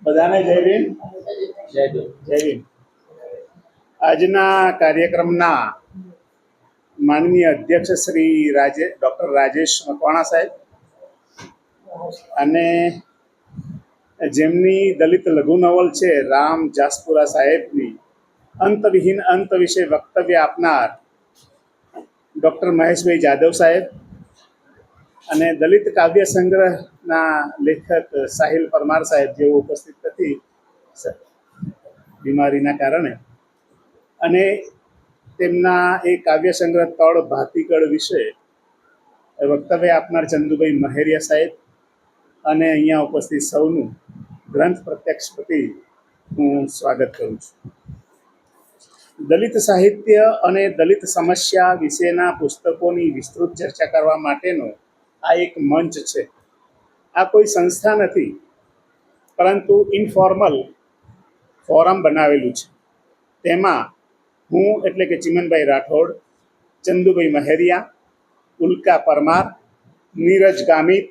બધાને જય ભીમ. જય ભીમ. આજના કાર્યક્રમના માનનીય અધ્યક્ષ શ્રી ડૉક્ટર રાજેશ મકવાણા સાહેબ અને જેમની દલિત લઘુ નવલ છે રામ જાસપુરા સાહેબની અંતવિહીન અંત વિશે વક્તવ્ય આપનાર ડૉક્ટર મહેશભાઈ જાદવ સાહેબ અને દલિત કાવ્ય સંગ્રહના લેખક સાહિલ પરમાર સાહેબ જેઓ ઉપસ્થિત નથી બીમારીના કારણે, અને તેમના એ કાવ્ય સંગ્રહ તળ ભાતીગળ વિશે વક્તવ્ય આપનાર ચંદુભાઈ મહેરિયા સાહેબ અને અહીંયા ઉપસ્થિત સૌનું ગ્રંથ પ્રત્યક્ષ પ્રતિ હું સ્વાગત કરું છું. દલિત સાહિત્ય અને દલિત સમસ્યા વિશેના પુસ્તકોની વિસ્તૃત ચર્ચા કરવા માટેનો આ એક મંચ છે. આ કોઈ સંસ્થા નથી, પરંતુ ઇનફોર્મલ ફોરમ બનાવેલું છે. તેમાં હું એટલે કે ચિમનભાઈ રાઠોડ, ચંદુભાઈ મહેરિયા, ઉલ્કા પરમાર, નીરજ ગામિત,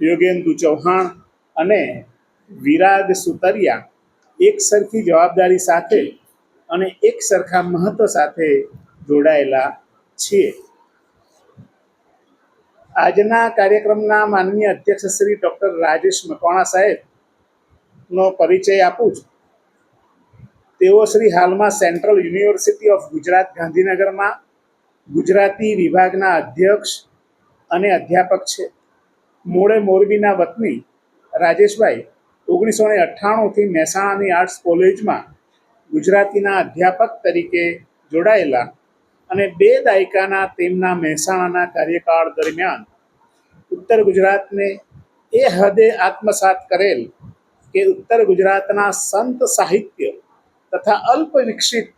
યોગેન્દુ ચૌહાણ અને વિરાગ સુતરિયા એક સરખી જવાબદારી સાથે અને એક સરખા મહત્વ સાથે જોડાયેલા છીએ. આજના કાર્યક્રમના માનનીય અધ્યક્ષ શ્રી ડૉક્ટર રાજેશ મકવાણા સાહેબનો પરિચય આપું છું. તેઓ શ્રી હાલમાં સેન્ટ્રલ યુનિવર્સિટી ઓફ ગુજરાત ગાંધીનગરમાં ગુજરાતી વિભાગના અધ્યક્ષ અને અધ્યાપક છે. મૂળે મોરબીના વતની રાજેશભાઈ 1998થી મહેસાણાની આર્ટ્સ કોલેજમાં ગુજરાતીના અધ્યાપક તરીકે જોડાયેલા અને 2 દાયકાના તેમના મહેસાણાના કાર્યકાળ દરમિયાન ઉત્તર ગુજરાતને એ હદે આત્મસાત કરેલ કે ઉત્તર ગુજરાતના સંત સાહિત્ય તથા અલ્પ વિકસિત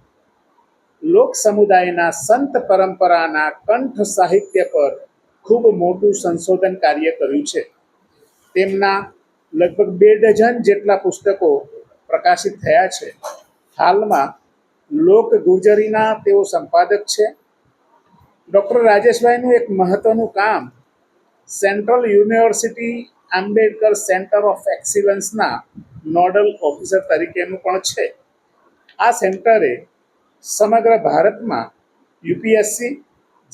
લોક સમુદાયના સંત પરંપરાના કંઠ સાહિત્ય પર ખૂબ મોટું સંશોધન કાર્ય કર્યું છે. તેમના લગભગ 2 ડઝન જેટલા પુસ્તકો પ્રકાશિત થયા છે. હાલમાં લોક ગુર્જરીના તેઓ સંપાદક છે. ડૉક્ટર રાજેશભાઈનું એક મહત્વનું કામ central university Ambedkar centre of એક્સિલન્સના નોડલ ઓફિસર તરીકેનું પણ છે. આ સેન્ટરે સમગ્ર ભારતમાં યુપીએસસી,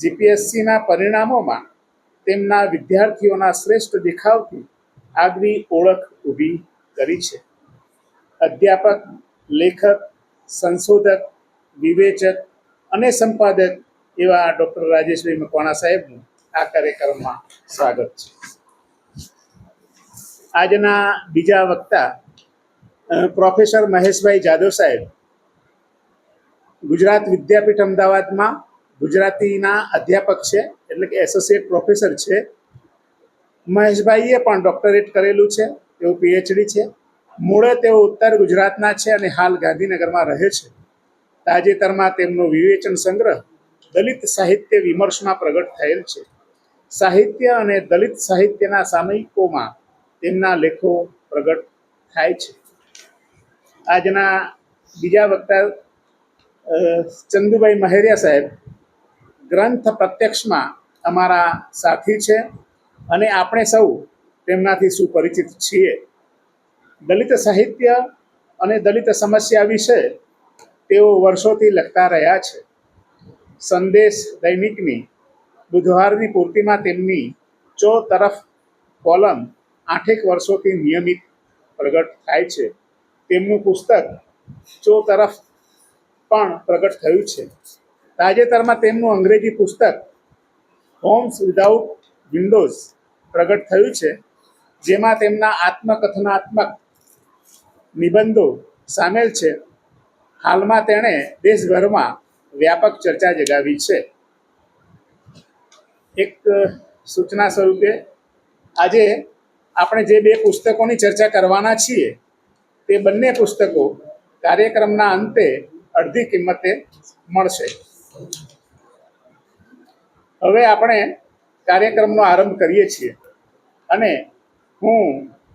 જીપીએસસીના પરિણામોમાં તેમના વિદ્યાર્થીઓના શ્રેષ્ઠ દેખાવથી આગવી ઓળખ ઊભી કરી છે. અધ્યાપક, લેખક, સંશોધક, વિવેચક અને સંપાદક એવા ડૉક્ટર રાજેશભાઈ મકવાણા સાહેબનું આ કાર્યક્રમમાં સ્વાગત છે. આજના બીજા વક્તા પ્રોફેસર મહેશભાઈ જાદવ સાહેબ ગુજરાત વિદ્યાપીઠ અમદાવાદમાં ગુજરાતીના અધ્યાપક છે, એટલે કે એસોસિએટ પ્રોફેસર છે. મહેશભાઈએ પણ ડૉક્ટરેટ કરેલું છે. તેઓ પીએચડી છે. મૂળે તેઓ ઉત્તર ગુજરાતના છે અને હાલ ગાંધીનગરમાં રહે છે. તાજેતરમાં તેમનો વિવેચન સંગ્રહ દલિત સાહિત્ય વિમર્શમાં પ્રગટ થયેલ છે. સાહિત્ય અને દલિત સાહિત્યના સામયિકોમાં તેમના લેખો પ્રગટ થાય છે. આજના બીજા વક્તા ચંદુભાઈ મહેરિયા સાહેબ ગ્રંથ પ્રત્યક્ષમાં અમારા સાથી છે અને આપણે સૌ તેમનાથી સુપરિચિત છીએ. દલિત સાહિત્ય અને દલિત સમસ્યા વિશે તેઓ વર્ષોથી લખતા રહ્યા છે. સંદેશ દૈનિકની બુધવારની પૂર્તિમાં તેમની ચોતરફ કોલમ 8 વર્ષોથી નિયમિત પ્રગટ થાય છે. તેમનું પુસ્તક ચોતરફ પણ પ્રગટ થયું છે. તાજેતરમાં તેમનું અંગ્રેજી પુસ્તક હોમ્સ વિધાઉટ વિન્ડોઝ પ્રગટ થયું છે, જેમાં તેમના આત્મકથનાત્મક નિબંધો સામેલ છે. હાલમાં તેણે દેશભરમાં વ્યાપક ચર્ચા જગાવી છે. એક સૂચના સ્વરૂપે આજે આપણે જે 2 પુસ્તકોની ચર્ચા કરવાના છીએ તે બંને પુસ્તકો કાર્યક્રમના અંતે અડધી કિંમતે મળશે. હવે આપણે કાર્યક્રમનો આરંભ કરીએ છીએ અને હું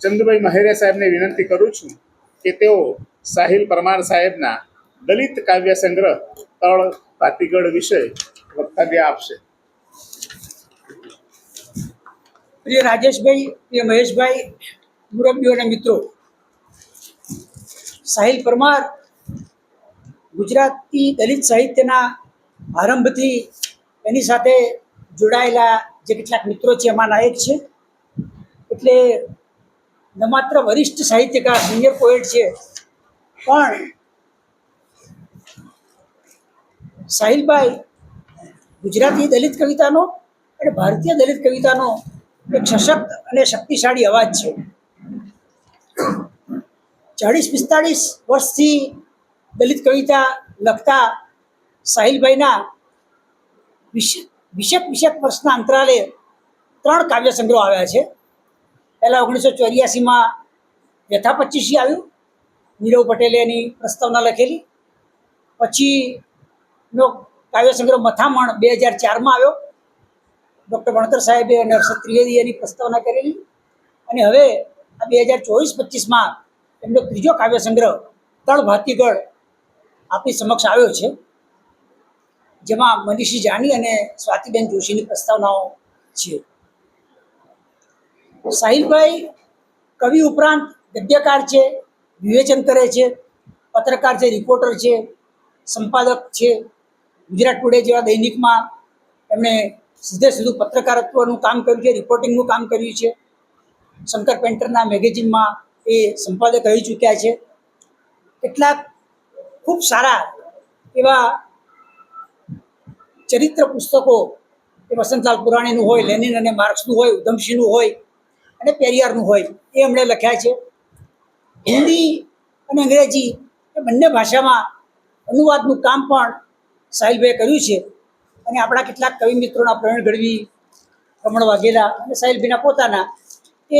ચંદુભાઈ મહેરિયા સાહેબને વિનંતી કરું છું કે તેઓ સાહિલ પરમાર સાહેબના દલિત કાવ્ય સંગ્રહ તળ ભાતીગળ વિશે વક્તવ્ય આપશે. પ્રિય રાજેશભાઈ, પ્રિય મહેશભાઈ, મુરબ્બીઓ અને મિત્રો, સાહિલ પરમાર ગુજરાતી દલિત સાહિત્યના આરંભથી એની સાથે જોડાયેલા જે કેટલાક મિત્રો છે એમાંના એક છે. એટલે ન માત્ર વરિષ્ઠ સાહિત્યકાર સિનિયર પોએટ છે, પણ સાહિલભાઈ ગુજરાતી દલિત કવિતાનો અને ભારતીય દલિત કવિતાનો એક સશક્ત અને શક્તિશાળી અવાજ છે. 40-45 વર્ષથી દલિત કવિતા લખતા સાહિલભાઈના વિશેક વર્ષના અંતરાલે 3 કાવ્ય સંગ્રહો આવ્યા છે. પહેલાં 1984માં વ્યથા 25 આવ્યું, નીરવ પટેલે એની પ્રસ્તાવના લખેલી. પછીનો કાવ્ય સંગ્રહ મથામણ 2004માં આવ્યો, ડૉક્ટર ભણકર સાહેબે અને હર્ષદ ત્રિવેદીએ એની પ્રસ્તાવના કરેલી. અને હવે આ 2024-25માં એમનો ત્રીજો કાવ્ય સંગ્રહ તળ ભાતીગળ આપણી સમક્ષ આવ્યો છે, જેમાં મનીષી જાની અને સ્વાતિબેન જોશીની પ્રસ્તાવનાઓ છે. સાહિલભાઈ કવિ ઉપરાંત ગદ્યકાર છે, વિવેચન કરે છે, પત્રકાર છે, રિપોર્ટર છે, સંપાદક છે. ગુજરાત ટુડે જેવા દૈનિકમાં એમણે સીધું પત્રકારત્વનું કામ કર્યું છે, રિપોર્ટિંગનું કામ કર્યું છે. શંકર પેન્ટરના મેગેઝિનમાં એ સંપાદક રહી ચૂક્યા છે. કેટલાક ખૂબ સારા એવા ચરિત્ર પુસ્તકો, એ વસંતલાલ પુરાણીનું હોય, લેનિન અને માર્ક્સનું હોય, ઉધમસિંહનું હોય અને પેરિયારનું હોય, એ એમણે લખ્યા છે. હિન્દી અને અંગ્રેજી એ બંને ભાષામાં અનુવાદનું કામ પણ સાહિલભાઈએ કર્યું છે. અને આપણા કેટલાક કવિ મિત્રોના પ્રવીણ ગઢવી, રમણ વાઘેલા અને સાહિલભાઈના પોતાના એ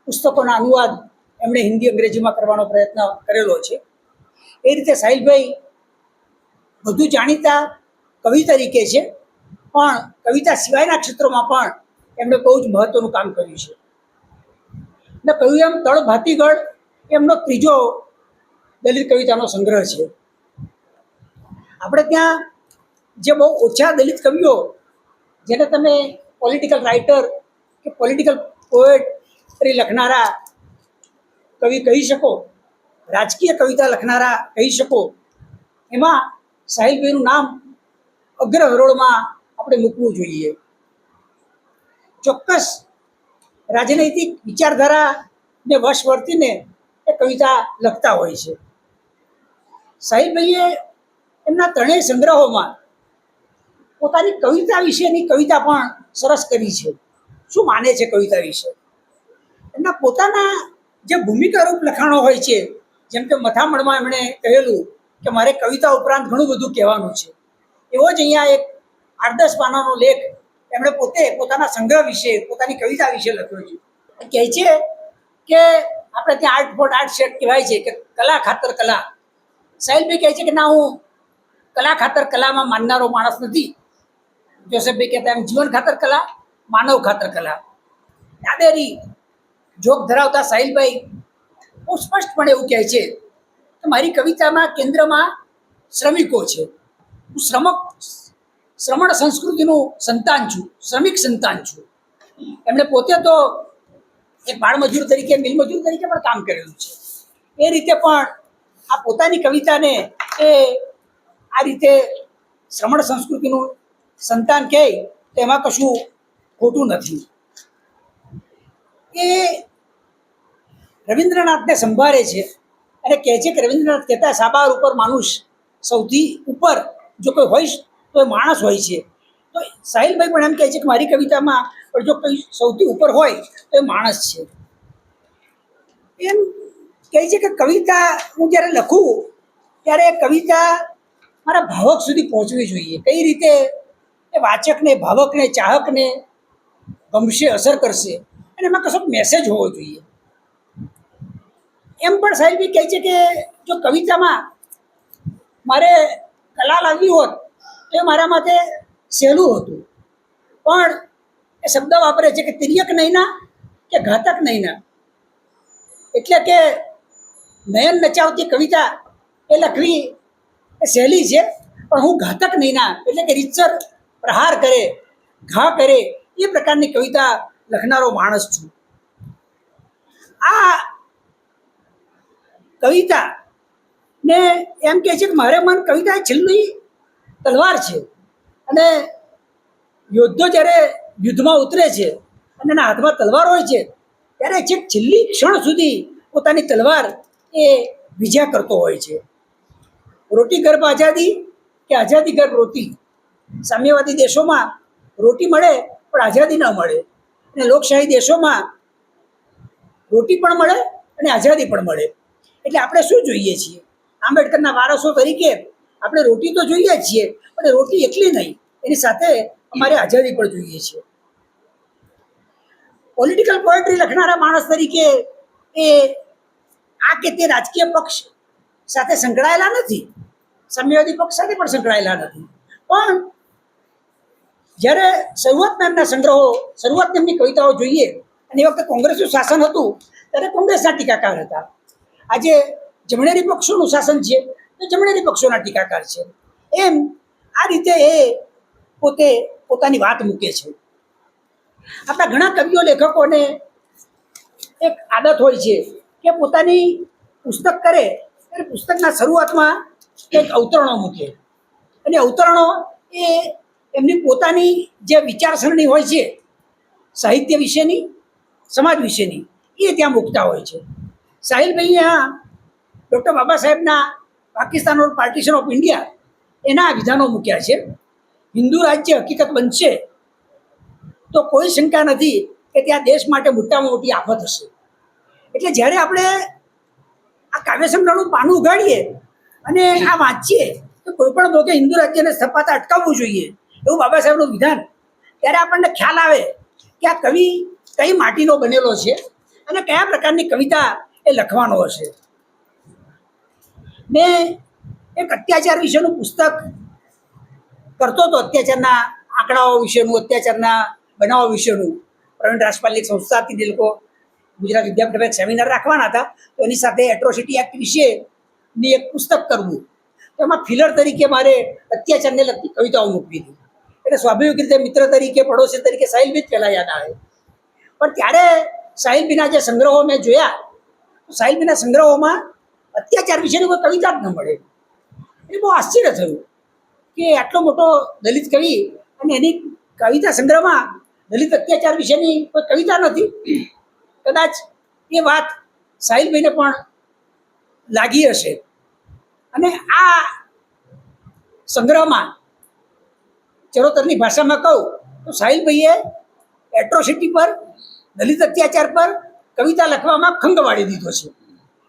પુસ્તકોના અનુવાદ એમણે હિન્દી અંગ્રેજીમાં કરવાનો પ્રયત્ન કરેલો છે. એ રીતે સાહિલભાઈ વધુ જાણીતા કવિ તરીકે છે, પણ કવિતા સિવાયના ક્ષેત્રોમાં પણ એમણે બહુ જ મહત્વનું કામ કર્યું છે. ને કહ્યું એમ તળ ભાતીગળ એમનો ત્રીજો દલિત કવિતાનો સંગ્રહ છે. આપણે ત્યાં જે બહુ ઓછા દલિત કવિઓ, જેને તમે પોલિટિકલ રાઇટર કે પોલિટિકલ પોએટ્રી લખનારા કવિ કહી શકો, રાજકીય કવિતા લખનારા કહી શકો, એમાં સાહિલભાઈનું નામ અગ્ર હરોળમાં આપણે મૂકવું જોઈએ. ચોક્કસ રાજનૈતિક વિચારધારાને વશ વર્તીને એ કવિતા લખતા હોય છે. સાહિલભાઈએ એમના ત્રણેય સંગ્રહોમાં પોતાની કવિતા વિશેની કવિતા પણ સરસ કરી છે. શું માને છે કવિતા વિશે? એમના પોતાના જે ભૂમિકારૂપ લખાણો હોય છે, જેમ કે મથામણમાં એમણે કહેલું કે મારે કવિતા ઉપરાંત ઘણું બધું કહેવાનું છે, એવો જ અહીંયા એક 8-10 પાનાનો લેખ એમણે પોતે પોતાના સંગ્રહ વિશે, પોતાની કવિતા વિશે લખ્યો છે. કહે છે કે આપણે ત્યાં આર્ટ ફોર આર્ટ સેટ કહેવાય છે કે કલા ખાતર કલા. સાહિલભાઈ કહે છે કે ના, હું કલા ખાતર કલામાં માનનારો માણસ નથી. જોસેફભાઈ કહેતા એમ જીવન ખાતર કલા, માનવ ખાતર કલા. ડાબેરી જોગ ધરાવતા સાહિલભાઈ બહુ સ્પષ્ટપણે એવું કહે છે કે મારી કવિતામાં કેન્દ્રમાં શ્રમિકો છે. હું શ્રમણ સંસ્કૃતિનું સંતાન છું, શ્રમિક સંતાન છું. એમણે પોતે તો એક બાળમજૂર તરીકે, મિલમજૂર તરીકે પણ કામ કરેલું છે. એ રીતે પણ આ પોતાની કવિતાને એ આ રીતે શ્રમણ સંસ્કૃતિનું સંતાન કહે તો એમાં કશું ખોટું નથી. એ રવિન્દ્રનાથને સંભાળે છે અને કહે છે કે રવિન્દ્રનાથ કહેતા સાબાર ઉપર માનુષ સૌથી ઉપર જો કોઈ હોય તો એ માણસ હોય છે. તો સાહિલભાઈ પણ એમ કહે છે કે મારી કવિતામાં પણ જો કોઈ સૌથી ઉપર હોય તો એ માણસ છે. એમ કહે છે કે કવિતા હું જ્યારે લખું ત્યારે કવિતા મારા ભાવક સુધી પહોંચવી જોઈએ. કઈ રીતે એ વાચકને, ભાવકને, ચાહકને ગમશે, અસર કરશે, અને એમાં કશોક મેસેજ હોવો જોઈએ. એમ પણ સાહિલભાઈ કહે છે કે જો કવિતામાં મારે કલા લાવવી હોત તો એ મારા માટે સહેલું હતું, પણ એ શબ્દ વાપરે છે કે તિર્યક નયના કે ઘાતક નયના. એટલે કે નયન નચાવતી કવિતા એ લખવી એ સહેલી છે, પણ હું ઘાતક નયના એટલે કે રીતસર પ્રહાર કરે, ઘા કરે એ પ્રકારની કવિતા લખનારો માણસ છું. આ કવિતા ને એમ કહે છે કે મારે મન કવિતા એ છેલ્લી તલવાર છે, અને યોદ્ધો જ્યારે યુદ્ધમાં ઉતરે છે અને એના હાથમાં તલવાર હોય છે ત્યારે છેક છેલ્લી ક્ષણ સુધી પોતાની તલવાર એ વિજયા કરતો હોય છે. રોટી ગર્ભ આઝાદી કે આઝાદી ગર્ભ રોટી. સામ્યવાદી દેશોમાં રોટી મળે પણ આઝાદી ન મળે, અને લોકશાહી દેશોમાં રોટી પણ મળે અને આઝાદી પણ મળે. એટલે આપણે શું જોઈએ છીએ? આંબેડકરના વારસો તરીકે આપણે રોટી તો જોઈએ જ છીએ, પણ રોટી એકલી નહીં, એની સાથે અમારે આઝાદી પણ જોઈએ છીએ. પોલિટિકલ પોએટ્રી લખનારા માણસ તરીકે એ આ કે તે રાજકીય પક્ષ સાથે સંકળાયેલા નથી, સામ્યવાદી પક્ષ સાથે પણ સંકળાયેલા નથી, પણ જ્યારે શરૂઆતના એમના સંગ્રહો, શરૂઆતની એમની કવિતાઓ જોઈએ, અને એ વખતે કોંગ્રેસનું શાસન હતું ત્યારે કોંગ્રેસના ટીકાકાર હતા. આજે જમણેરી પક્ષોનું શાસન છે તો જમણેરી પક્ષોના ટીકાકાર છે. એમ આ રીતે એ પોતે પોતાની વાત મૂકે છે. આપણા ઘણા કવિઓ લેખકોને એક આદત હોય છે કે પોતાની પુસ્તક કરે ત્યારે પુસ્તકના શરૂઆતમાં કંઈક અવતરણો મૂકે, અને અવતરણો એ એમની પોતાની જે વિચારસરણી હોય છે સાહિત્ય વિશેની, સમાજ વિશેની, એ ત્યાં મૂકતા હોય છે. સાહિલભાઈએ આ ડૉક્ટર બાબા સાહેબના પાકિસ્તાન ઓર પાર્ટીશન ઓફ ઇન્ડિયા એના વિધાનો મૂક્યા છે. હિન્દુ રાજ્ય હકીકત બનશે તો કોઈ શંકા નથી કે ત્યાં દેશ માટે મોટામાં મોટી આફત હશે. એટલે જ્યારે આપણે આ કાવ્ય સંગ્રહનું પાનું ઉગાડીએ અને આ વાંચીએ તો કોઈ પણ ભોગે હિન્દુ રાજ્યને સ્થપાતા અટકાવવું જોઈએ એવું બાબા સાહેબનું વિધાન, ત્યારે આપણને ખ્યાલ આવે કે આ કવિ કઈ માટીનો બનેલો છે અને કયા પ્રકારની કવિતા એ લખવાનો હશે. મેં એક અત્યાચાર વિશેનું પુસ્તક કરતો હતો, અત્યાચારના આંકડાઓ વિશેનું, અત્યાચારના બનાવો વિશેનું. પ્રવીણ રાજપાલની સંસ્થાથી એ લોકો ગુજરાત વિદ્યાપીઠમાં એક સેમિનાર રાખવાના હતા, તો એની સાથે એટ્રોસિટી એક્ટ વિશેની એક પુસ્તક કરવું. તો એમાં ફિલર તરીકે મારે અત્યાચારને લગતી કવિતાઓ મૂકવી હતી. એટલે સ્વાભાવિક રીતે મિત્ર તરીકે, પડોશી તરીકે સાહિલભાઈ જ પહેલાં યાદ આવે. પણ ત્યારે સાહિલભાઈના જે સંગ્રહો મેં જોયા તો સાહિલભાઈના સંગ્રહોમાં અત્યાચાર વિશેની કોઈ કવિતા જ ન મળે. એ બહુ આશ્ચર્ય થયું કે આટલો મોટો દલિત કવિ અને એની કવિતા સંગ્રહમાં દલિત અત્યાચાર વિશેની કોઈ કવિતા નથી. કદાચ એ વાત સાહિલભાઈને પણ લાગી હશે. અને આ સંગ્રહમાં ચરોતરની ભાષામાં કહું તો સાહિલભાઈએ એટ્રોસિટી પર, દલિત અત્યાચાર પર કવિતા લખવામાં ખંગ વાળી દીધો છે.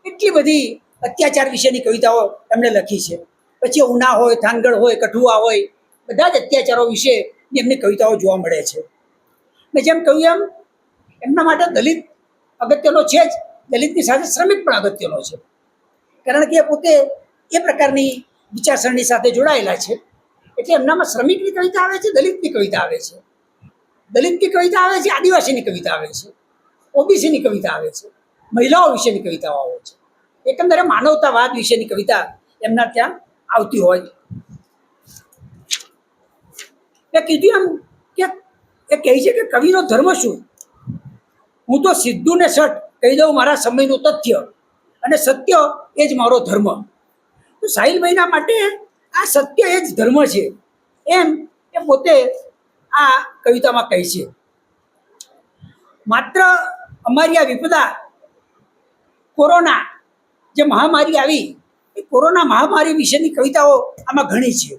એટલી બધી અત્યાચાર વિશેની કવિતાઓ એમણે લખી છે. પછી ઉના હોય, થાનગઢ હોય, કઠુઆ હોય, બધા જ અત્યાચારો વિશેની એમની કવિતાઓ જોવા મળે છે. મેં જેમ કહ્યું એમ એમના માટે દલિત અગત્યનો છે જ, દલિતની સાથે શ્રમિક પણ અગત્યનો છે. કારણ કે એ પોતે એ પ્રકારની વિચારસરણી સાથે જોડાયેલા છે. એટલે એમનામાં શ્રમિકની કવિતા આવે છે, દલિતની કવિતા આવે છે, દલિતની કવિતા આવે છે, આદિવાસીની કવિતા આવે છે, ઓબીસીની કવિતા આવે છે, મહિલાઓ વિશેની કવિતાઓ આવે છે. એકંદરે માનવતાવાદ વિશેની કવિતા એમના ત્યાં આવતી હોય. મેં કીધું એમ કે એ કહે છે કે કવિનો ધર્મ શું? હું તો સીધું ને સટ કહી દઉં મારા સમયનું તથ્ય, અને સત્ય એ જ મારો ધર્મ. તો સાહિલભાઈના માટે આ સત્ય એ જ ધર્મ છે, એમ એ પોતે આ કવિતામાં કહે છે. માત્ર અમારી આ વિપદા, કોરોના જે મહામારી આવી, એ કોરોના મહામારી વિશેની કવિતાઓ આમાં ઘણી છે.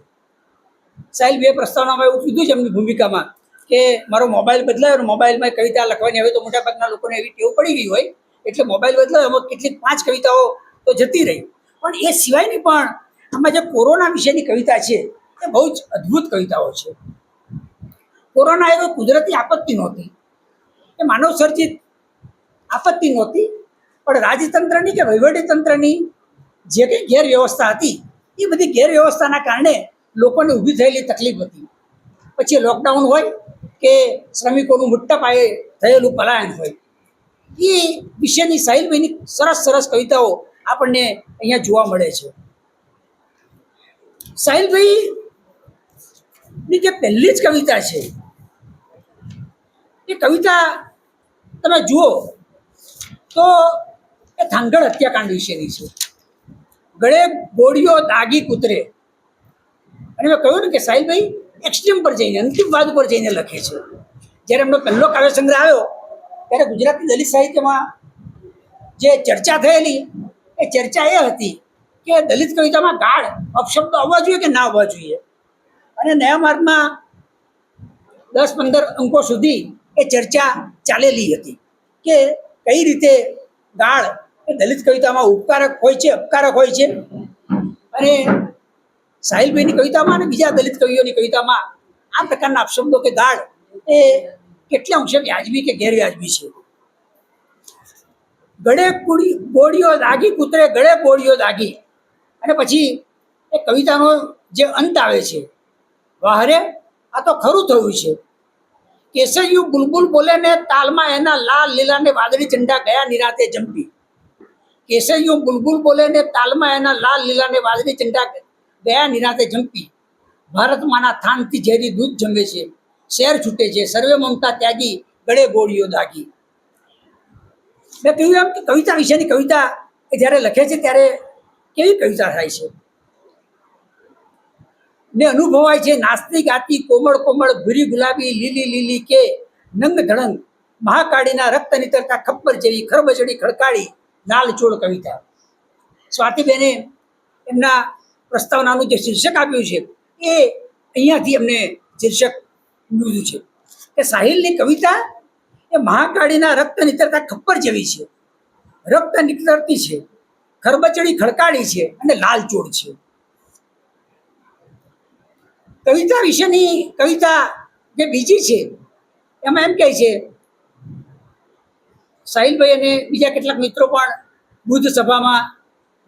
સાહિલભાઈએ પ્રસ્તાવનામાં એવું કીધું છે એમની ભૂમિકામાં કે મારો મોબાઈલ બદલાયો અને મોબાઈલમાં કવિતા લખવાની હવે તો મોટાભાગના લોકોને એવી ટેવ પડી ગઈ હોય એટલે મોબાઈલ બદલાયો, એમાં કેટલીક 5 કવિતાઓ તો જતી રહી. પણ એ સિવાયની પણ આમાં જે કોરોના વિશેની કવિતા છે એ બહુ જ અદ્ભુત કવિતાઓ છે. કોરોના એ કોઈ કુદરતી આપત્તિ નહોતી, એ માનવ સર્જિત આપત્તિ નહોતી, પણ રાજતંત્રની કે વહીવટીતંત્રની જે કંઈ ગેરવ્યવસ્થા હતી એ બધી ગેરવ્યવસ્થાના કારણે લોકોને ઊભી થયેલી તકલીફ હતી. પછી લોકડાઉન હોય કે શ્રમિકોનું મોટા પાયે થયેલું પલાયન હોય, એ વિશેની સાહિલભાઈની સરસ સરસ કવિતાઓ આપણને અહીંયા જોવા મળે છે. સાહિલભાઈની જે પહેલી જ કવિતા છે એ કવિતા તમે જુઓ તો એ એ થાંગડ હત્યાકાંડ વિશેની છે. ગળે ગોળીઓ દાગી કૂતરે. અને મેં કહ્યું ને કે સાહિલભાઈ એક્સ્ટ્રીમ પર જઈને, અંતિમવાદ ઉપર જઈને લખે છે. જ્યારે એમનો પહેલો કાવ્ય સંગ્રહ આવ્યો ત્યારે ગુજરાતી દલિત સાહિત્યમાં જે ચર્ચા થયેલી એ ચર્ચા એ હતી કે દલિત કવિતામાં ગાળ અપશબ્દો આવવા જોઈએ કે ના આવવા જોઈએ. અને નયા માર્ગમાં 10-15 અંકો સુધી એ ચર્ચા ચાલેલી હતી કે કઈ રીતે ગાળ એ દલિત કવિતામાં ઉપકારક હોય છે, અપકારક હોય છે. અને સાહિલભાઈની કવિતામાં અને બીજા દલિત કવિઓની કવિતામાં આ પ્રકારના અપશબ્દો કે ગાળ એ કેટલા અંશે વ્યાજબી કે ગેરવ્યાજબી છે. ગળે ગોળીઓ દાગી કૂતરે ગળે ગોળીઓ દાગી. અને પછી એ કવિતાનો જે અંત આવે છે, વાહરે આ તો ખરું થયું છે. કેસરિયું બુલબુલ બોલે ને તાલમાં એના લાલ લીલા ને વાદળી ઝંડા ગયા નિરાતે જંપી. કેસરિયું બુલબુલ બોલે ને તાલમાં એના લાલ લીલા ને વાદળી ઝંડા ગયા નિરાતે જંપી. ભારત માના થાનથી ઝેરી દૂધ જમે છે, શેર છૂટે છે, સર્વે મમતા ત્યાગી ગળે ગોળીઓ દાગી. મેં કહ્યું એમ કે કવિતા વિશેની કવિતા એ જ્યારે લખે છે ત્યારે કેવી કવિતા થાય છે ને અનુભવાય છે. નાસ્તી ગાતી કોમળ કોમળ ભૂરી ગુલાબી લીલી લીલી કે નંગ ધડંગ મહાકાળીના રક્ત નીતરતા ખપ્પર જેવી ખરબચડી ખડકાળી લાલ ચોળ કવિતા. સ્વાતિબેને એમના પ્રસ્તાવનાનું જે શીર્ષક આપ્યું છે એ અહીંયાથી એમને શીર્ષક મળ્યું છે કે સાહિલની કવિતા એ મહાકાળીના રક્ત નીતરતા ખપ્પર જેવી છે, રક્ત નીતરતી છે, ખરબચડી ખડકાળી છે અને લાલ ચોળ છે. કવિતા વિશેની કવિતા જે બીજી છે એમાં એમ કહે છે સાહિલભાઈ અને બીજા કેટલાક મિત્રો પણ બુદ્ધ સભામાં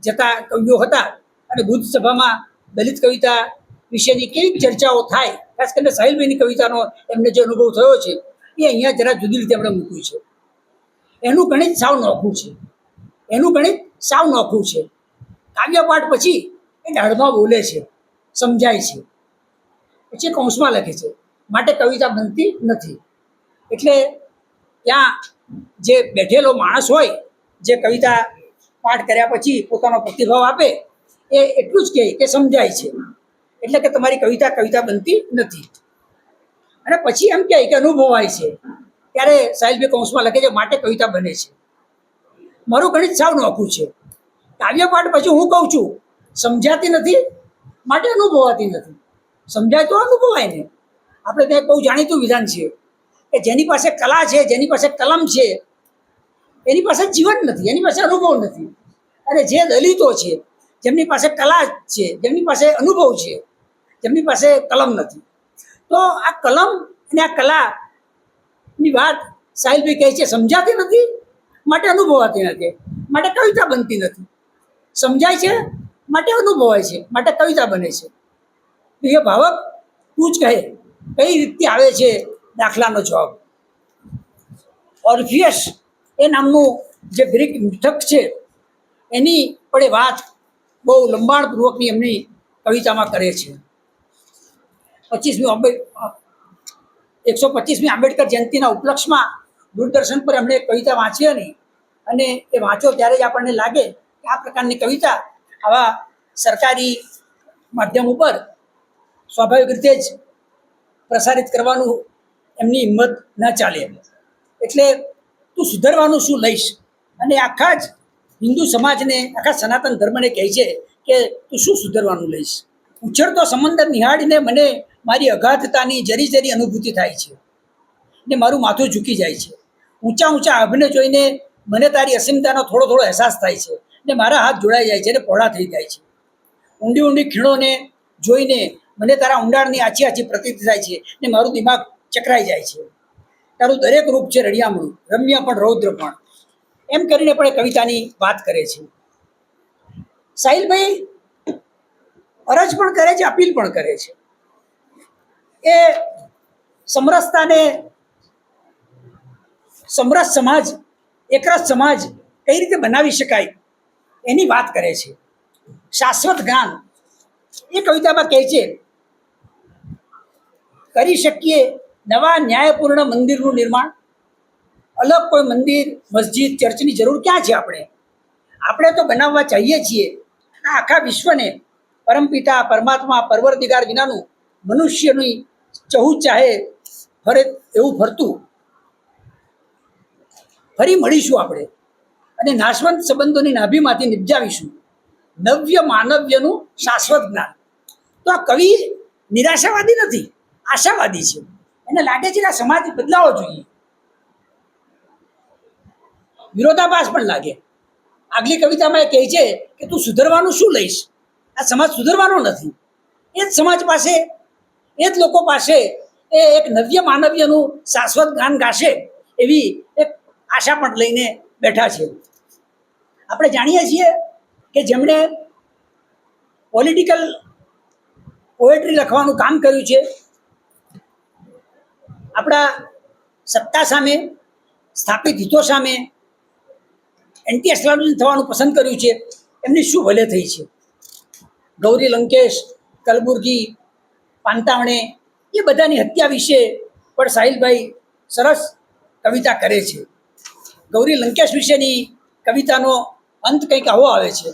જતા કવિઓ હતા અને બુદ્ધ સભામાં દલિત કવિતા વિશેની કેવી ચર્ચાઓ થાય, ખાસ કરીને સાહિલભાઈની કવિતાનો એમને જે અનુભવ થયો છે એ અહીંયા જરા જુદી રીતે એમણે મૂક્યું છે. એનું ગણિત સાવ નોખું છે, એનું ગણિત સાવ નોખું છે. કાવ્યપાઠ પછી એ દાઢમાં બોલે છે, સમજાય છે, પછી કૌંસમાં લખે છે, માટે કવિતા બનતી નથી. એટલે ત્યાં જે બેઠેલો માણસ હોય જે કવિતા પાઠ કર્યા પછી પોતાનો પ્રતિભાવ આપે એ એટલું જ કહે કે સમજાય છે, એટલે કે તમારી કવિતા બનતી નથી. અને પછી એમ કહે કે અનુભવાય છે, ત્યારે સાહિલભાઈ કૌંસમાં લખે છે માટે કવિતા બને છે. મારું ગણિત સાવ નોખું છે. કાવ્યપાઠ પછી હું કહું છું સમજાતી નથી માટે અનુભવાતી નથી. સમજાય તો અનુભવાય ને. આપણે ત્યાં બહુ જાણીતું વિધાન છે કે જેની પાસે કલા છે, જેની પાસે કલમ છે, એની પાસે જીવન નથી, એની પાસે અનુભવ નથી. અને જે દલિતો છે જેમની પાસે કલા છે, જેમની પાસે અનુભવ છે, જેમની પાસે કલમ નથી, તો આ કલમ અને આ કલાની વાત સાહિલભાઈ કહે છે સમજાતી નથી માટે અનુભવાતી નથી, માટે કવિતા બનતી નથી. સમજાય છે માટે અનુભવાય છે, માટે કવિતા બને છે. એ ભાવક તું જ કહે કઈ રીતે આવે છે દાખલાનો જવાબ. ઓર્ફિયસ એ નામનું જે ગ્રીક મિથક છે એની પણ એ વાત બહુ લંબાણપૂર્વકની એમની કવિતામાં કરે છે. 125મી આંબેડકર જયંતિના ઉપલક્ષમાં દૂરદર્શન પર એમણે કવિતા વાંચી હતી અને એ વાંચો ત્યારે જ આપણને લાગે કે આ પ્રકારની કવિતા આવા સરકારી માધ્યમ ઉપર સ્વાભાવિક રીતે જ પ્રસારિત કરવાનું એમની હિંમત ન ચાલે. એટલે તું સુધરવાનું શું લઈશ, અને આખા જ હિન્દુ સમાજને, આખા સનાતન ધર્મને કહે છે કે તું શું સુધરવાનું લઈશ. ઉછળતો સમંદર નિહાળીને મને મારી અગાધતાની જરી જરી અનુભૂતિ થાય છે ને મારું માથું ઝૂકી જાય છે. ઊંચા ઊંચા આભને જોઈને મને તારી અસીમતાનો થોડો થોડો અહેસાસ થાય છે ને મારા હાથ જોડાઈ જાય છે ને પહોળા થઈ જાય છે. ઊંડી ઊંડી ખીણોને જોઈને મને તારા ઊંડાણની આછી આછી પ્રતીતિ થાય છે ને મારું દિમાગ ચકરાઈ જાય છે. તારું દરેક રૂપ છે રળિયામણું, રમ્ય પણ રૌદ્ર પણ. એમ કરીને પણ એ કવિતાની વાત કરે છે. સાહિલભાઈ અરજ પણ કરે છે, અપીલ પણ કરે છે. એ સમરસતાને, સમરસ સમાજ, એકરસ સમાજ કઈ રીતે બનાવી શકાય એની વાત કરે છે. શાશ્વત જ્ઞાન એ કવિતામાં કહે છે કરી શકીએ નવા ન્યાયપૂર્ણ મંદિરનું નિર્માણ. અલગ કોઈ મંદિર, મસ્જિદ, ચર્ચની જરૂર ક્યાં છે આપણે? આપણે તો બનાવવા ચાહીએ છીએ આ આખા વિશ્વને પરમપિતા પરમાત્મા પરવરદિગાર વિનાનું મનુષ્યની ચહુ ચાહે ફરે એવું ફરતું ફરી મળીશું આપણે અને નાશવંત સંબંધોની નાભીમાંથી નિપજાવીશું નવ્ય માનવ્યનું શાશ્વત જ્ઞાન. તો આ કવિ નિરાશાવાદી નથી, આશાવાદી છે. એને લાગે છે કે આ સમાજ બદલાવો જોઈએ, વિરોધાભાસ પણ લાગે. આગલી કવિતામાં એ કહે છે કે તું સુધરવાનું શું લઈશ, આ સમાજ સુધરવાનો નથી. એ જ સમાજ પાસે, એ જ લોકો પાસે એ એક નવ્ય માનવ્યનું શાશ્વત ગાન ગાશે એવી એક આશા પણ લઈને બેઠા છે. આપણે જાણીએ છીએ કે જેમણે પોલિટિકલ પોએટ્રી લખવાનું કામ કર્યું છે, આપણા સત્તા સામે, સ્થાપિત હિતો સામે એન્ટી એસ્ટાબ્લિશમેન્ટ થવાનું પસંદ કર્યું છે, એમની શું ભલે થઈ છે. ગૌરી લંકેશ, કલબુર્ગી, પાંતાવણે એ બધાની હત્યા વિશે પણ સાહિલભાઈ સરસ કવિતા કરે છે. ગૌરી લંકેશ વિશેની કવિતાનો અંત કંઈક આવો આવે છે: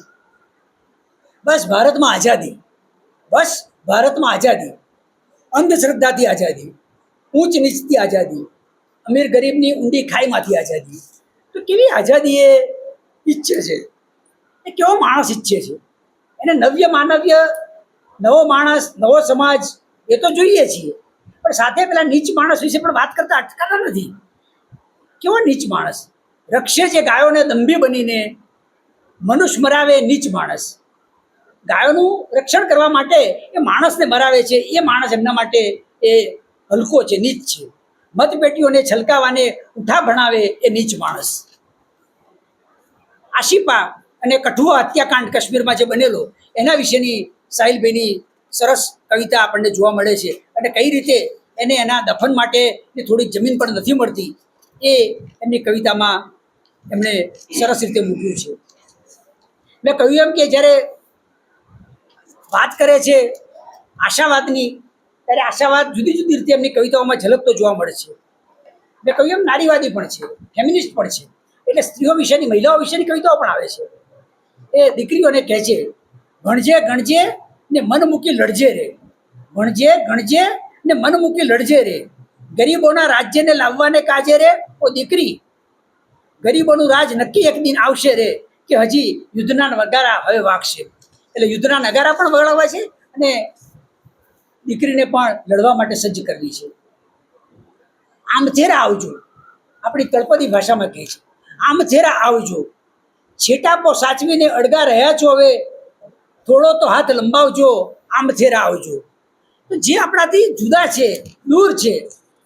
બસ ભારતમાં આઝાદી, બસ ભારતમાં આઝાદી, અંધશ્રદ્ધાથી આઝાદી, ઊંચ નીચથી આઝાદી, અમીર ગરીબની ઊંડી ખાઈમાંથી આઝાદી. તો કેવી આઝાદી એ ઈચ્છે છે, એ કેવો માણસ ઈચ્છે છે? એને નવ્ય માનવ્ય, નવો માણસ, નવો સમાજ એ તો જોઈએ છીએ, પણ સાથે પેલા નીચ માણસ વિશે પણ વાત કરતા અટકાતા નથી. કેવો નીચ માણસ રક્ષે છે ગાયોને દંભી બનીને, મનુષ્ય મરાવે નીચ માણસ. ગાયોનું રક્ષણ કરવા માટે એ માણસને મરાવે છે, એ માણસ એમના માટે એ હલકો છે, નીચ છે. મતપેટીઓને છલકાવાને ઉઠા ભણાવે એ નીચ માણસ. આશિપા અને કઠુઆ હત્યાકાંડ કાશ્મીરમાં જે બનેલો એના વિશેની સાહિલભાઈની સરસ કવિતા આપણને જોવા મળે છે. અને કઈ રીતે એને એના દફન માટેની થોડીક જમીન પણ નથી મળતી, એ એમની કવિતામાં એમણે સરસ રીતે મૂક્યું છે. મેં કહ્યું એમ કે જ્યારે વાત કરે છે આશાવાદની, ત્યારે આશાવાદ જુદી જુદી રીતે એમની કવિતાઓમાં ઝલકતો જોવા મળે છે. મેં કહ્યું એમ નારીવાદી પણ છે, ફેમિનિસ્ટ પણ છે, એટલે સ્ત્રીઓ વિશેની, મહિલાઓ વિશેની કવિતાઓ પણ આવે છે. એ દીકરીઓને કહે છે, ભણજે ગણજે ને મન મૂકી લડજે રે, ભણજે ગણજે ને મન મૂકી લડજે રે, ગરીબોના રાજ્યને લાવવાને કાજે રે ઓ દીકરી, ગરીબોનું રાજ નક્કી એક દિન આવશે રે, કે હજી યુદ્ધના નગારા હવે વાગશે. એટલે યુદ્ધના નગારા પણ વગાડવા છે અને દીકરીને પણ લડવા માટે સજ્જ કરવી છે. આમથેરા આવજો, આપણી તળપદી ભાષામાં કહે છે, આમથેરા આવજો, છેટાપો સાચવીને અડગા રહ્યા છો હવે, થોડો તો હાથ લંબાવજો, આમથેરા આવજો. તો જે આપણાથી જુદા છે, દૂર છે,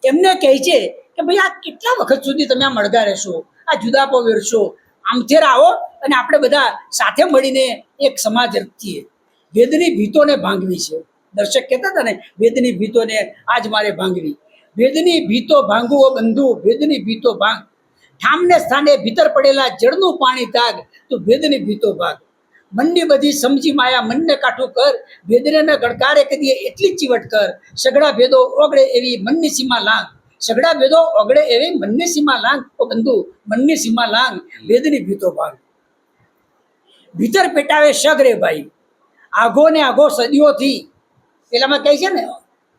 એમને કહે છે કે ભાઈ આ કેટલા વખત સુધી તમે આમ અડગા રહેશો, આ જુદાપો વેરશો, આમથેરા આવો અને આપણે બધા સાથે મળીને એક સમાજ રચીએ. વેદની ભીતોને ભાંગવી છે. દર્શક કહેતા હતા ને, વેદની ભીતોને આજ મારે ભાંગવી. વેદની ભીતો ભાંગવો બંધુ, વેદની ભીતો ભાંગ, ઠામને સ્થાને ભીતર પડેલા જળનું પાણી તાગ, તો વેદની ભીતો ભાગ. મનની બધી સમજી માયા મનને કાઠું કર, વેદને ગણકારે કદીએ એટલી જ ચીવટ કર, સઘળા ભેદો ઓગળે એવી મનની સીમા લાંગ, સઘળા ભેદો ઓગળે એવી મનની સીમા લાંગ, તો બંધુ મનની સીમા લાંગ, વેદની ભીતો ભાગ. ભીતર પેટાવે શગ રે ભાઈ, આઘો ને આઘો સદીઓથી, પેલામાં કહે છે ને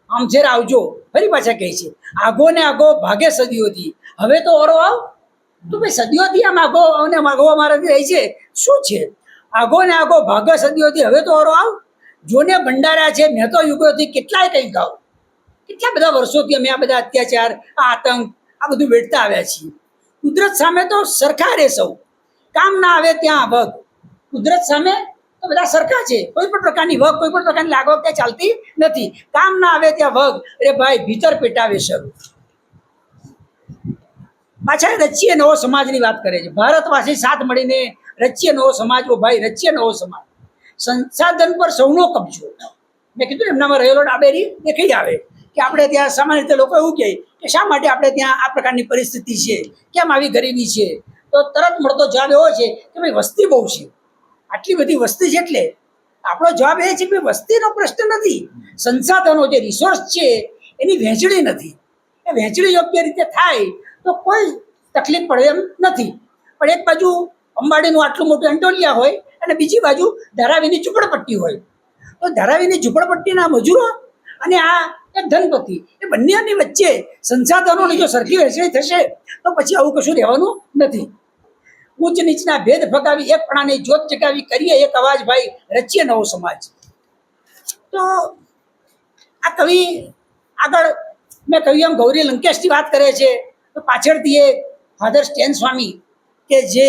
આમથેરા આવજો, ફરી પાછા કહે છે આઘો ને આઘો ભાગે સદીઓથી, હવે તો ઓરો આવ. તો ભાઈ સદીઓથી આમ આઘો અને માગો અમારાથી રહી છે, શું છે? આઘો ને આઘો ભાગે સદીઓથી, હવે તો ઓરો આવ. જોને ભંડાર્યા છે મેં તો યુગોથી, કેટલાય કંઈ ગાવ. કેટલા બધા વર્ષોથી અમે આ બધા અત્યાચાર, આ આતંક, આ બધું વેઠતા આવ્યા છીએ. કુદરત સામે તો સરખા રે સૌ, કામ ના આવે ત્યાં વગ. કુદરત સામે તો બધા સરખા છે, કોઈ પણ પ્રકારની વગ, કોઈ પણ પ્રકારની લાગવગ ત્યાં ચાલતી નથી. કામ ના આવે ત્યાં વગ, અરે ભાઈ ભીતર પેટાવે શરૂ. પાછા રચીએ નવો સમાજની વાત કરે છે. ભારતવાસી સાથ મળીને રચીએ નવો સમાજ, ઓ ભાઈ રચીએ નવો સમાજ. સંસાધન પર સૌનો કબજો. મેં કીધું એમનામાં રહેલો ડાબેરી દેખાઈ આવે કે આપણે ત્યાં સામાન્ય રીતે લોકો એવું કહે કે શા માટે આપણે ત્યાં આ પ્રકારની પરિસ્થિતિ છે, કેમ આવી ગરીબી છે? તો તરત મળતો જવાબ એવો છે કે ભાઈ વસ્તી બહુ છે, આટલી બધી વસ્તી છે. એટલે આપણો જવાબ એ છે કે વસ્તીનો પ્રશ્ન નથી, સંસાધનો જે રિસોર્સ છે એની વહેંચણી નથી. એ વહેંચણી યોગ્ય રીતે થાય તો કોઈ તકલીફ પડે એમ નથી. પણ એક બાજુ અંબાડીનું આટલું મોટું એન્ટોલિયા હોય અને બીજી બાજુ ધારાવીની ઝૂંપડપટ્ટી હોય, તો ધારાવીની ઝૂંપડપટ્ટીના મજૂરો અને આ એક ધનપતિ, એ બંનેની વચ્ચે સંસાધનોની જો સરખી વહેંચણી થશે તો પછી આવું કશું રહેવાનું નથી. ઉચ્ચ નીચના ભેદ ફગાવી એકપણાની જ્યોત જગાવી કરીએ એક અવાજ ભાઈ રચીએ નવો સમાજ. તો આ કવિ આગળ મેં કહ્યું એમ ગૌરી લંકેશની વાત કરે છે, તો પાછળથી એ ફાધર સ્ટેન સ્વામી કે જે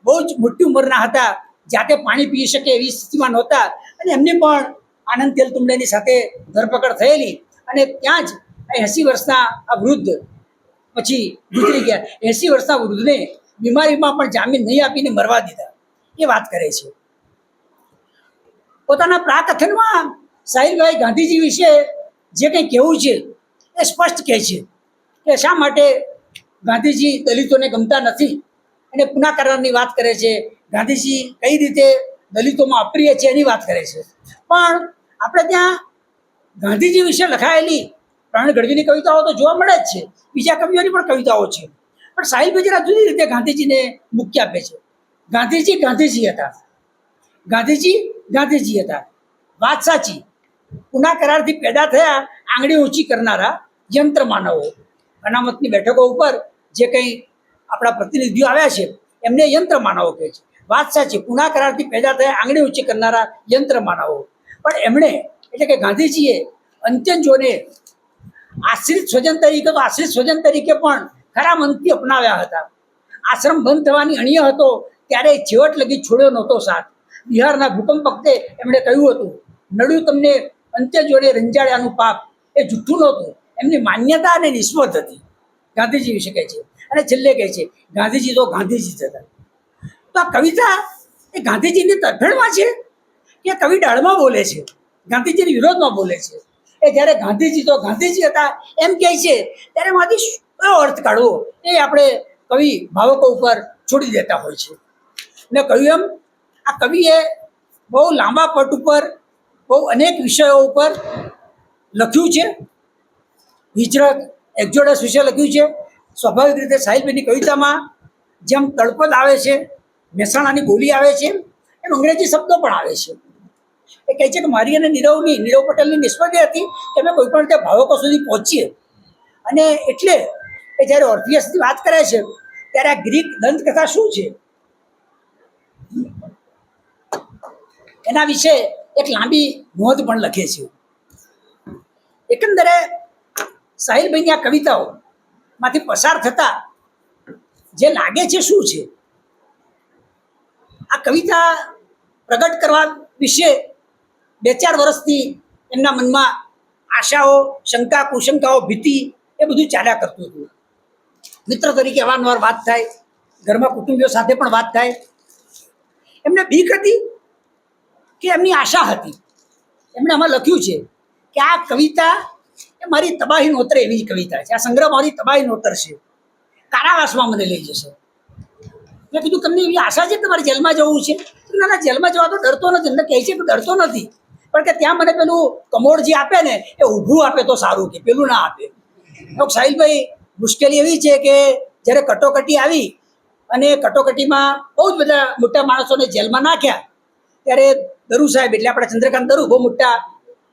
બહુ જ મોટી ઉંમરના હતા, જાતે પાણી પી શકે એવી સ્થિતિમાં નહોતા, અને એમની પણ આનંદ તેલતુંબડેની સાથે ધરપકડ થયેલી, અને ત્યાં જ 80 વર્ષના આ વૃદ્ધ પછી ગુજરી ગયા. 80 વર્ષના વૃદ્ધને બીમારીમાં પણ જામીન નહીં આપીને મરવા દીધા, એ વાત કરે છે. પોતાના પ્રાકથનમાં સાહિલભાઈ ગાંધીજી વિશે જે કંઈ કહેવું છે એ સ્પષ્ટ કહે છે કે શા માટે ગાંધીજી દલિતોને ગમતા નથી, અને પુના કરારની વાત કરે છે. ગાંધીજી કઈ રીતે દલિતોમાં અપ્રિય છે એની વાત કરે છે. પણ આપણે ત્યાં ગાંધીજી વિશે લખાયેલી પ્રાણ ગઢવીની કવિતાઓ તો જોવા મળે જ છે, બીજા કવિઓની પણ કવિતાઓ છે, પણ સાહિલભાઈ જરા જુદી રીતે ગાંધીજીને મુક્તિ આપે છે. ગાંધીજી ગાંધીજી હતા, ગાંધીજી ગાંધીજી હતા, વાત સાચી. પુના કરારથી પેદા થયા આંગળી ઊંચી કરનારા યંત્ર માનવો. અનામતની બેઠકો ઉપર જે કંઈ આપણા પ્રતિનિધિઓ આવ્યા છે એમને યંત્ર માનવો કહે છે. વાત સાચી, પુના કરારથી પેદા થયા આંગળી ઊંચી કરનારા યંત્ર માનવો. પણ એમણે એટલે કે ગાંધીજીએ અંત્યજોને આશ્રિત સ્વજન તરીકે તો આશ્રિત સ્વજન તરીકે પણ ખરા મનથી અપનાવ્યા હતા. આશ્રમ બંધ થવાની અણીએ હતો ત્યારે છેવટ લગી છોડ્યો નહોતો સાથ. બિહારના ભૂકંપ વખતે એમણે કહ્યું હતું, નડ્યું તમને અંત્યજોને રંજાડ્યાનું પાપ, એ જૂઠું નહોતું, એમની માન્યતા અને નિસ્બત હતી. ગાંધીજી વિશે કહે છે. અને છેલ્લે કહે છે ગાંધીજી તો ગાંધીજી જ હતા. તો આ કવિતા એ ગાંધીજીની તરફેણમાં છે કે કવિ ડાળમાં બોલે છે, ગાંધીજીની વિરોધમાં બોલે છે? એ જ્યારે ગાંધીજી તો ગાંધીજી હતા એમ કહે છે ત્યારે એમાંથી કયો અર્થ કાઢવો એ આપણે કવિ ભાવકો ઉપર છોડી દેતા હોય છે. મેં કહ્યું એમ આ કવિએ બહુ લાંબા પટ ઉપર બહુ અનેક વિષયો ઉપર લખ્યું છે. હિજરત, એક્ઝોડસ વિશે લખ્યું છે. સ્વાભાવિક રીતે સાહિલભાઈની કવિતામાં જેમ તળપદ આવે છે, મહેસાણાની બોલી આવે છે, એમ અંગ્રેજી શબ્દો પણ આવે છે. એ કહે છે કે મારી અને નીરવ પટેલની નિસ્બત એ હતી કે અમે કોઈ પણ રીતે ભાવકો સુધી પહોંચીએ, અને એટલે એ જ્યારે ઓર્ફિયસની વાત કરે છે ત્યારે આ ગ્રીક દંતકથા શું છે એના વિશે એક લાંબી નોંધ પણ લખે છે. એકંદરે સાહિલભાઈની આ કવિતાઓ માંથી પસાર થતા જે લાગે છે શું છે, આ કવિતા પ્રગટ કરવા વિશે 2-4 વર્ષથી એમના મનમાં આશાઓ, શંકા, કુશંકાઓ, ભીતિ એ બધું ચાલ્યા કરતું હતું. મિત્ર તરીકે અવારનવાર વાત થાય, ઘરમાં કુટુંબીઓ સાથે પણ વાત થાય. એમને બીક હતી કે એમની આશા હતી? એમણે આમાં લખ્યું છે કે આ કવિતા એ મારી તબાહી નોતરે એવી કવિતા છે, આ સંગ્રહ મારી તબાહી નોતર છે, કારાવાસમાં મને લઈ જશે. મેં કીધું તમને એવી આશા છે તમારે જેલમાં જવું છે? ના, જેલમાં જવા તો ડરતો નથી. એમને કહે છે કે ડરતો નથી, પણ કે ત્યાં મને પેલું કમોડ જે આપે ને એ ઊભું આપે તો સારું, કે પેલું ના આપે. સાહિલભાઈ મુશ્કેલી એવી છે કે જ્યારે કટોકટી આવી અને કટોકટીમાં બહુ જ બધા મોટા માણસોને જેલમાં નાખ્યા, ત્યારે દરુ સાહેબ એટલે આપણા ચંદ્રકાંત દરુ બહુ મોટા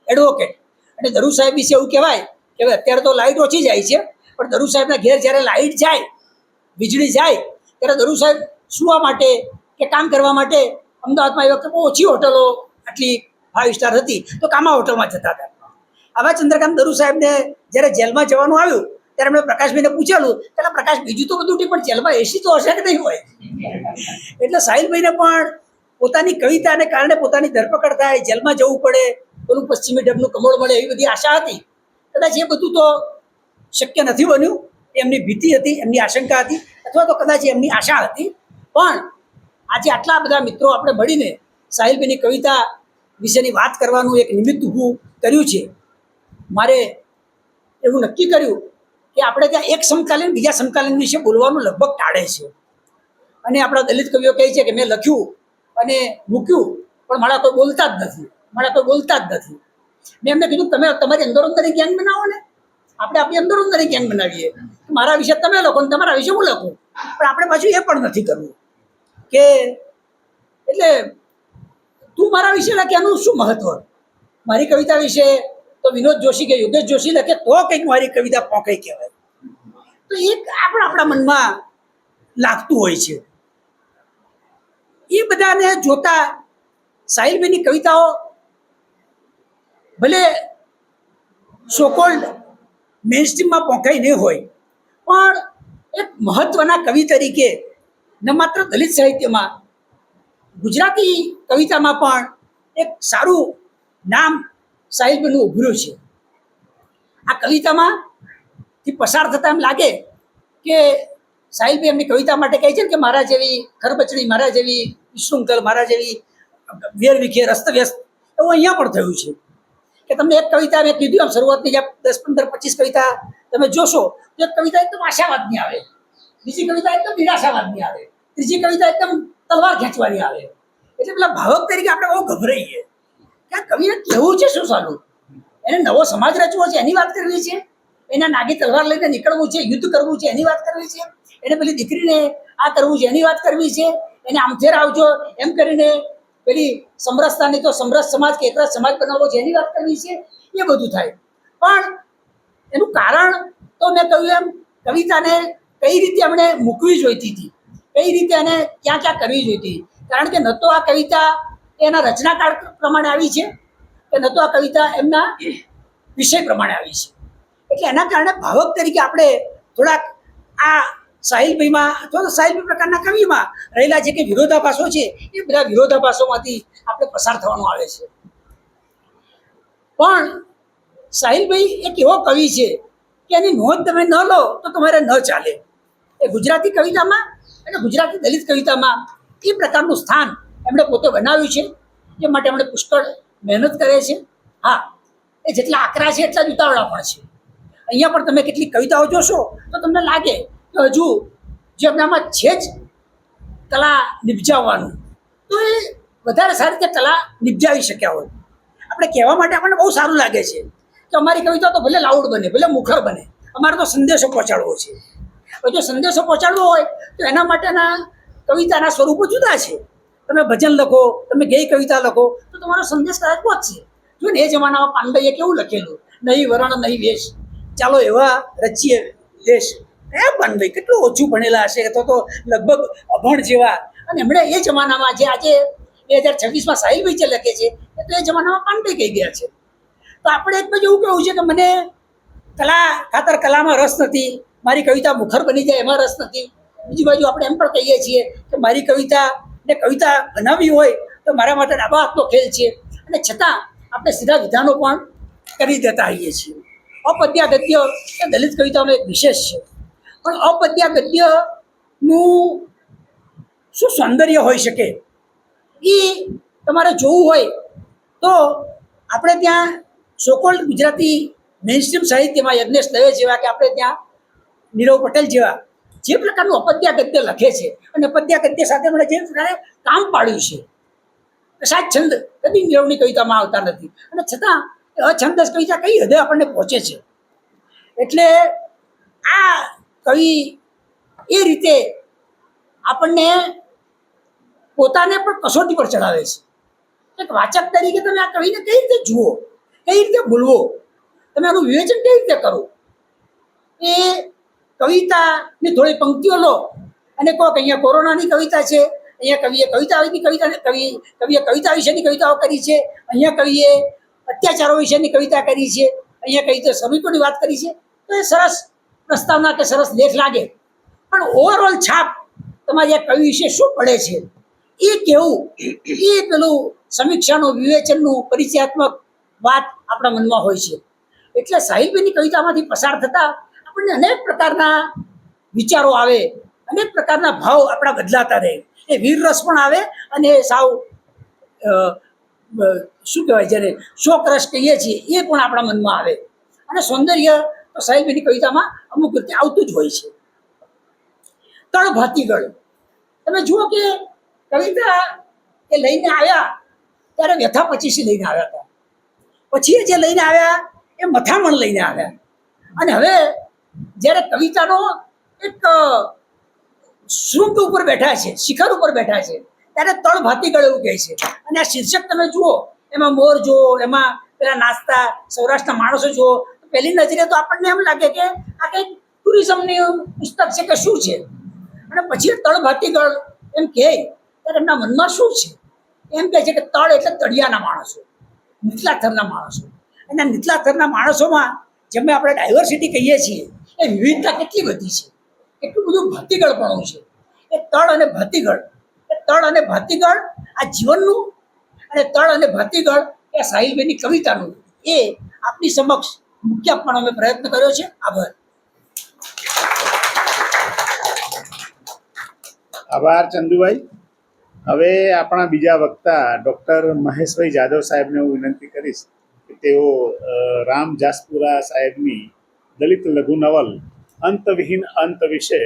એડવોકેટ, અને દરુ સાહેબ વિશે એવું કહેવાય કે અત્યારે તો લાઇટ ઓછી જાય છે, પણ દરુ સાહેબના ઘેર જ્યારે લાઇટ જાય, વીજળી જાય, ત્યારે દરુ સાહેબ સુવા માટે કે કામ કરવા માટે અમદાવાદમાં એ વખતે બહુ ઓછી હોટલો આટલી 5 સ્ટાર હતી, તો કામા હોટલમાં જતા હતા. આવા ચંદ્રકાંત દરુ સાહેબને જ્યારે જેલમાં જવાનું આવ્યું ત્યારે એમણે પ્રકાશભાઈને પૂછેલું, એટલે પ્રકાશ બીજું તો બધું નહીં, પણ જેલમાં એસી તો હશે કે નહીં હોય? એટલે સાહિલભાઈને પણ પોતાની કવિતાને કારણે પોતાની ધરપકડ થાય, જેલમાં જવું પડે, પેલું પશ્ચિમી ઢબનું કમળ મળે એવી બધી આશા હતી. કદાચ એ બધું તો શક્ય નથી બન્યું. એમની ભીતિ હતી, એમની આશંકા હતી, અથવા તો કદાચ એમની આશા હતી. પણ આજે આટલા બધા મિત્રો આપણે મળીને સાહિલભાઈની કવિતા વિશેની વાત કરવાનું એક નિમિત્ત ઊભું કર્યું છે. મારે એવું નક્કી કર્યું કે આપણે ત્યાં એક સમકાલીન બીજા સમકાલીન વિશે બોલવાનું લગભગ ટાળે છે, અને આપણા દલિત કવિઓ કહે છે કે મેં લખ્યું અને મૂક્યું પણ મારા કોઈ બોલતા જ નથી, મારા કોઈ બોલતા જ નથી. મેં એમને કીધું તમે તમારી અંદરોઅંદરની ગેંગ બનાવો ને, આપણે આપણી અંદરોઅંદરની ગેંગ બનાવીએ. મારા વિશે તમે લખો ને તમારા વિશે હું લખું, પણ આપણે પાછું એ પણ નથી કરવું. કે એટલે તું મારા વિશે લખે એનું શું મહત્વ? મારી કવિતા વિશે તો વિનોદ જોશી કે યોગેશ જોશી લખે તો કંઈક મારી કવિતા પોંકાઈ કહેવાય. તો એક આપણા મનમાં લાગતું હોય છે. એ બધાને જોતા સાહિલભાઈની કવિતાઓ ભલે સોકોલ્ડ મેઇનસ્ટ્રીમમાં પહોંચાઈ નહીં હોય, પણ એક મહત્વના કવિ તરીકે ન માત્ર દલિત સાહિત્યમાં, ગુજરાતી કવિતામાં પણ એક સારું નામ સાહિલભાઈનું ઉભર્યું છે. આ કવિતામાંથી પસાર થતા એમ લાગે કે સાહિલભાઈ એમની કવિતા માટે કહે છે ને કે મારા જેવી ખરબચડી, મારા જેવી વિશૃંખલ, મારા જેવી વેરવિખેર અસ્તવ્યસ્ત, એવું અહીંયા પણ થયું છે. કે તમને એક કવિતા મેં કીધું આમ શરૂઆતની જે 10, 15, 25 કવિતા તમે જોશો તો એક કવિતા એકદમ આશાવાદની આવે, બીજી કવિતા એકદમ નિરાશાવાદની આવે, ત્રીજી કવિતા એકદમ તલવાર ખેંચવાની આવે. એટલે પેલા ભાવક તરીકે આપણે બહુ ગભરાઈએ કે આ કવિને કહેવું છે શું સારું, એને નવો સમાજ રચવો છે એની વાત કરવી છે, એના નાગી તલવાર લઈને નીકળવું છે, યુદ્ધ કરવું છે એની વાત કરવી છે, એને પેલી દીકરીને આ કરવું છે એની વાત કરવી છે, એને આમથેર આવજો એમ કરીને પેલી સમરસતાની તો સમરસ સમાજ કે એકરસ સમાજ બનાવવો છે એની વાત કરવી છે, એ બધું થાય. પણ એનું કારણ તો મેં કહ્યું એમ કવિતાને કઈ રીતે એમણે મૂકવી જોઈતી હતી, કઈ રીતે એને ક્યાં ક્યાં કરવી જોઈતી. કારણ કે ન તો આ કવિતા એના રચનાકાર પ્રમાણે આવી છે કે ન તો આ કવિતા એમના વિષય પ્રમાણે આવી છે. એટલે એના કારણે ભાવક તરીકે આપણે થોડાક આ સાહિલભાઈમાં અથવા તો સાહિલભાઈ પ્રકારના કવિમાં રહેલા જે કે વિરોધાભાસો છે એ બધા વિરોધાભાસોમાંથી આપણે પસાર થવાનું આવે છે. પણ સાહિલભાઈ એક એવો કવિ છે કે એની નોંધ તમે ન લો તો તમારે ન ચાલે. એ ગુજરાતી કવિતામાં અને ગુજરાતી દલિત કવિતામાં એ પ્રકારનું સ્થાન એમણે પોતે બનાવ્યું છે, જે માટે એમણે પુષ્કળ મહેનત કરે છે. હા, એ જેટલા આકરા છે એટલા જ ઉતાવળા પણ છે. અહીંયા પણ તમે કેટલીક કવિતાઓ જોશો તો તમને લાગે કે હજુ જે એમનામાં છે જ કલા નિપજાવવાનું, તો એ વધારે સારી રીતે કલા નિપજાવી શક્યા હોય. આપણે કહેવા માટે આપણને બહુ સારું લાગે છે કે અમારી કવિતા તો ભલે લાઉડ બને, ભલે મુખર બને, અમારે તો સંદેશો પહોંચાડવો છે. હવે જો સંદેશો પહોંચાડવો હોય તો એના માટેના કવિતાના સ્વરૂપો જુદા છે. તમે ભજન લખો, તમે ગેય કવિતા લખો તો તમારો સંદેશ કદાચ પહોંચશે. જો ને એ જમાનામાં પાંડઈએ કેવું લખેલું, નહીં વરણ નહીં વેશ, ચાલો એવા રચીએ દેશ. પાંડભાઈ કેટલું ઓછું ભણેલા હશે અથવા તો લગભગ અભણ જેવા, અને એમણે એ જમાનામાં જે આજે 2026માં સાહિલભાઈ જે લખે છે એ તો એ જમાનામાં પાંડભાઈ કહી ગયા છે. તો આપણે એક બાજુ એવું કહેવું છે કે મને કલા ખાતર કલામાં રસ નથી, મારી કવિતા મુખર બની જાય એમાં રસ નથી. બીજી બાજુ આપણે એમ પણ કહીએ છીએ કે મારી કવિતાને કવિતા બનાવવી હોય તો મારા માટે ડાબા હાથનો ખેલ છે, અને છતાં આપણે સીધા વિધાનો પણ કરી દેતા હોઈએ છીએ. અપદ્યા ગદ્ય એ દલિત કવિતાનો એક વિશેષ છે. પણ અપદ્યા ગદ્યનું શું સૌંદર્ય હોઈ શકે એ તમારે જોવું હોય તો આપણે ત્યાં સોકોલ્ડ ગુજરાતી મેઇનસ્ટ્રીમ સાહિત્યમાં યજ્ઞેશ દવે જેવા કે આપણે ત્યાં નીરવ પટેલ જેવા જે પ્રકારનું અપદ્યા ગદ્ય લખે છે અને અપદ્યા ગદ્ય સાથે મને જે પ્રકારે કામ પાડ્યું છે, સાત છંદ કદી નીરવની કવિતામાં આવતા નથી, અને છતાં અછંદસ કવિતા કઈ હદે આપણને પહોંચે છે. એટલે આ કવિ એ રીતે આપણને પોતાને પણ કસોટી પર ચડાવે છે. એક વાચક તરીકે તમે આ કવિને કઈ રીતે જુઓ, કઈ રીતે બોલવો, તમે આનું વિવેચન કઈ રીતે કરો. એ કવિતાની થોડી પંક્તિઓ લો અને કહો કે અહીંયા કોરોનાની કવિતા છે, અહીંયા કવિએ કવિતા વિશેની કવિતાઓ કરી છે, અહીંયા કવિએ અત્યાચારો વિશેની કવિતા કરી છે, અહીંયા કઈ તો શ્રમિકોની વાત કરી છે, તો એ સરસ પ્રસ્તાવના કે સરસ લેખ લાગે. પણ ઓવરઓલ છાપ તમારી આ કવિ વિશે શું પડે છે એ કેવું, એ પેલું સમીક્ષાનું, વિવેચનનું, પરિચયાત્મક વાત આપણા મનમાં હોય છે. એટલે સાહિલભાઈની કવિતામાંથી પસાર થતા આપણને અનેક પ્રકારના વિચારો આવે, અનેક પ્રકારના ભાવ આપણા બદલાતા રહે. એ વીર રસ પણ આવે અને સાવ શું કહેવાય જેને શોક રસ કહીએ છીએ એ પણ આપણા મનમાં આવે. અને સૌંદર્ય તો સાહિલભાઈની કવિતામાં અમુક રીતે આવતું જ હોય છે. તળભાતીગળ તમે જુઓ કે કવિતા એ લઈને આવ્યા ત્યારે વ્યથા પચીસી લઈને આવ્યા હતા, પછી જે લઈને આવ્યા એ મથામણ લઈને આવ્યા, અને હવે જ્યારે કવિતાનો એક શૃંગ ઉપર બેઠા છે, શિખર ઉપર બેઠા છે, ત્યારે તળ ભાતીગળ એવું કહે છે. અને આ શીર્ષક તમે જુઓ, એમાં મોર જુઓ, એમાં પેલા નાચતા સૌરાષ્ટ્રના માણસો જુઓ, પહેલી નજરે તો આપણને એમ લાગે કે આ કંઈક ટુરિઝમની પુસ્તક છે કે શું છે. અને પછી તળ ભાતીગળ એમ કહે ત્યારે એમના મનમાં શું છે? એમ કહે છે કે તળ એટલે તળિયાના માણસો, નીચલા સ્તરના માણસો. અને નીચલા સ્તરના માણસોમાં જેમ આપણે ડાયવર્સિટી કહીએ છીએ, એ વિવિધતા કેટલી બધી છે, એટલું બધું ભાતીગળપણું છે. એ તળ અને ભાતીગળ, એ તળ અને ભાતીગળ આ જીવનનું, અને તળ અને ભાતીગળ એ સાહિલભાઈની કવિતાનું, એ આપની સમક્ષ મૂકી આપવાનો અમે પ્રયત્ન કર્યો છે. આભાર. આભાર ચંદુભાઈ. હવે આપણા બીજા વક્તા ડૉક્ટર મહેશભાઈ જાદવ સાહેબને હું વિનંતી કરીશ કે તેઓ રામ જાસપુરા સાહેબની દલિત લઘુ નવલ અંતવિહીન અંત વિશે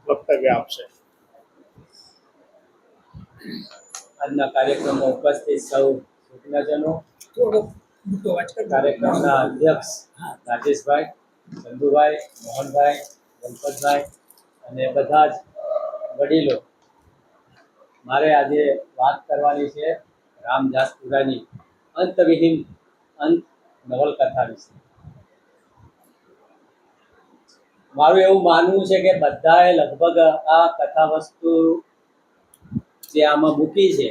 વક્તવ્ય આપશે. આજના કાર્યક્રમમાં ઉપસ્થિત સૌ સૂચનાજનો, થોડો મોટો અવાજ કરજો. કાર્યક્રમના અધ્યક્ષ રાજેશભાઈ, ચંદુભાઈ, મોહનભાઈ, ગણપતભાઈ અને બધા જ વડીલો, મારે આજે વાત કરવાની છે રામ જાસપુરાની અંતવિહીન અંત નવલકથા વિશે. મારું એવું માનવું છે કે બધાએ લગભગ આ કથા વસ્તુ જે આમાં મૂકી છે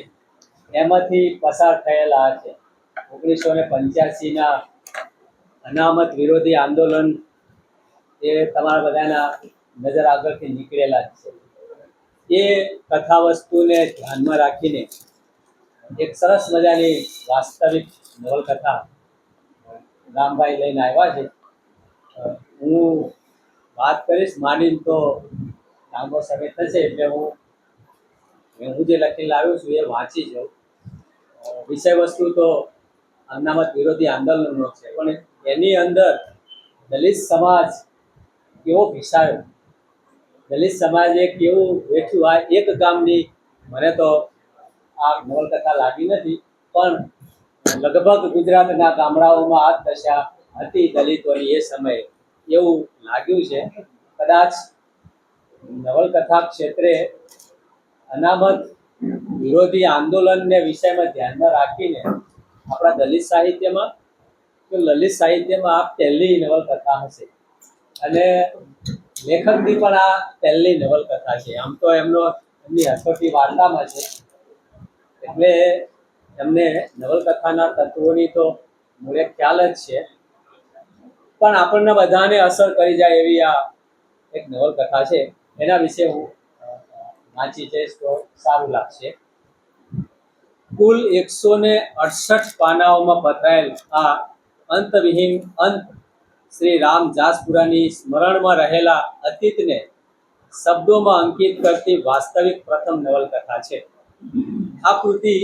એમાંથી પસાર થયેલા છે. 1985ના અનામત વિરોધી આંદોલન એ તમારા બધાના નજર આગળથી નીકળેલા જ છે. એ કથા વસ્તુને ધ્યાનમાં રાખીને એક સરસ મજાની વાસ્તવિક નવલકથા રામભાઈ લઈને આવ્યા છે. હું વાત કરીશ, માનીને તો લાંબો સમય થશે, એટલે હું જે લખીને લાવ્યો છું એ વાંચી જાઉં. વિષય વસ્તુ તો અનામત વિરોધી આંદોલનનો છે, પણ એની અંદર દલિત સમાજ કેવો ભીસાયો, દલિત સમાજે કેવું વેઠ્યું, આ એક ગામની મને તો આ નવલકથા લાગી નથી, પણ લગભગ ગુજરાતના ગામડાઓમાં આ દશા હતી દલિતોની એ સમયે એવું લાગ્યું છે. કદાચ નવલકથા ક્ષેત્રે અનામત વિરોધી આંદોલનને વિષયમાં ધ્યાનમાં રાખીને આપણા દલિત સાહિત્યમાં કે લલિત સાહિત્યમાં આ પહેલી નવલકથા હશે. અને લેખકની પણ આ પહેલી નવલકથા છે. આમ તો એમની હસોટી વાર્તામાં છે, એટલે એમને નવલકથાના તત્વોની તો મૂળે ખ્યાલ જ છે, પણ આપણને બધાને અસર કરી જાય એવી આ એક નવલકથા છે. એના વિશે હું વાંચી જઈશ તો સારું લાગશે. કુલ 168 પાનાઓમાં પથરાયેલ આ અંતવિહીન અંત શ્રી રામ જાસપુરાની સ્મરણમાં રહેલા અતીતને શબ્દોમાં અંકિત કરતી વાસ્તવિક પ્રથમ નવલકથા છે. આ કૃતિ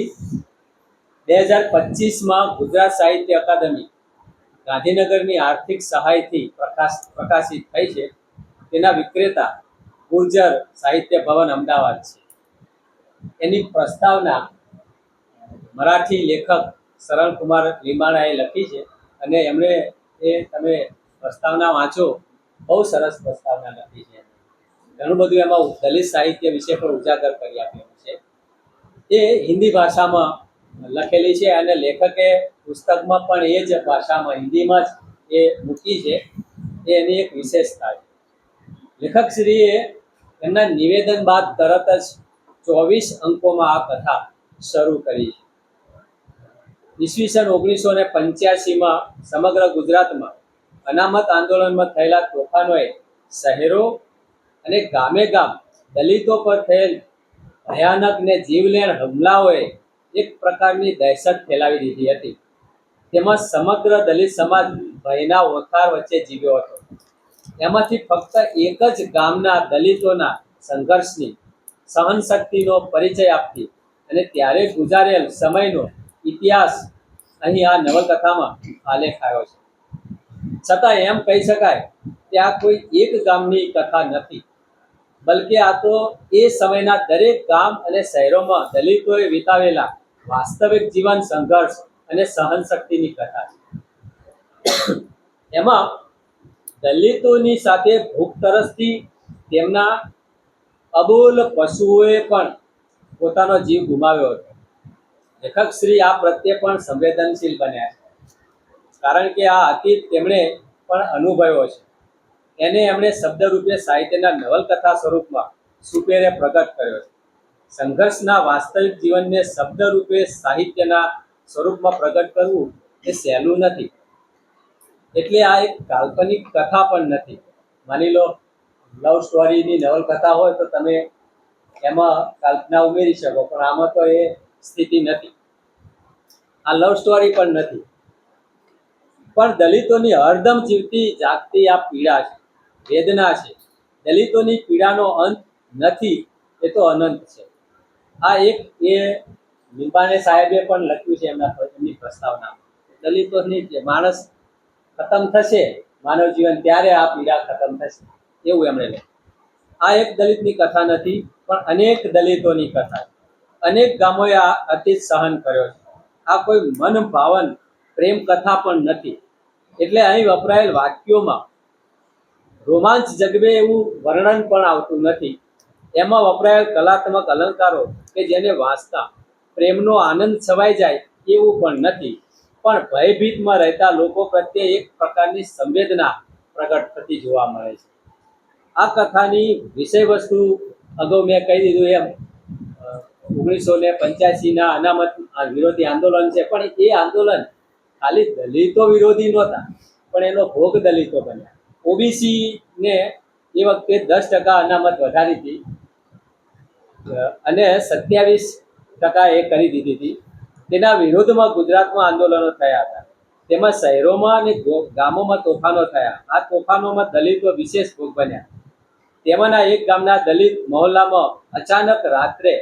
2025માં ગુજરાત સાહિત્ય અકાદમી ગાંધીનગરની આર્થિક સહાયથી પ્રકાશિત થઈ છે. તેના વિક્રેતા ગુર્જર સાહિત્ય ભવન અમદાવાદ છે. એની પ્રસ્તાવના મરાઠી લેખક સરળકુમાર લીંબાણાએ લખી છે, અને એમણે તમે પ્રસ્તાવના વાંચો, બહુ સરસ પ્રસ્તાવના લખી છે. ઘણું બધું એમાં દલિત સાહિત્ય વિશે પણ ઉજાગર કરી આપેલું છે. એ હિન્દી ભાષામાં લખેલી છે, અને લેખકે પુસ્તકમાં પણ એ જ ભાષામાં હિન્દીમાં જ એ મૂકી છે. એ એની એક વિશેષતા છે. લેખકશ્રીએ એમના નિવેદન બાદ તરત જ 24 અંકોમાં આ કથા શરૂ કરી છે. ઈસવીસન 1985માં સમગ્ર ગુજરાતમાં અનામત આંદોલનમાં થયેલા તોફાનોએ શહેરો અને ગામે ગામ દલિતો પર થયેલ ભયાનક ને જીવલેણ હુમલાઓએ એક પ્રકારની દહેશત ફેલાવી દીધી હતી. તેમાં સમગ્ર દલિત સમાજ ભયના ઓથાર વચ્ચે જીવ્યો હતો. એમાંથી ફક્ત એક જ ગામના દલિતોના સંઘર્ષની સહનશક્તિનો પરિચય આપતી અને ત્યારે ગુજારેલ સમયનો ઇતિહાસ અહીં આ નવલકથામાં આલેખાયો છે. છતાં એમ કહી શકાય કે આ કોઈ એક ગામની કથા નથી, બલકે આ તો એ સમયના દરેક ગામ અને શહેરોમાં દલિતોએ વિતાવેલા વાસ્તવિક જીવન સંઘર્ષ અને સહનશક્તિની કથા છે. એમાં દલિતોની સાથે ભૂખ તરસથી તેમના અબોલ પશુઓએ પણ પોતાનો જીવ ગુમાવ્યો હતો. લેખક શ્રી આ પ્રત્યે પણ સંવેદનશીલ બન્યા છે, કારણ કે આ અતીત તેમણે પણ અનુભવ્યો છે. એને એમણે શબ્દરૂપે સાહિત્યના નવલકથા સ્વરૂપમાં સુપેરે પ્રગટ કર્યો છે. સંઘર્ષના વાસ્તવિક જીવનને શબ્દરૂપે સાહિત્યના સ્વરૂપમાં પ્રગટ કરવું એ સહેલું નથી. એટલે આ એક કાલ્પનિક કથા પણ નથી. માની લો લવ સ્ટોરીની નવલકથા હોય તો તમે એમાં કલ્પના ઉમેરી શકો, પણ આમાં તો એ સ્થિતિ નથી. આ લવ સ્ટોરી પણ નથી, પણ દલિતોની હરદમ જીવતી જાગતી આ પીડા છે, વેદના છે. દલિતોની પીડાનો અંત નથી, એ તો અનંત છે. આ એક એ લીંબાણે સાહેબે પણ લખ્યું છે એમની પ્રસ્તાવનામાં. દલિતોની જે માણસ ખતમ થશે, માનવ જીવન, ત્યારે આ પીડા ખતમ થશે, એવું એમણે લખ્યું. આ એક દલિતની કથા નથી, પણ અનેક દલિતોની કથા છે. અનેક ગામોએ આ અતીત સહન કર્યો છે. આ કોઈ મન ભાવન પ્રેમ કથા પણ નથી. એટલે અહીં વપરાયેલ વાક્યોમાં રોમાંચ જગવે એવું વર્ણન પણ આવતું નથી. એમાં વપરાયેલ કલાત્મક અલંકારો કે જેને વાંચતા પ્રેમનો આનંદ છવાઈ જાય એવું પણ નથી. પણ ભયભીતમાં રહેતા લોકો પ્રત્યે એક પ્રકારની સંવેદના પ્રગટ થતી જોવા મળે છે. આ કથાની વિષય વસ્તુ અગાઉ મેં કહી દીધું એમ 1985ના અનામત વિરોધી આંદોલન છે. પણ એ આંદોલન ખાલી દલિતો વિરોધી નહોતા, પણ એનો ભોગ દલિતો બન્યા. ઓબીસીને એ વખતે 10% અનામત વધારી હતી અને 27% એ કરી દીધી હતી. તેના વિરોધમાં ગુજરાતમાં આંદોલનો થયા હતા. તેમાં શહેરોમાં અને ગામોમાં તોફાનો થયા. આ તોફાનોમાં દલિતો વિશેષ ભોગ બન્યા. તેમાંના એક ગામના દલિત મહોલ્લામાં અચાનક રાત્રે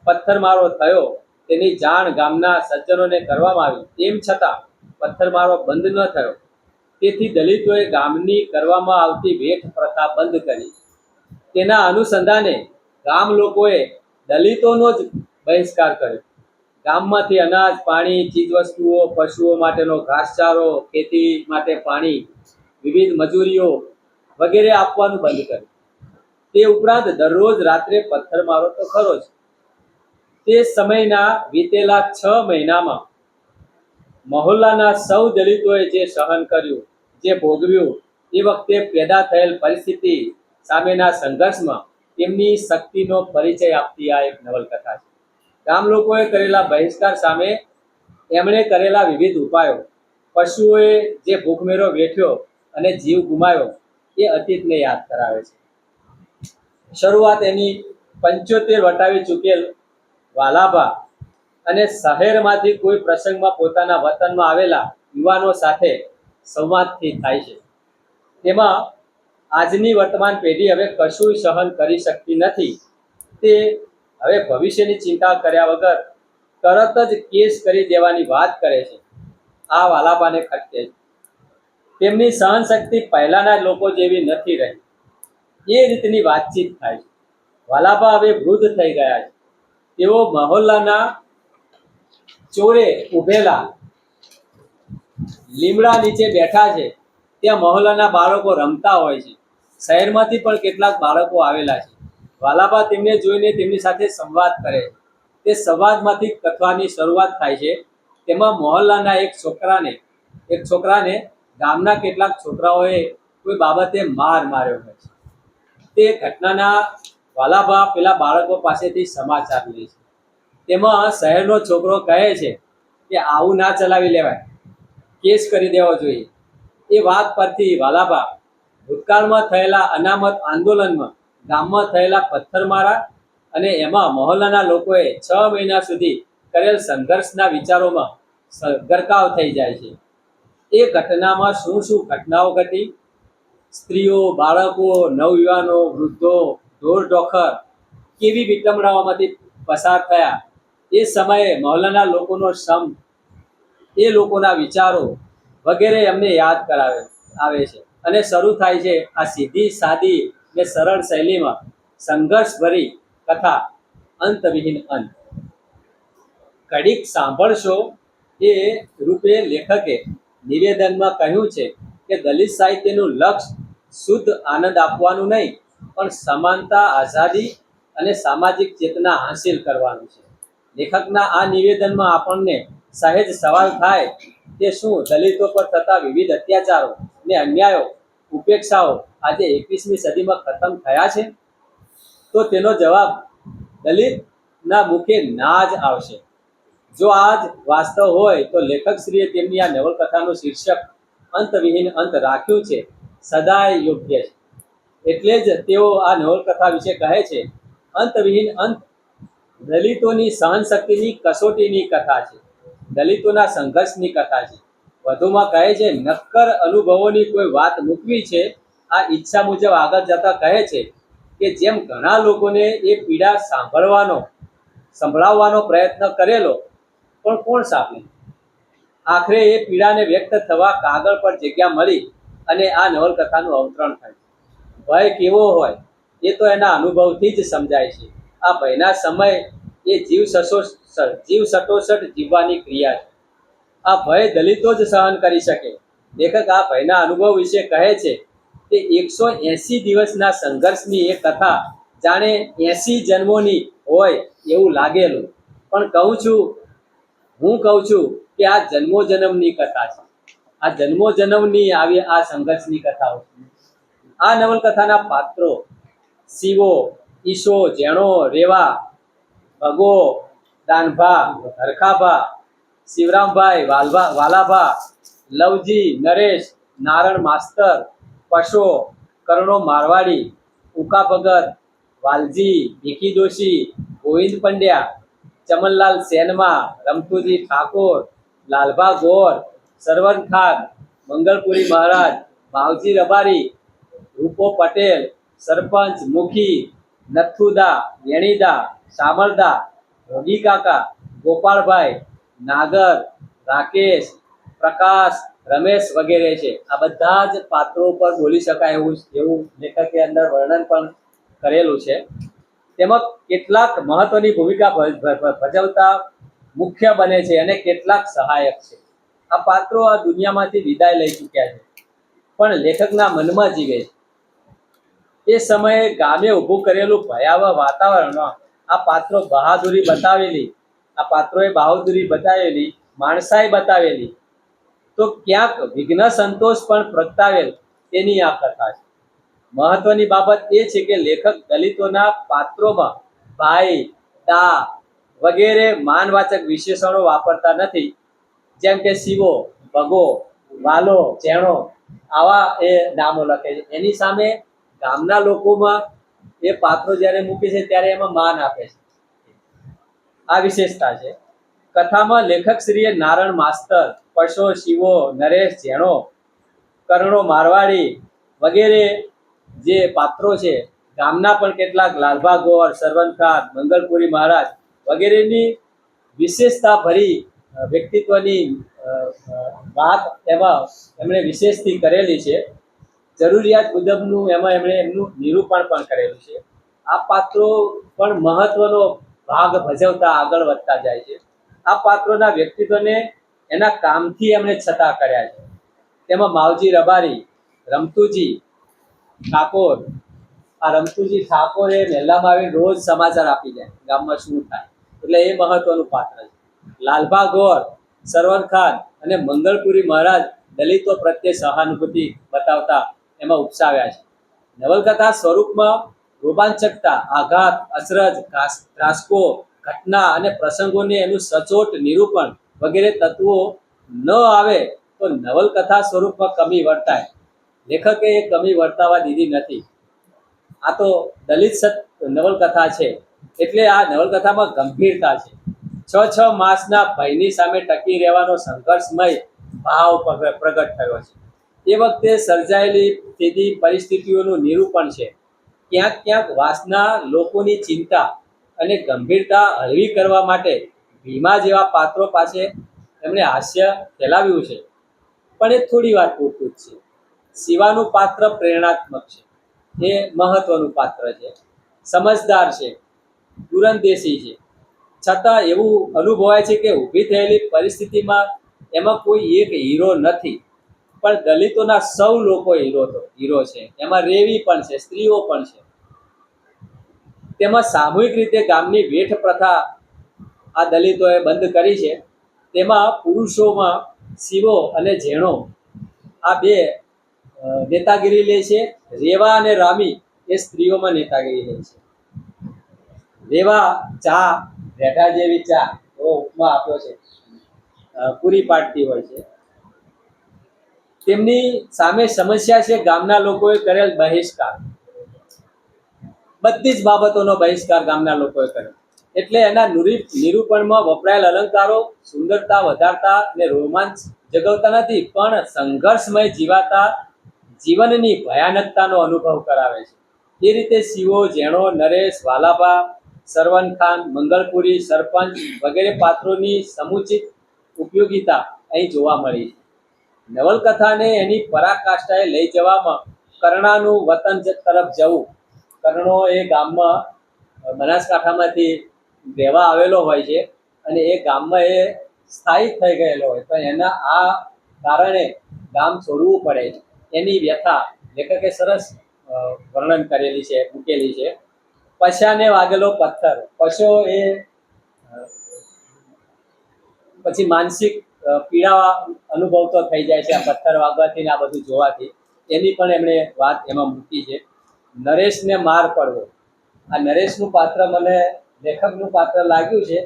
પથ્થરમારો થયો. તેની જાણ ગામના સજ્જનોને કરવામાં આવી. તેમ છતાં પથ્થરમારો બંધ ન થયો. તેથી દલિતોએ ગામની કરવામાં આવતી વેઠ પ્રથા બંધ કરી. તેના અનુસંધાને ગામ લોકોએ દલિતોનો જ બહિષ્કાર કર્યો. ગામમાંથી અનાજ, પાણી, ચીજવસ્તુઓ, પશુઓ માટેનો ઘાસચારો, ખેતી માટે પાણી, વિવિધ મજૂરીઓ વગેરે આપવાનું બંધ કર્યું. તે ઉપરાંત દરરોજ રાત્રે પથ્થરમારો તો ખરો જ. તે સમયના વીતેલા 6 મહિનામાં મહોલ્લાના સૌ દલિતોએ જે સહન કર્યું, જે ભોગવ્યું, એ વખતે પેદા થયેલ પરિસ્થિતિ સામેના સંઘર્ષમાં તેમની શક્તિનો પરિચય આપતી આ એક નવલકથા છે. ગામ લોકોએ કરેલા બહિષ્કાર સામે એમણે કરેલા વિવિધ ઉપાયો, પશુઓએ જે ભૂખમેરો વેઠ્યો અને જીવ ગુમાવ્યો, એ અતીતને યાદ કરાવે છે. શરૂઆત એની 75 વટાવી ચૂકેલ વાલાભા અને શહેરમાંથી કોઈ પ્રસંગમાં પોતાના વતનમાં આવેલા યુવાનો સાથે સંવાદથી થાય છે. તેમાં આજની વર્તમાન પેઢી હવે કશું સહન કરી શકતી નથી. તે હવે ભવિષ્યની ચિંતા કર્યા વગર તરત જ કેસ કરી દેવાની વાત કરે છે. આ વાલાબાને ખટકે છે. તેમની સહનશક્તિ પહેલાના લોકો જેવી નથી રહી. એ રીતની વાતચીત થાય છે. વાલાબા હવે વૃદ્ધ થઈ ગયા છે. તેઓ મહોલ્લાના ચોરે ઉભેલા લીમડા નીચે બેઠા છે. ત્યાં મહોલ્લાના બાળકો રમતા હોય છે. શહેરમાંથી પણ કેટલાક બાળકો આવેલા છે. વાલાબા તેમને જોઈને તેમની સાથે સંવાદ કરે છે. તે સંવાદમાંથી કથાની શરૂઆત થાય છે. તેમાં મહોલ્લાના એક છોકરાને ગામના કેટલાક છોકરાઓએ કોઈ બાબતે માર્યો હોય છે. તે ઘટનાના વાલાબા પેલા બાળકો પાસેથી સમાચાર લે છે. તેમાં શહેરનો છોકરો કહે છે કે આવું ના ચલાવી લેવાય, કેસ કરી દેવો જોઈએ. એ વાત પરથી વાલાબા ભૂતકાળમાં થયેલા અનામત આંદોલનમાં ગામમાં થયેલા પથ્થરમારા અને એમાં મહોલ્લાના લોકોએ 6 મહિના સુધી કરેલ સંઘર્ષના વિચારોમાં ગરકાવ થઈ જાય છે. એ ઘટનામાં શું ઘટનાઓ ઘટી, સ્ત્રીઓ, બાળકો, નવયુવાનો, વૃદ્ધો, ઢોર ઢોખર કેવી વિટંબણાઓમાંથી પસાર થયા, એ સમયે મહોલ્લાના લોકોનો શ્રમ, એ લોકોના વિચારો વગેરે એમને યાદ આવે છે. અને શરૂ થાય છે આ સીધી સાદી ને સરળ શૈલીમાં સંઘર્ષભરી કથા અંતવિહીન અંત. ઘડીક સાંભળશો એ રૂપે લેખકે નિવેદનમાં કહ્યું છે કે દલિત સાહિત્યનું લક્ષ્ય શુદ્ધ આનંદ આપવાનું નહીં, પણ સમાનતા, આઝાદી અને સામાજિક ચેતના હાંસિલ કરવાનું છે. લેખકના આ નિવેદનમાં આપણને સહેજ સવાલ થાય કે શું દલિતો પર થતા વિવિધ અત્યાચારો અને અન્યાયો, ઉપેક્ષાઓ આજે 21મી સદીમાં ખતમ થયા છે? તો તેનો જવાબ દલિતના મુખે ના જ આવશે. જો આ જ વાસ્તવ હોય તો લેખકશ્રીએ તેમની આ નવલકથાનું શીર્ષક અંતવિહીન અંત રાખ્યું છે સદાય યોગ્ય છે. એટલે જ તેઓ આ નવલકથા વિશે કહે છે, અંતવિહીન અંત દલિતોની સહનશક્તિની કસોટીની કથા છે, દલિતોના સંઘર્ષની કથા છે. વધુમાં કહે છે, નક્કર અનુભવોની કોઈ વાત મૂકવી છે. આ ઈચ્છા મુજબ આગળ જતા કહે છે કે જેમ ઘણા લોકોને એ પીડા સંભળાવવાનો પ્રયત્ન કરેલો, પણ કોણ સાંભળે? આખરે એ પીડાને વ્યક્ત થવા કાગળ પર જગ્યા મળી અને આ નવલકથાનું અવતરણ થયું. ભય કેવો હોય એ તો એના અનુભવથી જ સમજાય છે. આ ભયના સમય એ જીવ સટોસટ જીવવાની ક્રિયા છે. આ ભય દલિતો જ સહન કરી શકે. લેખક આ ભયના અનુભવ વિશે કહે છે કે 180 દિવસના સંઘર્ષની એ કથા જાણે 80 જન્મોની હોય એવું લાગેલું. પણ હું કહું છું કે આ જન્મોજન્મની કથા છે. આ જન્મોજન્મની આવી આ સંઘર્ષની કથાઓ. આ નવલકથાના પાત્રો શિવો, ઈશો, જેણો, રેવા, ભગો, દાનભા, હરખાભા, શિવરામભાઈ, વાલાભા, લવજી, નરેશ, નારણ માસ્તર, પશો, કરણો મારવાડી, ઉકા ભગત, વાલજી, ભીખી દોશી, ગોવિંદ પંડ્યા, ચમનલાલ સેનમાં, રમતુજી ઠાકોર, લાલભા ગોર, સરવન ખાન, મંગલપુરી મહારાજ, માવજી રબારી, રૂપો પટેલ, સરપંચ, મુખી, નથુદા, વેણીદા, શામળદા, ભોગી કાકા, ગોપાળભાઈ, નાગર, રાકેશ, પ્રકાશ, રમેશ વગેરે છે. આ બધા જ પાત્રો પર બોલી શકાય એવું લેખકે અંદર વર્ણન પણ કરેલું છે. તેમાં કેટલાક મહત્વની ભૂમિકા ભજવતા મુખ્ય બને છે અને કેટલાક સહાયક છે. આ પાત્રો આ દુનિયામાંથી વિદાય લઈ ચૂક્યા છે, પણ લેખકના મનમાં જીવે છે. એ સમયે ગામે ઊભું કરેલું ભયાવહ વાતાવરણમાં આ પાત્રોએ બહાદુરી બતાવેલી, માણસાઈ બતાવેલી, તો ક્યાંક વિઘ્ન સંતોષ પણ પ્રગટાવેલ તેની આ કથા છે. મહત્વની બાબત એ છે કે લેખક દલિતોના પાત્રોમાં ભાઈ, દા વગેરે માનવાચક વિશેષણો વાપરતા નથી. જેમ કે શિવો, ભગો, વાલો, જેણો આવા એ નામો લખે છે. એની સામે ગામના લોકોમાં એ પાત્રો જ્યારે મૂકે છે ત્યારે એમાં માન આપે છે. આ વિશેષતા છે. કથામાં લેખકશ્રીએ નારણ માસ્તર, પશો, શિવો, નરેશ, જેણો, કરણો મારવાડી વગેરે જે પાત્રો છે, ગામના પણ કેટલાક લાલભા ગોર, સરવન ખાન, મંગલપુરી મહારાજ વગેરેની વિશેષતા ભરી વ્યક્તિત્વની વાત એમાં એમણે વિશેષથી કરેલી છે. જરૂરિયાત મુજબનું એમાં એમનું નિરૂપણ પણ કરેલું છે. આ પાત્રો પણ મહત્વનો ભાગ ભજવતા આગળ વધતા જાય છે. આ પાત્રોના વ્યક્તિત્વને એના કામથી એમણે છતાં કર્યા છે. તેમાં માવજી રબારી, રમતુજી ઠાકોર. આ રમતુજી ઠાકોર એ મહેલામાં આવીને રોજ સમાચાર આપી જાય ગામમાં શું થાય, એટલે એ મહત્વનું પાત્ર છે. લાલભા ગોર, સરવન ખાન અને મંગળપુરી મહારાજ દલિતો પ્રત્યે સહાનુભૂતિ બતાવતા એમાં ઉપસાવ્યા છે. નવલકથા સ્વરૂપમાં રોમાંચકતા, આઘાત, અચરજ, ત્રાસકો, ઘટના અને પ્રસંગોને એનું સચોટ નિરૂપણ વગેરે તત્વો ન આવે તો નવલકથા સ્વરૂપમાં કમી વર્તાય. લેખકે એ કમી વર્તાવા દીધી નથી. આ તો દલિત નવલકથા છે, એટલે આ નવલકથામાં ગંભીરતા છે. 6 માસના ભયની સામે ટકી રહેવાનો સંઘર્ષમય ભાવ પ્રગટ થયો છે. એ વખતે સર્જાયેલી સ્થિતિ પરિસ્થિતિઓનું નિરૂપણ છે. ક્યાંક વાસના લોકોની ચિંતા અને ગંભીરતા હળવી કરવા માટે ભીમા જેવા પાત્રો પાસે એમણે હાસ્ય ફેલાવ્યું છે, પણ એ થોડી વાર પૂરતું જ છે. શિવાનું પાત્ર પ્રેરણાત્મક છે. એ મહત્વનું પાત્ર છે. સમજદાર છે, દૂરંદેશી છે, છતાં એવું અનુભવાય છે કે ઊભી થયેલી પરિસ્થિતિમાં એમાં કોઈ એક હીરો નથી, પણ દલિતોના સૌ લોકો હીરો છે. એમાં રેવી પણ છે, સ્ત્રીઓ પણ છે. તેમાં સામૂહિક રીતે ગામની વેઠ પ્રથા આ દલિતોએ બંધ કરી છે. તેમાં પુરુષોમાં શિવો અને ઝેણો આ બે નેતાગીરી લે છે. રેવા અને રામી એ સ્ત્રીઓમાં નેતાગીરી લે છે. રેવા ચા, રેઢા જેવી ચા એવો ઉપમા આપ્યો છે, પૂરી પાડતી હોય છે. તેમની સામે સમસ્યા છે ગામના લોકોએ કરેલ બહિષ્કાર. બધી જ બાબતોનો બહિષ્કાર ગામના લોકોએ કર્યો. એટલે એના નિરૂપણમાં વપરાયેલ અલંકારો સુંદરતા વધારતા ને રોમાંચ જગાવતા નથી, પણ સંઘર્ષમય જીવાતા જીવનની ભયાનકતાનો અનુભવ કરાવે છે. એ રીતે શિવો, ઝેણો, નરેશ, વાલાભા, સરવન ખાન, મંગળપુરી, સરપંચ વગેરે પાત્રોની સમુચિત ઉપયોગિતા અહીં જોવા મળી છે. નવલકથાને એની પરાકાષ્ઠાએ લઈ જવામાં કર્ણાનું વતન તરફ જવું. કર્ણો એ ગામમાં બનાસકાંઠામાંથી રહેવા આવેલો હોય છે અને એ ગામમાં એ સ્થાયી થઈ ગયેલો હોય, પણ એના આ કારણે ગામ છોડવું પડે એની વ્યથા લેખકે સરસ વર્ણન કરેલી છે, મૂકેલી છે. પશાને વાગેલો પથ્થર. પશો એ પછી માનસિક પીડા અનુભવતો થઈ જાય છે આ પથ્થર વાગવાથી ને આ બધું જોવાથી. એની પણ એમણે વાત એમાં મૂકી છે. નરેશને માર પડવો. આ નરેશનું પાત્ર મને લેખકનું પાત્ર લાગ્યું છે.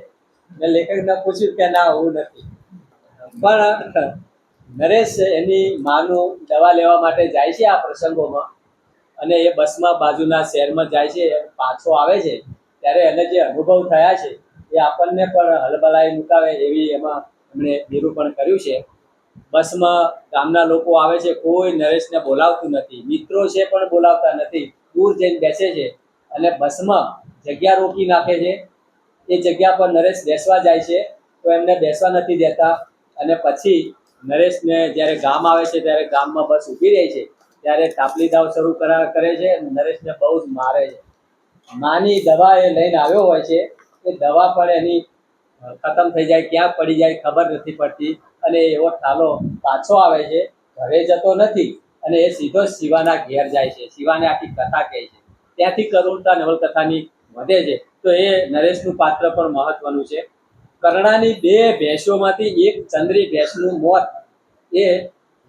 મેં લેખકને પૂછ્યું કે ના, હું નથી. પણ નરેશ એની માનું દવા લેવા માટે જાય છે આ પ્રસંગોમાં, અને એ બસમાં બાજુના શહેરમાં જાય છે, પાછો આવે છે ત્યારે એને જે અનુભવ થયા છે એ આપણને પણ હલબલાઈ મુકાવે એવી એમાં એમણે નિરૂપણ કર્યું છે. બસમાં ગામના લોકો આવે છે, કોઈ નરેશને બોલાવતું નથી. મિત્રો છે પણ બોલાવતા નથી. દૂર જઈને બેસે છે અને બસમાં જગ્યા રોકી નાખે છે. એ જગ્યા પર નરેશ બેસવા જાય છે તો એમને બેસવા નથી દેતા. અને પછી નરેશને જ્યારે ગામ આવે છે ત્યારે ગામમાં બસ ઊભી રહે છે ત્યારે તાપલી દાવ શરૂ કરે છે. નરેશને બહુ જ મારે છે. માની દવા એ લઈને આવ્યો હોય છે, એ દવા પણ એની ખતમ થઈ જાય, ક્યાં પડી જાય ખબર નથી પડતી. અને એવો ઠાલો પાછો આવે છે, ઘરે જતો નથી અને એ સીધો શિવાના ઘેર જાય છે. શિવાને આખી કથા કહે છે. ત્યાંથી કરુણતા નવલકથાની વધે છે. તો એ નરેશનું પાત્ર પણ મહત્વનું છે. કર્ણાની 2 ભેંસોમાંથી એક ચંદ્રી ભેંસનું મોત એ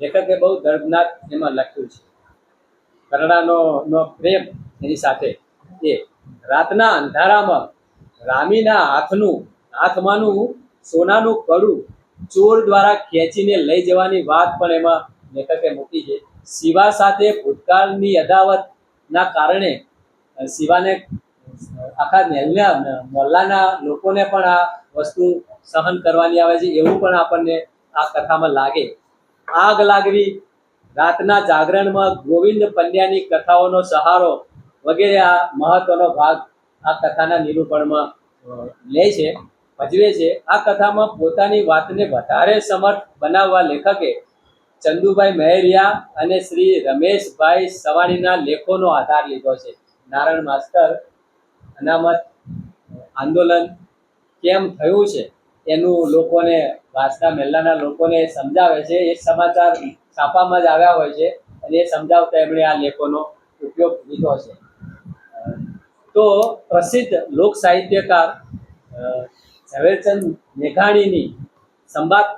લેખકે બહુ દર્દનાક એમાં લખ્યું છે. કર્ણાનો પ્રેમ એની સાથે. એ રાતના અંધારામાં રામીના હાથમાંનું સોનાનું કડું ચોર દ્વારા ખેંચીને લઈ જવાની વાત પણ એમાં લેખકે મૂકી છે. શિવા સાથે ભૂતકાળની અદાવતના કારણે શિવાને આખા મોહલ્લાના લોકોને પણ આ વસ્તુ સહન કરવાની આવે છે એવું પણ આપણને આ કથામાં લાગે. આગ લાગવી, રાતના જાગરણમાં ગોવિંદ પંડ્યાની કથાઓનો સહારો વગેરે આ મહત્વનો ભાગ આ કથાના નિરૂપણમાં લે છે, ભજવે છે. આ કથામાં પોતાની વાતને વધારે સમર્થ બનાવવા લેખકે ચંદુભાઈ મહેરિયા અને શ્રી રમેશભાઈ સવાણીના લેખોનો આધાર લીધો છે. નારાયણ માસ્તર અનામત આંદોલન કેમ થયું છે એનું લોકોને, વાંસદા મહેલાના લોકોને સમજાવે છે. એ સમાચાર છાપામાં જ આવ્યા હોય છે અને એ સમજાવતા એમણે આ લેખોનો ઉપયોગ લીધો છે. તો પ્રસિદ્ધ લોક સાહિત્યકાર ઝવેરચંદ મેઘાણીની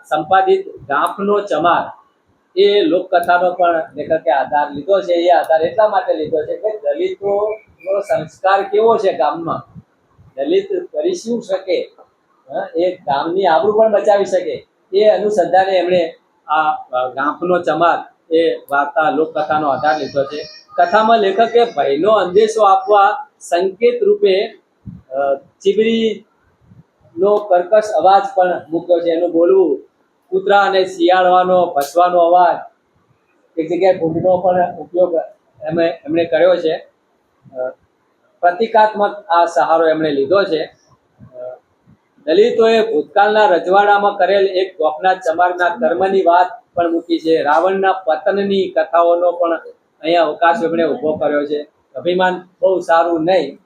સંપાદિત ગાંફનો ચમાર એ લોકકથાનો પણ લેખકે આધાર લીધો છે. એ આધાર એટલા માટે લીધો છે કે દલિતોનો સંસ્કાર કેવો છે ગામમાં, દલિત કરી શું શકે, એ ગામની આબરૂ પણ બચાવી શકે, એ અનુસંધાને એમણે આ ગાંફનો ચમાર એ વાર્તા લોકકથાનો આધાર લીધો છે. કથામાં લેખકે ભયનો અંદેશો આપવા સંકેત રૂપે ચીબરીનો કર્કશ અવાજ પણ મૂક્યો છે. એનું બોલવું, કૂતરા અને શિયાળવાનો ભસવાનો અવાજ, એક જગ્યાએ ભૂંડનો પણ ઉપયોગ એમણે કર્યો છે. પ્રતિકાત્મક આ સહારો એમણે લીધો છે. દલિતોએ ભૂતકાળના રજવાડામાં કરેલ એક ગોપનાથ ચમારના કર્મની વાત પણ મૂકી છે. રાવણના પતનની કથાઓનો પણ અહીંયા અવકાશ એમણે ઊભો કર્યો છે. અભિમાન બહુ સારું નહીં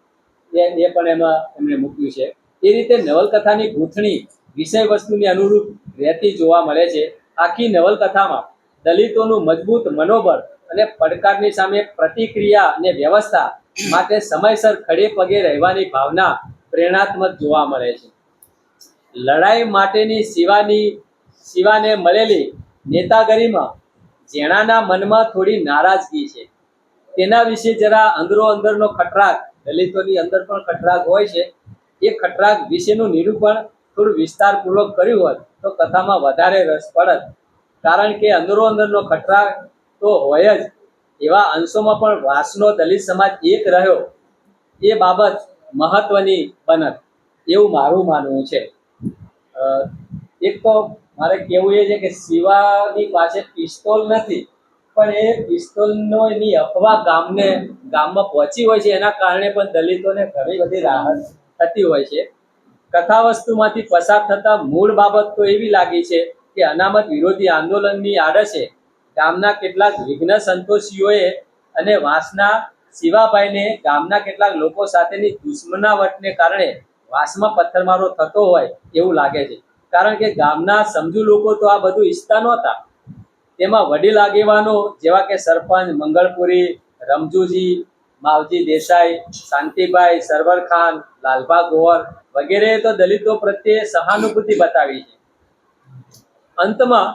એ પણ એમાં એમણે મૂક્યું છે. એ રીતે નવલકથાની ગૂંથણી વિષય વસ્તુની અનુરૂપ રહેતી જોવા મળે છે. આખી નવલકથામાં દલિતોનું મજબૂત મનોબળ અને પડકારની સામે પ્રતિક્રિયા અને વ્યવસ્થા માટે સમયસર ખડે પગે રહેવાની ભાવના પ્રેરણાત્મક જોવા મળે છે. લડાઈ માટેની શિવાને મળેલી નેતાગીરીમાં જેણાના મનમાં થોડી નારાજગી છે. તેના વિશે જરા અંદરનો ખટરાગ, દલિતોની અંદર પણ ખટરાગ હોય છે, એ ખટરાગ વિશેનું નિરૂપણ થોડું વિસ્તારપૂર્વક કર્યું હોત તો કથામાં વધારે રસ પડત. કારણ કે અંદરનો ખટરાગ તો હોય જ, એવા અંશોમાં પણ વાસનો દલિત સમાજ એક રહ્યો એ બાબત મહત્વની બનત, એવું મારું માનવું છે. એક તો મારે કહેવું એ છે કે શિવાની પાસે પિસ્તોલ નથી, પણ એ પિસ્તોલનો એની અફવા ગામમાં પહોંચી હોય છે, એના કારણે પણ દલિતોને ઘણી બધી રાહત થતી હોય છે. કથાવસ્તુમાંથી પસાર થતા મૂળ બાબત તો એવી લાગી છે કે અનામત વિરોધી આંદોલનની આડશે ગામના કેટલાક વિઘ્ન સંતોષીઓએ અને વાસના શિવાભાઈને ગામના કેટલાક લોકો સાથેની દુશ્મનાવટને કારણે વાસમાં પથ્થરમારો થતો હોય એવું લાગે છે. કારણ કે ગામના સમજુ લોકો તો આ બધું ઈચ્છતા નહોતા. તેમાં વડીલ આગેવાનો જેવા કે સરપંચ મંગળપુરી, રમજુજી, માવજી દેસાઈ, શાંતિભાઈ, સરવર ખાન, લાલભા ગોર વગેરે તો દલિતો પ્રત્યે સહાનુભૂતિ બતાવી છે. અંતમાં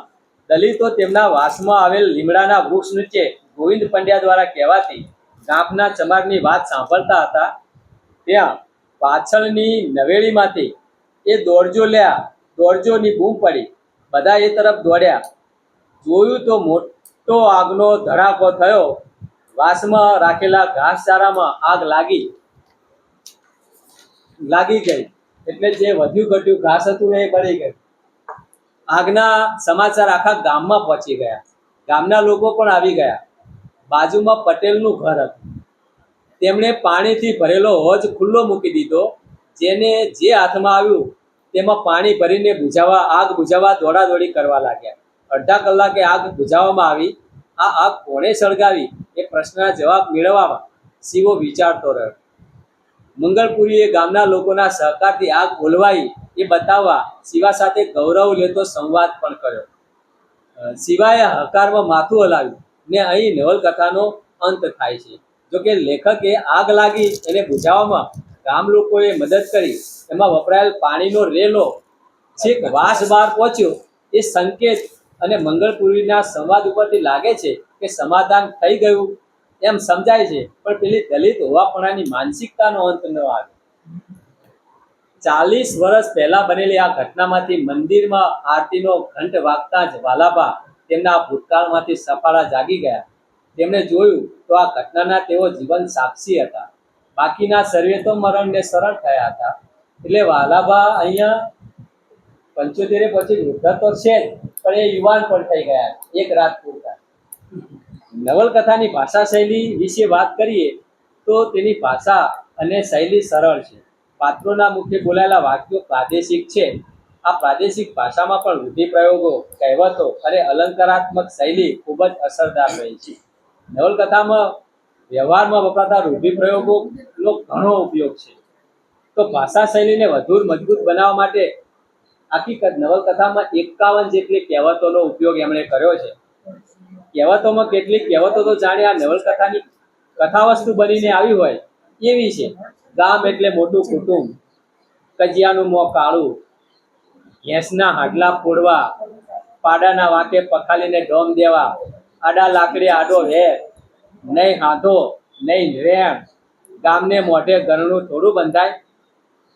દલિતો તેમના વાસમાં આવેલ લીમડાના વૃક્ષ નીચે ગોવિંદ પંડ્યા દ્વારા કહેવાતી ગામના ચમારની વાત સાંભળતા હતા. ત્યાં પાછળની નવેડીમાંથી એ દોડજોની બૂમ પડી. બધા એ તરફ દોડ્યા. જોયું તો મોટો આગનો ધડાકો થયો. વાસમાં રાખેલા ઘાસચારામાં આગ લાગી ગઈ, એટલે જે વધ્યું ઘટ્યું ઘાસ હતું એ બળી ગયું. આગના સમાચાર આખા ગામમાં પહોંચી ગયા. ગામના લોકો પણ આવી ગયા. બાજુમાં પટેલનું ઘર હતું. તેમણે પાણીથી ભરેલો હોજ ખુલ્લો મૂકી દીધો. જેને જે હાથમાં આવ્યું તેમાં પાણી ભરીને આગ બુઝાવવા દોડાદોડી કરવા લાગ્યા. અડધા કલાકે આગ બુઝાવવામાં આવી. આ આગ કોણે સળગાવી એ પ્રશ્નના જવાબ મેળવવામાં શિવો વિચારતો રહ્યો. મંગળપુરીએ ગામના લોકોના સહકારથી આગ ઓલવાઈ એ બતાવવા શિવા સાથે ગૌરવ લેતો સંવાદ પણ કર્યો. શિવાએ હકારમાં માથું હલાવ્યું ને અહીં નવલકથાનો અંત થાય છે. જોકે લેખકે આગ લાગી એને બુઝાવવામાં ગામ લોકોએ મદદ કરી, એમાં વપરાયેલ પાણીનો રેલો છેક વાસ બહાર પહોંચ્યો એ સંકેત અને મંગળપુરીના સંવાદ ઉપરથી લાગે છે કે સમાધાન થઈ ગયું એમ સમજાય છે. પણ પેલી દલિત હોવાપણાની માનસિકતાનો અંત ન આવ્યો. 40 વર્ષ પહેલા બનેલી આ ઘટનામાંથી મંદિરમાં આરતીનો ઘંટ વાગતા જ વાલાબા તેમના ભૂતકાળમાંથી સફાળા જાગી ગયા. તેમણે જોયું તો આ ઘટનાના તેઓ જીવન સાક્ષી હતા. બાકીના સર્વે તો મરણને શરણ થયા હતા. એટલે વાલાબા અહીંયા 75 પછી વૃદ્ધ તો છે જ, પણ એ યુવાન પણ થઈ ગયા એક રાત પૂરતા. નવલકથાની ભાષા શૈલી વિશે વાત કરીએ તો તેની ભાષા અને શૈલી સરળ છે. પાત્રોના મુખે બોલાયેલા વાક્યો પ્રાદેશિક છે. આ પ્રાદેશિક ભાષામાં પણ રૂઢિપ્રયોગો, કહેવતો અને અલંકારાત્મક શૈલી ખૂબ જ અસરદાર રહી છે. નવલકથામાં વ્યવહારમાં વપરાતા રૂઢિપ્રયોગોનો ઘણો ઉપયોગ છે. તો ભાષા શૈલીને વધુ મજબૂત બનાવવા માટે આખી નવલકથામાં 51 જેટલી કહેવતોનો ઉપયોગ એમણે કર્યો છે. કહેવતોમાં કેટલીક કહેવતો તો જાણે આ નવલકથાની કથાવસ્તુ બનીને આવી હોય એવી છે. ગામ એટલે મોટું કુટુંબ, કજિયાનું મોં કાળું, ભેંસના હાડલા ફોડવા, પાડાના વાંકે પખાલીને ડોમ દેવા, આડા લાકડે આડો વેર, નહીં હાંધો નહીં રેણ, ગામને મોઢે ઘરનું થોડું બંધાય,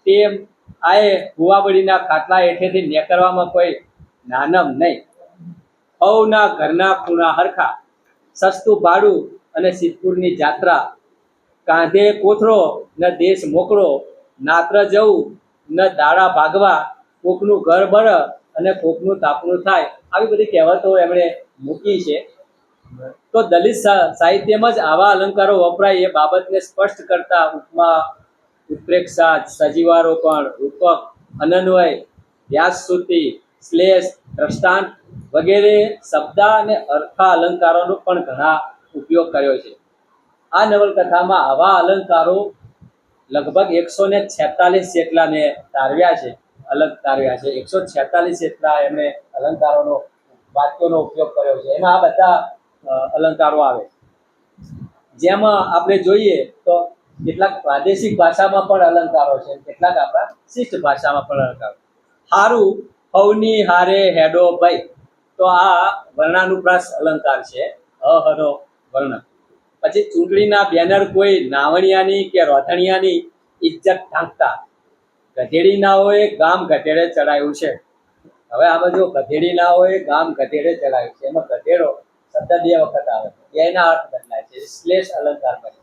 તેમ આએ ભુવાબડીના ખાટલા હેઠેથી નીકળવામાં કોઈ નાનમ નહીં, હવના ઘરના ખૂણા હરખા, સસ્તું ભાડું અને સિદ્ધપુરની જાત્રા, કાંધે કોથળો ન દેશ મોકળો, નાત્ર જવું ન દાડા ભાગવા, કોકનું ઘર બર અને કોકનું તાપણું થાય. આવી બધી કહેવતો એમણે મૂકી છે. તો દલિત સાહિત્યમાં જ આવા અલંકારો વપરાય એ બાબતને સ્પષ્ટ કરતા ઉપમા, ઉત્પ્રેક્ષા, સજીવારોપણ, રૂપક, અનન્વય, વ્યાસશ્રુતિ, શ્લેષ, દ્રષ્ટાંત વગેરે શબ્દ અને અર્થા અલંકારોનો પણ ઘણા ઉપયોગ કર્યો છે. આ નવલકથામાં આવા અલંકારો લગભગ 146 જેટલા મેં તારવ્યા છે. 146 જેટલા એમણે અલંકારોનો વાક્યોનો ઉપયોગ કર્યો છે. એમાં આ બધા અલંકારો આવે. જેમાં આપણે જોઈએ તો કેટલાક પ્રાદેશિક ભાષામાં પણ અલંકારો છે, કેટલાક આપણા શિષ્ટ ભાષામાં પણ અલંકારો. હારું હવની હારે હેડો ભાઈ, તો આ વર્ણાનુપ્રાસ અલંકાર છે, હનો વર્ણ. પછી ચૂંટણીના બેનર કોઈ નાવણિયાની કે રોથણિયાની ઇજ્જત ઢાંકતા, ગધેડી ના હોય ગામ ગધેડે ચડાયું છે. હવે આમાં જો ગધેડી ના હોય ગામ ગધેડે ચડાયું છે, એમાં ગધેડો શબ્દ 2 વખત આવે છે, એના અર્થ બદલાય છે, શ્લેષ અલંકાર બને.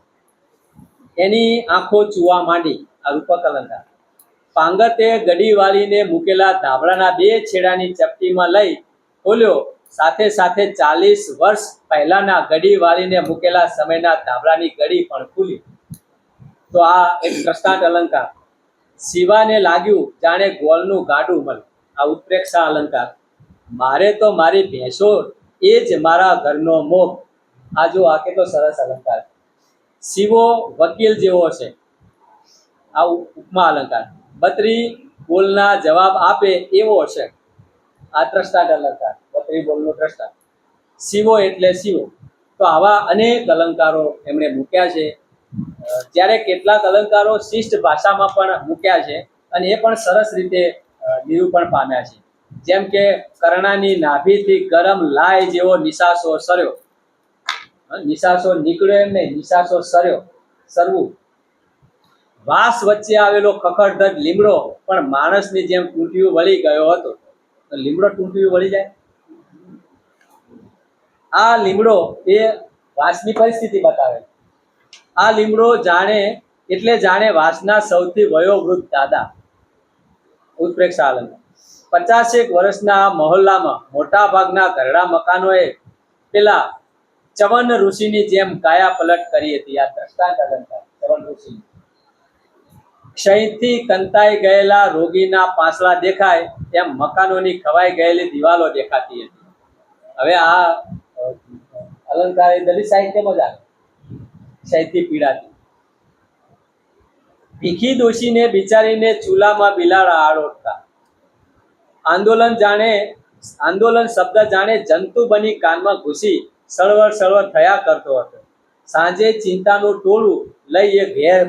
એની આંખો ચૂવા માંડી, આ રૂપક અલંકાર. પાંગતે ગડી વાળીને મૂકેલા ધાબળાના 2 છેડાની ચપટીમાં લઈ ખોલ્યો, સાથે સાથે 40 વર્ષ પહેલાના ગડી વાળીને મૂકેલા સમયના ધાબળાની ગડી પણ ખુલી. તો આ એક દ્રષ્ટાંત અલંકાર. શિવાને લાગ્યું જાણે ગોળનું ગાડું મળ, આ ઉત્પ્રેક્ષા અલંકાર. મારે તો મારી ભેંસો એ જ મારા ઘરનો મોહ, આ જો આ કેટલો સરસ અલંકાર. શિવો વકીલ જેવો છે, આ ઉપમા અલંકાર. બત્રી બોલના જવાબ આપે એવો છે, આ દ્રષ્ટાંત અલંકાર. બત્રી બોલનો દ્રષ્ટાંત. શિવો એટલે શિવો. તો આવા અનેક અલંકારો એમણે મૂક્યા છે. જ્યારે કેટલાક અલંકારો શિષ્ટ ભાષામાં પણ મૂક્યા છે અને એ પણ સરસ રીતે નિરૂપણ પામ્યા છે. જેમ કે કર્ણાની નાભીથી ગરમ લાય જેવો નિશાસો સર્યો, નિશાસો નીકળ્યો એમ નહીં, નિશાસો સર્યો, સરવું. વાસ વચ્ચે આવેલો ખખડધજ લીમડો પણ માણસની જેમ ટૂંટિયું વળી ગયો હતો. તો લીમડો ટૂંટિયું વળી જાય? આ લીમડો એ વાસની પરિસ્થિતિ બતાવે. આ લીમડો જાણે વાસના સૌથી વયોવૃદ્ધ દાદા. ઉત્પ્રેક્ષા અલંકાર. 50 વર્ષના મહોલ્લામાં મોટા ભાગના ઘરડા મકાનોએ પેલા ચવન ઋષિની જેમ કાયા પલટ કરી હતી, આ દ્રષ્ટાંત અલંકાર. ચવન ઋષિ ક્ષયથી કંતાઈ ગયેલા રોગીના પાંસળા દેખાય એમ મકાનોની ખવાઈ ગયેલી દિવાલો દેખાતી હતી. હવે આ અલંકાર એ દલિત સાહિત્યમાં જ આવે. ક્ષયથી પીડાતી ભીખી દોશીને બિચારીને ચૂલામાં બિલાડા આડોટતા. આંદોલન શબ્દ જાણે જંતુ બની કાનમાં ઘૂસી સળવળ સળવળ થયા કરતો હતો. સાંજે ચિંતાનું ટોળું લઈ એ ઘેર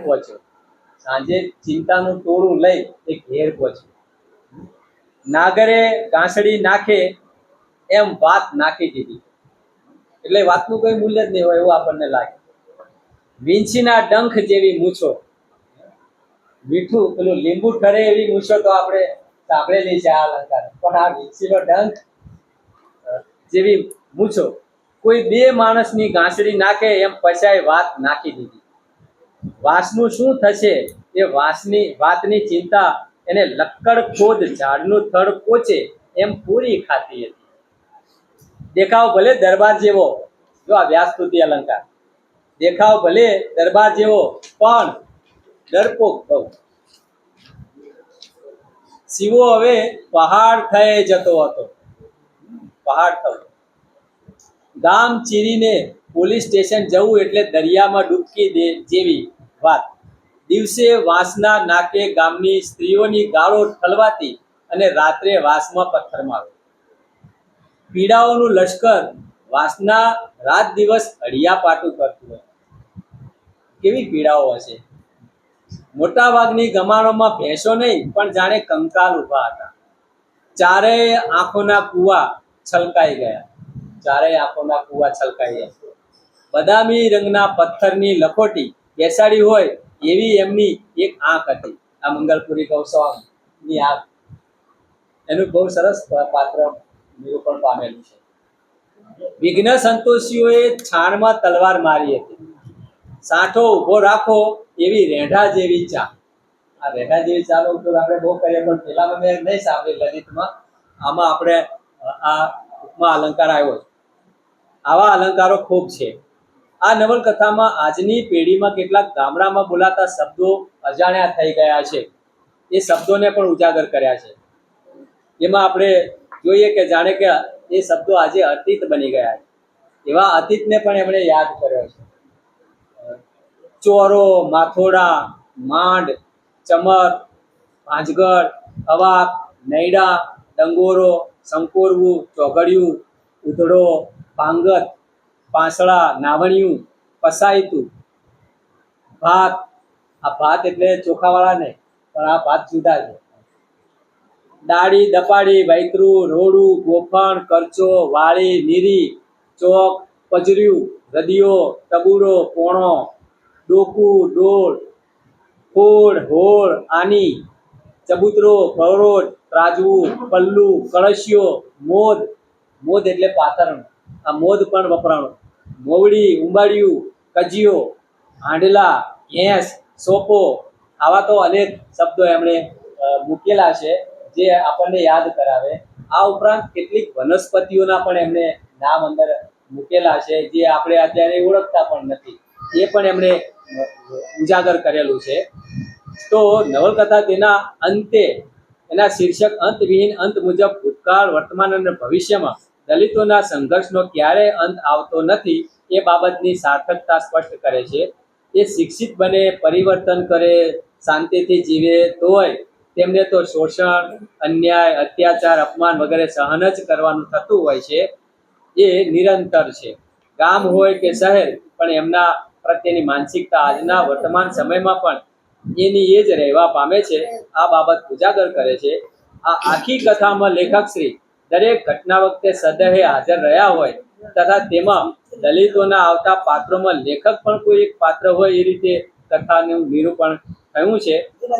પહોંચ્યો. નાગરે ઘાસડી નાખે એમ વાત નાખી દીધી. એટલે વાતનું કોઈ મૂલ્ય જ નહીં હોય એવું આપણને લાગે. વીંછીના ડંખ જેવી મૂછો, મીઠું પેલું લીંબુ ઠરે એવી મૂછો તો આપણે સાંભળેલી છે આ અલંકાર, પણ આ વીંછીનો ડંખ જેવી મૂછો, કોઈ 2 માણસની ઘાસડી નાખે એમ પછાય વાત નાખી દીધી. વાસનું શું થશે એ વાતની ચિંતા એને લક્કડ ખોદ ઝાડનું થડ પોચે એમ પૂરી ખાતી હતી. દેખાવ ભલે દરબાર જેવો, જો આ વ્યાસસ્તુતિ અલંકાર. દેખાવ ભલે દરબાર જેવો પણ ડરપોક બહુ. શિવો હવે પહાડ થઈ જતો હતો. પહાડ થયો. ગામ ચીરીને પોલીસ સ્ટેશન જવું એટલે દરિયામાં ડૂબકી દે જેવી વાત. દિવસે વાંસના નાકે ગામની સ્ત્રીઓની ગાળો ઠલવાતી અને રાત્રે વાંસમાં પથ્થર મારો. પીડાઓનું લશ્કર વાંસના રાત દિવસ હડિયા પાટું કરતું હોય. કેવી પીડાઓ હશે. મોટા ભાગની ગમાણોમાં ભેંસો નહીં પણ જાણે કંકાલ ઊભા હતા. ચારેય આંખોના કૂવા છલકાઈ ગયા. બદામી રંગના પથ્થરની લખોટી બેસાડી હોય એવી એમની એક આંખ હતી. આ મંગલપુરી ગૌસ્વામીની આંખ. એનું બહુ સરસ પાત્ર નિરૂપણ પામેલું છે. વિઘ્ન સંતોષીઓએ છાણમાં તલવાર મારી હતી. સાંઠો ઊભો રાખો એવી રેઢા જેવી ચા. આ રેઢા જેવી ચાનો ઉપયોગ આપણે બહુ કરીએ, પણ પેલામાં મેં નહીં સાંભળી લલિતમાં. આમાં આપણે આ ઉપમા અલંકાર આવ્યો છે. આવા અલંકારો ખૂબ છે. આ નવલકથામાં આજની પેઢીમાં કેટલાક ગામડામાં બોલાતા શબ્દો અજાણ્યા થઈ ગયા છે, એ શબ્દોને પણ ઉજાગર કર્યા છે. એમાં આપણે જોઈએ કે જાણે કે એ શબ્દો આજે અતીત બની ગયા છે. એવા અતીતને પણ એમણે યાદ કર્યો છે. ચોરો, માથોડા, માંડ, ચમર, ભાંજગર, અવાક, નૈડા, ડંગોરો, સંકોરવું, ચોઘડિયું, ઉધડો, પાંગત, પાંસળા, નાવણિયું, પસાયતું, ભાત, આ ભાત એટલે ચોખાવાળા નહીં, પણ આ ભાત જુદા છે. દાળી, દપાડી, વૈતરું, રોડું, ગોફણ, કરચો, વાળી, નીરી, ચોક, પજર્યું, રદિયો, ટબુડો, પોણો, ડોકું, ડોળ, ફોડ, હોળ, આની, ચબૂતરો, પરોઢ, ત્રાજવું, પલ્લુ, કળશિયો, મોદ, મોદ એટલે પાતરણ, આ મોદ પણ વપરાણું, મોવડી, ઉંબાડિયું, કજિયો, હાંડલા, ભેંસ, સોપો, આવા તો અનેક શબ્દો એમણે મૂકેલા છે જે આપણને યાદ કરાવે. આ ઉપરાંત કેટલીક વનસ્પતિઓના પણ એમણે નામ અંદર મૂકેલા છે જે આપણે અત્યારે ઓળખતા પણ નથી, એ પણ એમણે ઉજાગર કરેલું છે. તો નવલકથા તેના અંતે એના શીર્ષક અંતવિહીન અંત મુજબ ભૂતકાળ, વર્તમાન અને ભવિષ્યમાં દલિતોના સંઘર્ષનો ક્યારેય અંત આવતો નથી એ બાબતની સાર્થકતા સ્પષ્ટ કરે છે. એ શિક્ષિત બને, પરિવર્તન કરે, શાંતિથી જીવે, તોય તેમને તો શોષણ, અન્યાય, અત્યાચાર, અપમાન વગેરે સહન જ કરવાનું થતું હોય છે. એ નિરંતર છે, ગામ હોય કે શહેર, પણ એમના પ્રત્યેની માનસિકતા આજના વર્તમાન સમયમાં પણ એની એ જ રહેવા પામે છે. આ બાબત ઉજાગર કરે છે. આ આખી કથામાં લેખક શ્રી દરેક ઘટના વખતે સદેહે હાજર રહ્યા હોય તથા તેમાં દલિતોના આવતા પાત્રોમાં લેખક પણ કોઈ એક પાત્ર હોય એ રીતે કથાનું નિરૂપણ થયું છે.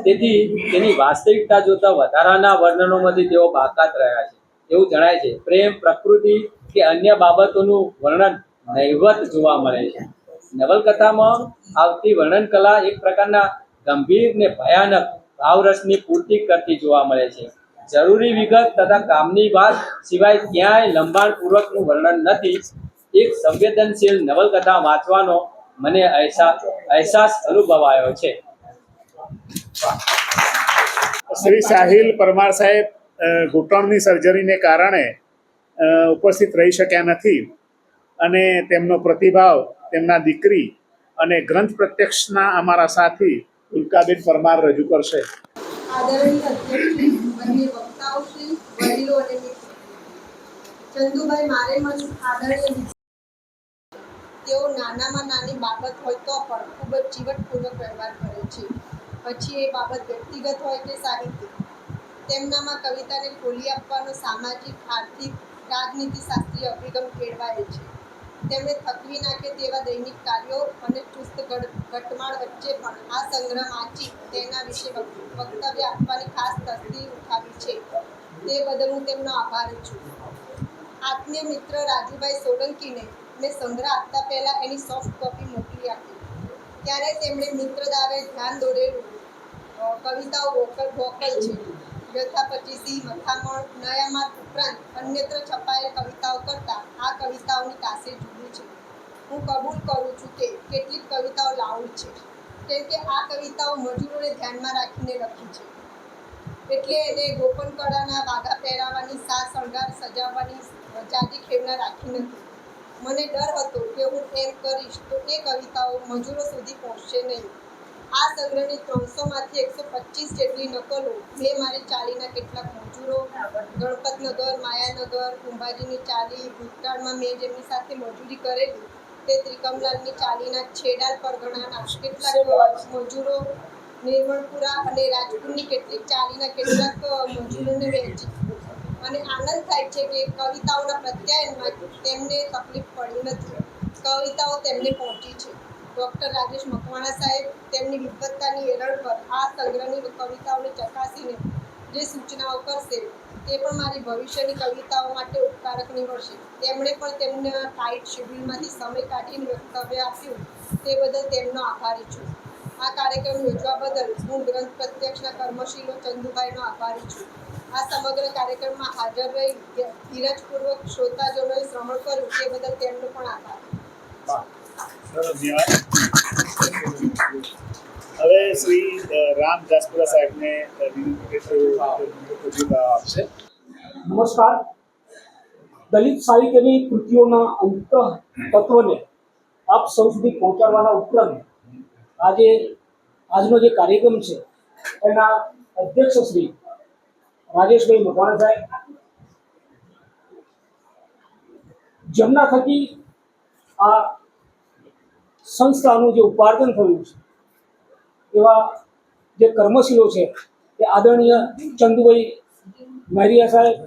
તેથી તેની વાસ્તવિકતા જોતા વધારાના વર્ણનોમાંથી તેઓ બાકાત રહ્યા છે એવું જણાય છે. પ્રેમ, પ્રકૃતિ કે અન્ય બાબતોનું વર્ણન નહિવત જોવા મળે છે. નવલકથામાં આવતી વર્ણન કલા એક પ્રકારના ગંભીર ને ભયાનક ભાવરસની પૂર્તિ કરતી જોવા મળે છે. જરૂરી વિગત તથા કામની વાત સિવાય ક્યાંય લંબાણપૂર્વકનું વર્ણન નથી. એક સંવેદનશીલ નવલકથા વાંચવાનો મને અહેસાસ અનુભવાયો છે. શ્રી સાહિલ પરમાર સાહેબ ઘૂંટણની સર્જરીને કારણે ઉપસ્થિત રહી શક્યા નથી અને તેમનો પ્રતિભાવ તેમના દીકરી અને ગ્રંથ પ્રત્યક્ષના અમારા સાથી ઉલ્કાબેન પરમાર રજૂ કરશે. આદરણીય અધ્યક્ષશ્રી, બંને વક્તાઓશ્રી, વડીલો અને મિત્રો, ચંદુભાઈ મારે મન આદરણીય, તેઓ નાનામાં નાની બાબત હોય તો પણ ખૂબ જ ચીવટપૂર્વક વ્યવહાર કરે છે. પછી એ બાબત વ્યક્તિગત હોય કે સાહિત્યિક. તેમનામાં કવિતાને ખોલી આપવાનો સામાજિક, આર્થિક, રાજનીતિશાસ્ત્રીય અભિગમ કેળવાય છે. તેમણે થકવી નાખે તેવા દૈનિક કાર્યો અને ચુસ્ત ઘટમાળ વચ્ચે પણ આ સંગ્રહ વાંચી તેના વિશે વક્તવ્ય આપવાની ખાસ તસ્દી ઉઠાવી છે. તે બદલ હું તેમનો આભારી છું. આત્મીય મિત્ર રાજુભાઈ સોલંકીને મેં સંગ્રહ આપતા પહેલાં એની સોફ્ટ કોપી મોકલી આપી. ત્યારે તેમણે મિત્રદાવે ધ્યાન દોરેલું કવિતાઓ વોકલ છે. વ્યથાપચીસી, મથામણ, નયામાત ઉપરાંત અન્યત્ર છપાયેલ કવિતાઓ કરતાં આ કવિતાઓની તાસીર જુદી છે. હું કબૂલ કરું છું કે કેટલીક કવિતાઓ લાઉડ છે, કેમ કે આ કવિતાઓ મજૂરોને ધ્યાનમાં રાખીને લખી છે. એટલે એને ગોપન કળાના વાઘા પહેરાવાની, સાજ શણગાર સજાવવાની જાદી ખેવના રાખી નથી. મને ડર હતો કે હું એમ કરીશ તો એ કવિતાઓ મજૂરો સુધી પહોંચશે નહીં. આ સંગ્રહની 300માંથી 125 જેટલી નકલો મેં મારી ચાલીના કેટલાક મજૂરો, ગણપતનગર, માયાનગર, કુંભાજીની ચાલી, ભૂતકાળમાં મેં જેમની સાથે મજૂરી કરેલી તે ત્રિકમલાલની ચાલીના છેડાલ પરગણાના કેટલાક મજૂરો, નિર્મળપુરા અને રાજપુરની કેટલીક ચાલીના કેટલાક મજૂરોને વહેંચી. અને આનંદ થાય છે કે કવિતાઓના પ્રત્યાયનમાં તેમને તકલીફ પડી નથી. કવિતાઓ તેમને પહોંચી છે. ડૉક્ટર રાજેશ મકવાણા સાહેબ તેમની વિદ્વત્તાની એરળ પર આ સંગ્રહની કવિતાઓને ચકાસીને જે સૂચનાઓ કરશે તે પણ મારી ભવિષ્યની કવિતાઓ માટે ઉપકારક નીવડશે. તેમણે પણ તેમના ટાઈટ શેડ્યુલમાંથી સમય કાઢીને વક્તવ્ય આપ્યું તે બદલ તેમનો આભારી છું. આ કાર્યક્રમ યોજવા બદલ હું ગ્રંથ પ્રત્યક્ષના કર્મશીલો ચંદુભાઈનો આભારી છું. આ સમગ્ર કાર્યક્રમમાં હાજર રહી ધીરજપૂર્વક શ્રોતાજનોએ શ્રવણ કર્યું તે બદલ તેમનો પણ આભાર. હવે શ્રી રામ જાસપુરા સાહેબને આપશે. નમસ્કાર. દલિત સાહિત્યની કૃતિઓના અંત તત્વને આપ સૌ સુધી પહોંચાડવાના ઉપક્રમે આજનો જે કાર્યક્રમ છે એના અધ્યક્ષ શ્રી રાજેશભાઈ મકવાણા સાહેબ, જેમના થકી આ સંસ્થાનું જે ઉપાર્જન થયું છે એવા જે કર્મશીલો છે એ આદરણીય ચંદુભાઈ મહેરિયા સાહેબ,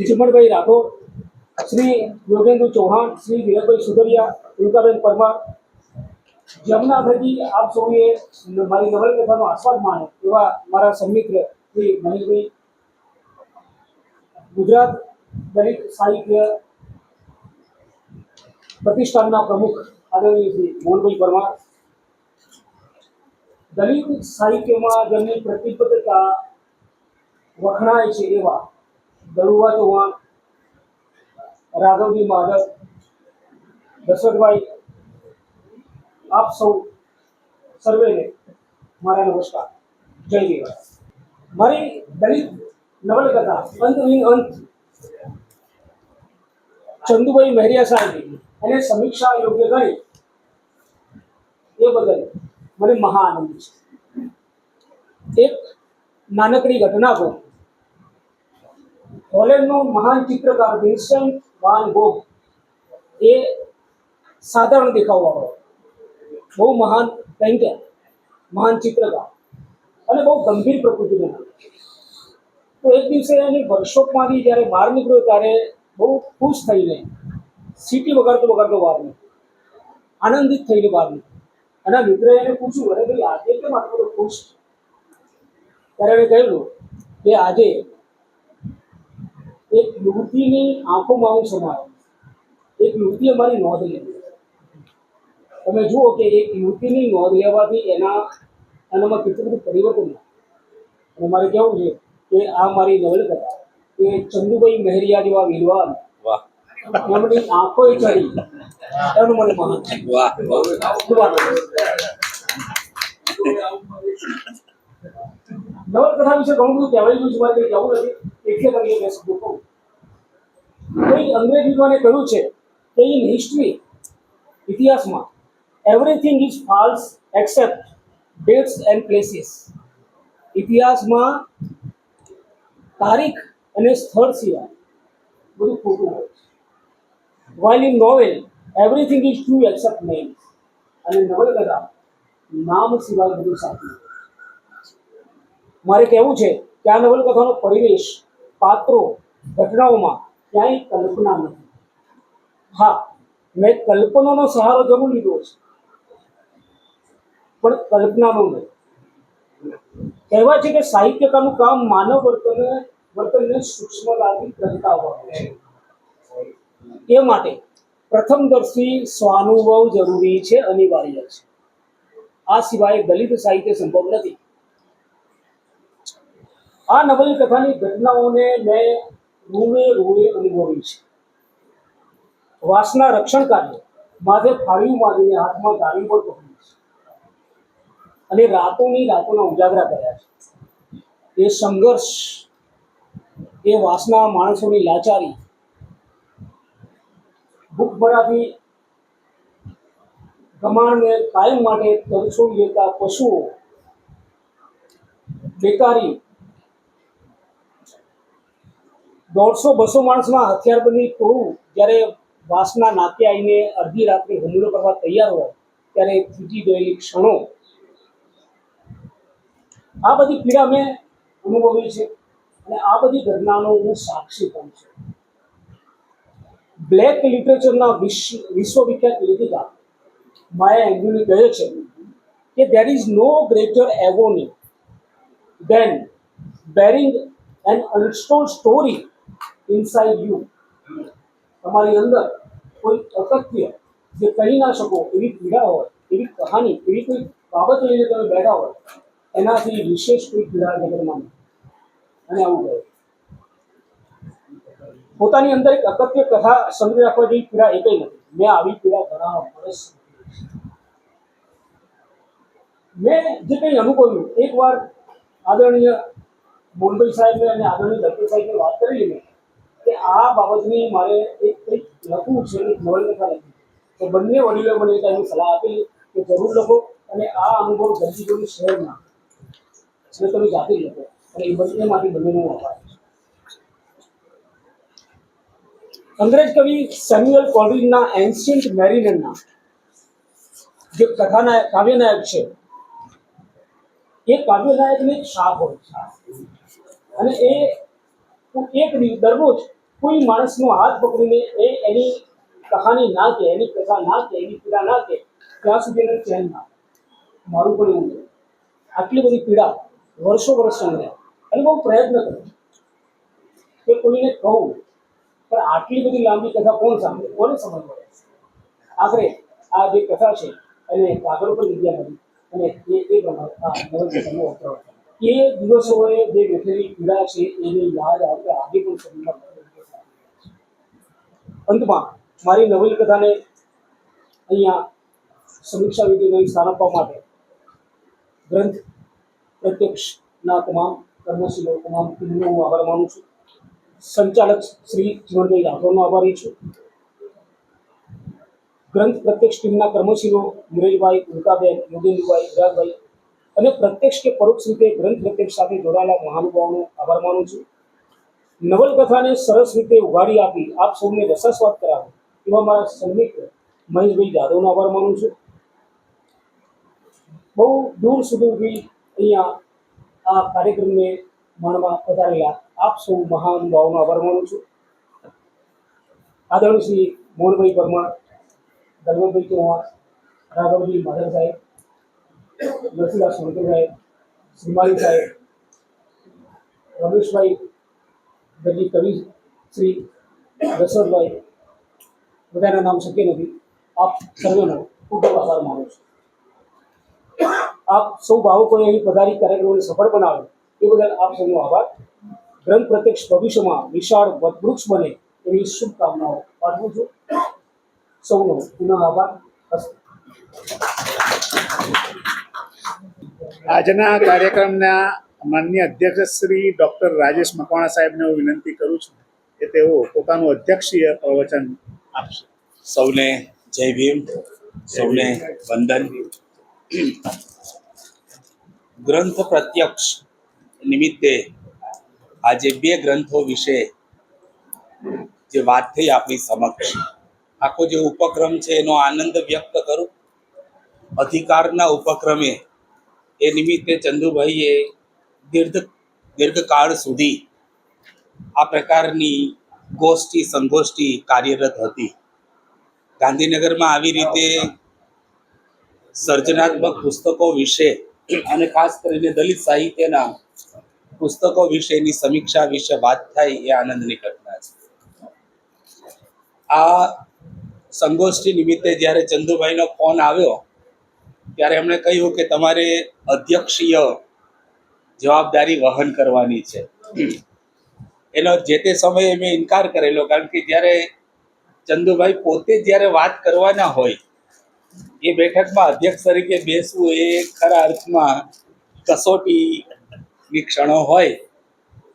ચિમનભાઈ રાઠોડ, શ્રી યોગેન્દ્ર ચૌહાણ, શ્રી વિરલભાઈ સુગરિયા, ઉલ્કાબેન પરમાર, જેમના થકી આપ સૌએ મારી નવલકથાનો આસ્વાદ માણ્યો એવા મારા સન્મિત્ર શ્રી મહેશભાઈ, ગુજરાત દલિત સાહિત્ય પ્રતિષ્ઠાનના પ્રમુખ આદરણીય શ્રી મોહનભાઈ પરમાર, દલિત સાહિત્યમાં જેમની પ્રતિબદ્ધતા વખણાય છે એવા દરુવા ચૌહાણ, રાઘવજી માધવ, દશરથભાઈ, આપ સૌ સર્વેને મારા નમસ્કાર, જય દેવા. મારી દલિત નવલકથા અંતહીન અંત ચંદુભાઈ મહેરિયા સાહેબે અને સમીક્ષા યોગ્ય ગણી એ બદલ મને મહા આનંદ છે. એક નાનકડી ઘટના કહું. હોલેન્ડનો મહાન ચિત્રકાર વિન્સેન્ટ વાન ગોગ એ સાધારણ દેખાવવાળો, બહુ મહાન પેઇન્ટર, મહાન ચિત્રકાર અને બહુ ગંભીર પ્રકૃતિનો. તો એક દિવસે એની વર્કશોપમાંથી જ્યારે બહાર નીકળ્યો ત્યારે બહુ ખુશ થઈને સીટી વગાડતો બહાર નીકળ્યો, આનંદિત થઈને બહાર નીકળ્યો. અને મિત્રએ એને પૂછ્યું, અરે ભાઈ આજે કેમ આટલો બધો ખુશ? ત્યારે એણે કહ્યું કે આજે એક યુવતીની આંખોમાં હું સમાયો, એક યુવતીએ મારી નોંધ લીધી. તમે જુઓ કે એક યુવતીની નોંધ લેવાથી એનામાં કેટલું બધું પરિવર્તન થાય. અને મારે કહેવું છે કે આ મારી નવલકથા એ ચંદુભાઈ મહેરિયા જેવા વિદ્વાન એમની આંખો ચડી એનું મને મહાન નવલકથા વિશે ઘણું બધું કહેવાય ગયું છે, મારે કંઈ કહેવું નથી, એટલે કરીને મેં શબ્દો કહું. કોઈ અંગ્રેજ વિદ્વાને કહ્યું છે કે ઇન હિસ્ટ્રી, ઇતિહાસમાં, everything is false accept dates and places. ઇતિહાસમાં તારીખ અને સ્થળ સિવાય બધું ખોટું હોય છે. While in novel everything is true accept names. અને નવલકથા નામ સિવાય બધું સાચું. મારે કહેવું છે કે આ નવલકથાનો પરિવેશ, પાત્રો, ઘટનાઓમાં ક્યાંય કલ્પના નથી. હા, મેં કલ્પનાનો સહારો જરૂર લીધો છે, પણ કલ્પનાનો નહીં. કહેવાય છે કે સાહિત્યકારનું કામ માનવ વર્તનને સૂક્ષ્મતાથી કરતા હોય છે. એ માટે પ્રથમદર્શી સ્વાનુભવ જરૂરી છે, અનિવાર્ય છે. આ સિવાય દલિત સાહિત્ય સંભવ નથી. આ નવલકથાની ઘટનાઓને મેં રૂએ અનુભવી છે. વાસના રક્ષણ કાર્ય માથે ફાળ્યું મારીને હાથમાં તાળી પણ પકડી છે અને રાતોના ઉજાગરા કર્યા છે. એ સંઘર્ષ, એ વાસના, માણસોની લાચારી, ભૂખભરાથી ગમાણને કાયમ માટે તરછોડી લેતા પશુઓ, બેકારી, 150-200 માણસના હથિયારબંધી ટોળું જ્યારે વાસના નાકે આવીને અડધી રાત્રે હુમલો કરવા તૈયાર હોય ત્યારે તૂટી ગયેલી ક્ષણો, આ બધી પીડા મેં અનુભવી છે અને આ બધી ઘટનાનો હું સાક્ષી પણ છું. બ્લેક લિટરેચરના વિશ્વવિખ્યાત લેખિકા માયા એન્ગ્યુલી કહે છે કે there is no greater agony than bearing an untold story inside you. તમારી અંદર કોઈ અકથ્ય, જે કહી ના શકો એવી પીડા હોય, એવી કહાની, એવી કોઈ બાબત લઈને તમે બેઠા હોય, એનાથી વિશેષ કોઈ પીડા જગતમાં નથી. અને આવું કહે પોતાની અંદર એક અકથ્ય કથા સમજી રાખવા જેવી પીડા એ કંઈ નથી. મેં આવી પીડા ઘણા વર્ષ મેં જે કંઈ અનુભવ્યું, એકવાર આદરણીય મોહનભાઈ સાહેબને અને આદરણીય દત્ત સાહેબને વાત કરી મેં કે આ બાબતની મારે એક કંઈક લખવું છે, એક નવલકથા લખી. તો બંને વડીલો મને એક એની સલાહ આપી કે જરૂર લખો અને આ અનુભવ દર્દીઓની શહેરમાં એટલે તમે જાતે લખો. અને એ બંનેમાંથી બંનેનું આભાર. અંગ્રેજ કવિ સેમ્યુઅલ કોલરિજના એન્શિયન્ટ મેરિનરના જે કથાનાયક કાવ્યનાયક છે એ કાવ્યનાયકને એક શાપ હોય છે અને એ એક દરરોજ કોઈ માણસનો હાથ પકડીને એની કહાની ના કે એની કથા ના કે એની પીડા ના કે ત્યાં સુધી એને ચેન ના મારું પણ એવું છે આટલી બધી પીડા વર્ષો વર્ષ સંગ્રહ અને બહુ પ્રયત્ન કર્યો કે કોઈને કહું પણ આટલી બધી લાંબી કથા કોણ સાંભળે કોને સમજ પડે આખરે આ જે કથા છે એને કાગળ પર વિદ્યા મળી અને એ પ્રમાણે આ નવલકથાનો અવતરણ થયો. એ દિવસોએ જે બેઠેલી પીડા છે એની યાદ આપણે આજે પણ શરીરમાં અંતમાં મારી નવલકથાને અહીંયા સમીક્ષા વિધિને સ્થાન આપવા માટે ગ્રંથ પ્રત્યક્ષના તમામ કર્મશીલો તમામ ટીમનો હું આભાર માનું છું. સંચાલક શ્રી જીવનભાઈ રાઠોડનો આભારી છું. ગ્રંથ પ્રત્યક્ષ ટીમના કર્મશીલો નિરજભાઈ, ઉલ્કાબેન, યોગેન્દ્રભાઈ, વિરાગભાઈ અને પ્રત્યક્ષ કે પરોક્ષ રીતે ગ્રંથ પ્રત્યક્ષ સાથે જોડાયેલા મહાનુભાવોનો આભાર માનું છું. નવલકથાને સરસ રીતે ઉઘાડી આપી આપ સૌને રસાસ્વાદ કરાવે એવા મારા સન્મિત્ર મહેશભાઈ જાદવનો આભાર માનું છું. બહુ દૂર સુધીથી અહીંયા આ કાર્યક્રમને માણવા પધારેલા આપ સૌ મહાનુભાવોનો આભાર માનું છું. આદરણીય શ્રી મોહનભાઈ પરમાર, દલવતભાઈ ચૌહાણ, રાઘવજી માધવ સાહેબ, નરસિંહદાસ સોનકર સાહેબ, શ્રીમાળી સાહેબ, રમેશભાઈ દરજી કવિ શ્રી દશરથભાઈ, બધાના નામ શક્ય નથી. આપ સર્વેનો ખૂબ ખૂબ આભાર માનું છું. આપ સૌ ભાવકોએ અહીં પધારી કાર્યક્રમને સફળ બનાવે એ બદલ આપ સૌનો આભાર. ગ્રંથ પ્રત્યક્ષ ભવિષ્યમાં વિશાળ વટવૃક્ષ બને એવી શુભકામનાઓ પાઠવું છું. સૌનો પુનઃ આભાર. આજના કાર્યક્રમના માનનીય અધ્યક્ષ શ્રી ડૉક્ટર રાજેશ મકવાણા સાહેબને હું વિનંતી કરું છું કે તેઓ પોતાનું અધ્યક્ષીય પ્રવચન આપશે. સૌને જય ભીમ, સૌને વંદન. ગ્રંથ પ્રત્યક્ષ નિમિત્તે આજે બે ગ્રંથો વિશે જે વાત થઈ આપણી સમક્ષ, આખો જે ઉપક્રમ છે એનો આનંદ વ્યક્ત કરું. અધિકારના ઉપક્રમે એ નિમિત્તે ચંદુભાઈએ દીર્ઘકાળ સુધી આ પ્રકારની ગોષ્ઠી સંગોષ્ઠી કાર્યરત હતી. ગાંધીનગરમાં આવી રીતે સર્જનાત્મક પુસ્તકો વિશે અને ખાસ કરીને દલિત સાહિત્યના પુસ્તકો વિશેની સમીક્ષા વિશે વાત થાય એ આનંદની ઘટના છે. આ સંગોષ્ઠી નિમિત્તે જ્યારે ચંદુભાઈનો ફોન આવ્યો ત્યારે એમણે કહ્યું કે તમારે અધ્યક્ષીય જવાબદારી વહન કરવાની છે. એનો જે તે સમયે મેં ઇનકાર કરેલો, કારણ કે જ્યારે ચંદુભાઈ પોતે જ્યારે વાત કરવાના હોય એ બેઠકમાં અધ્યક્ષ તરીકે બેસવું એ ખરા અર્થમાં કસોટીની ક્ષણો હોય,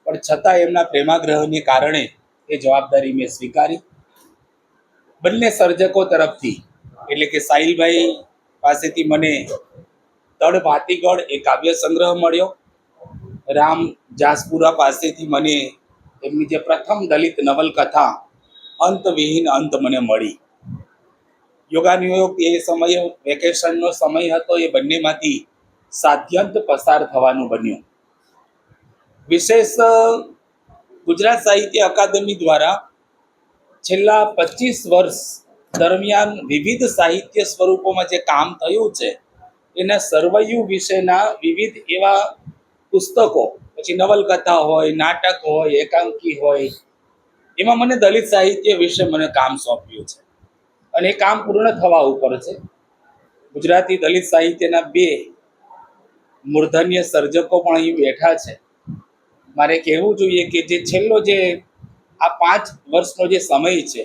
પણ છતાં એમના પ્રેમાગ્રહને કારણે એ જવાબદારી મેં સ્વીકારી. બંને સર્જકો તરફથી, એટલે કે સાહિલભાઈ પાસેથી મને તળ ભાતીગળ એ કાવ્ય સંગ્રહ મળ્યો, રામ જાસપુરા પાસેથી મને એમની જે પ્રથમ દલિત નવલકથા અંતવિહીન અંત મને મળી. યોગાનુયોગ એ સમયે વેકેશનનો સમય હતો, એ બંનેમાંથી સાધ્યંત પસાર થવાનું બન્યું. વિશેષ ગુજરાત સાહિત્ય અકાદમી દ્વારા છેલ્લા 25 વર્ષ દરમિયાન વિવિધ સાહિત્ય સ્વરૂપોમાં જે કામ થયું છે એના સરવૈયું વિશેના વિવિધ એવા પુસ્તકો, પછી નવલકથા હોય, નાટક હોય, એકાંકી હોય, એમાં મને દલિત સાહિત્ય વિશે મને કામ સોંપ્યું છે અને એ કામ પૂર્ણ થવા ઉપર છે. ગુજરાતી દલિત સાહિત્યના 2 મૂર્ધન્ય સર્જકો પણ અહીં બેઠા છે. મારે કહેવું જોઈએ કે જે છેલ્લો જે આ 5 વર્ષનો જે સમય છે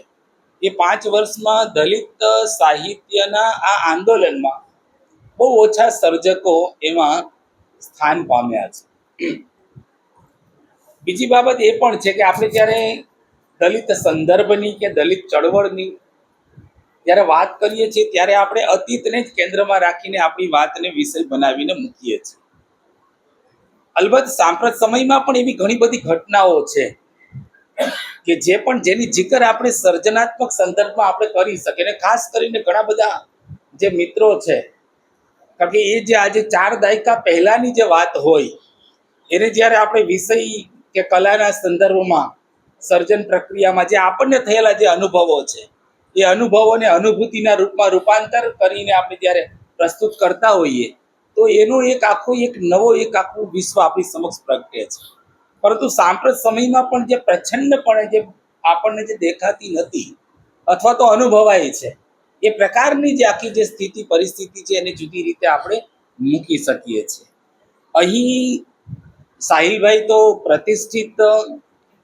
એ 5 વર્ષમાં દલિત સાહિત્યના આ આંદોલનમાં બહુ ઓછા સર્જકો એમાં સ્થાન પામ્યા છે. બીજી બાબત એ પણ છે કે આપણે જ્યારે દલિત સંદર્ભની કે દલિત ચળવળની જ્યારે વાત કરીએ છીએ ત્યારે આપણે અતીતને જ કેન્દ્રમાં રાખીને આપણી વાતને વિષય બનાવીને મૂકીએ છીએ. અલબત્ત સાંપ્રત સમયમાં પણ એવી ઘણી બધી ઘટનાઓ છે કે જેની જિકર આપણે સર્જનાત્મક સંદર્ભમાં આપણે કરી શકીએ. અને ખાસ કરીને ઘણા બધા જે મિત્રો છે, કારણ કે એ જે આજે 4 દાયકા પહેલાની જે વાત હોય એને જ્યારે આપણે વિષય કે કલાના સંદર્ભમાં સર્જન પ્રક્રિયામાં જે આપણને થયેલા જે અનુભવો છે એ અનુભવોને અનુભૂતિના રૂપમાં રૂપાંતર કરીને આપણે જ્યારે પ્રસ્તુત કરતા હોઈએ તો એનો એક આખું વિશ્વ આપણી સમક્ષ પ્રગટે છે. પરંતુ સાંપ્રત સમયમાં પણ જે પ્રચંડપણે જે આપણને જે દેખાતી નથી અથવા તો અનુભવાય છે એ પ્રકારની જે આખી જે સ્થિતિ પરિસ્થિતિ છે એને જુદી રીતે આપણે મૂકી શકીએ છીએ. અહીં સાહિલભાઈ તો પ્રતિષ્ઠિત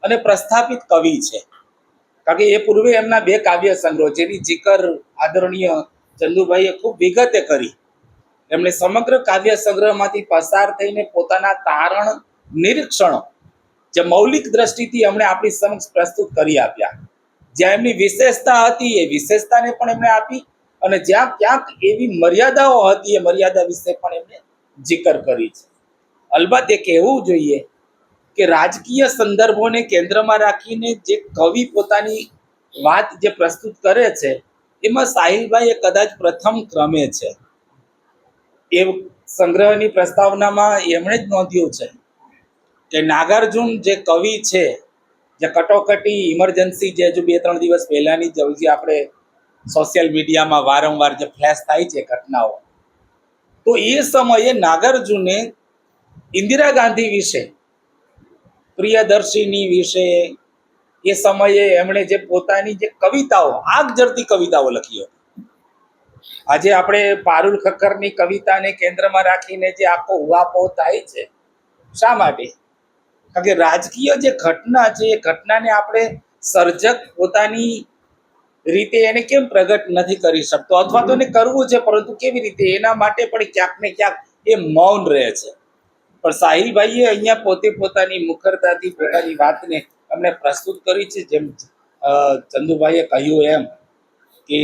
અને પ્રસ્થાપિત કવિ છે, કારણ કે એ પૂર્વે એમના 2 કાવ્ય સંગ્રહો જેની જિકર આદરણીય ચંદુભાઈએ ખૂબ વિગતે કરી. એમણે સમગ્ર કાવ્ય સંગ્રહમાંથી પસાર થઈને પોતાના તારણ નિરીક્ષણો જે મૌલિક દ્રષ્ટિથી એમણે આપણી સમક્ષ પ્રસ્તુત કરી આપ્યા. જ્યાં એમની વિશેષતા હતી એ વિશેષતાને પણ એમણે આપી અને જ્યાં ક્યાંક એવી મર્યાદાઓ હતી એ મર્યાદા વિશે પણ એમણે જિકર કરી છે. અલબત્ત એ કહેવું જોઈએ કે રાજકીય સંદર્ભોને કેન્દ્રમાં રાખીને જે કવિ પોતાની વાત જે પ્રસ્તુત કરે છે એમાં સાહિલભાઈ એ કદાચ પ્રથમ ક્રમે છે. એ સંગ્રહની પ્રસ્તાવનામાં એમણે જ નોંધ્યું છે કે નાગાર્જુન જે કવિ છે, જે કટોકટી ઇમરજન્સી જે હજુ 2-3 દિવસ પહેલાની જે આપણે સોશિયલ મીડિયામાં વારંવાર જે ફ્લેશ થાય છે ઘટનાઓ, તો એ સમયે નાગાર્જુને ઇન્દિરા ગાંધી વિશે, પ્રિયદર્શિની વિશે એ સમયે એમણે જે પોતાની જે કવિતાઓ આગ ઝરતી કવિતાઓ લખી હતી. આજે આપણે પારુલ ખક્કરની કવિતાને કેન્દ્રમાં રાખીને જે આખો ઉહાપોહ થાય છે, શા માટે? કારણ કે રાજકીય જે ઘટના છે એ ઘટનાને આપણે સર્જક પોતાની રીતે એને કેમ પ્રગટ નથી કરી શકતો અથવા તો એને કરવું છે પરંતુ કેવી રીતે, એના માટે પણ ક્યાંક ને ક્યાંક એ મૌન રહે છે. પણ સાહિલભાઈએ અહીંયા પોતે પોતાની મુખરતાથી પોતાની વાતને અમને પ્રસ્તુત કરી છે. જેમ ચંદુભાઈએ કહ્યું એમ કે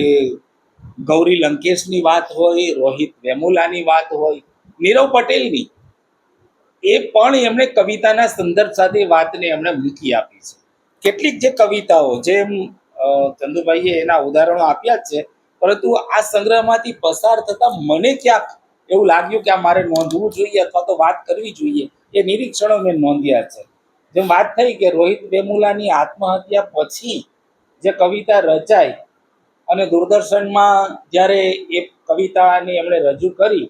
ગૌરી લંકેશની વાત હોય, રોહિત વેમુલાની વાત હોય, નીરવ પટેલની, એ પણ એમણે કવિતાના સંદર્ભ સાથે વાતને એમણે મૂકી આપી છે. કેટલીક જે કવિતાઓ જેમ ચંદુભાઈએ એના ઉદાહરણો આપ્યા જ છે, પરંતુ આ સંગ્રહમાંથી પસાર થતા મને ક્યાંક એવું લાગ્યું કે આ મારે નોંધવું જોઈએ અથવા તો વાત કરવી જોઈએ. એ નિરીક્ષણો મેં નોંધ્યા છે. જેમ વાત થઈ કે રોહિત વેમુલાની આત્મહત્યા પછી જે કવિતા રચાઈ અને દૂરદર્શનમાં જ્યારે એ કવિતાને એમણે રજૂ કરી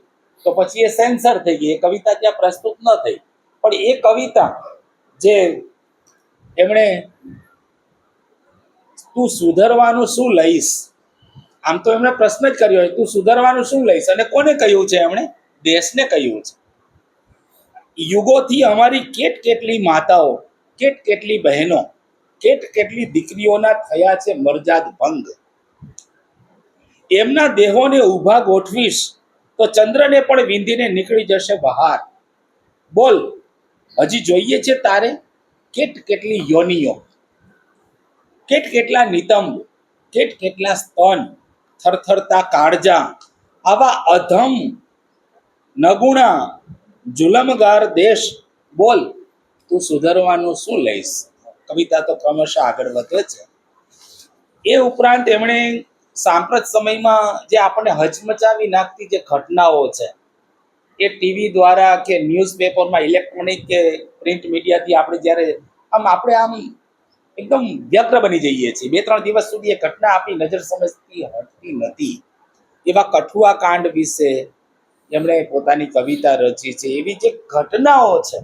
તો પછી એ સેન્સર થઈ ગઈ, એ કવિતા ત્યાં પ્રસ્તુત ન થઈ. પણ એ કવિતા જે એમણે તું સુધરવાનું શું લઈશ, આમ તો એમણે પ્રશ્ન જ કર્યો હોય તું સુધરવાનું શું લઈશ, અને કોને કહ્યું છે? એમણે દેશને કહ્યું છે. યુગોથી અમારી કેટલી માતાઓ, કેટલી બહેનો, કેટલી દીકરીઓના થયા છે મરજાદ ભંગ. એમના દેહોને ઊભા ગોઠવીશ તો ચંદ્રને પણ વિંધીને નીકળી જશે બહાર. બોલ હજી જોઈએ છે તારે કેટલી યોનિઓ, કેટલા નિતંબ, કેટલા સ્તન, થરથરતા કાળજા, આવા અધમ નગુણા જુલમગાર દેશ, બોલ તું સુધરવાનું શું લઈશ. કવિતા તો ક્રમશઃ આગળ વધે છે. એ ઉપરાંત એમણે સાંપ્રત સમયમાં જે આપણને હચમચાવી નાખતી જે ઘટનાઓ છે એ ટીવી દ્વારા કે ન્યૂઝપેપરમાં, ઇલેક્ટ્રોનિક કે પ્રિન્ટ મીડિયાથી આપણે જ્યારે આપણે એકદમ વ્યગ્ર બની જઈએ છીએ. 2-3 દિવસ સુધી એ ઘટના આપણી નજર સમજથી હટતી નથી. એવા કઠુઆ કાંડ વિશે એમણે પોતાની કવિતા રચી છે. એવી જે ઘટનાઓ છે,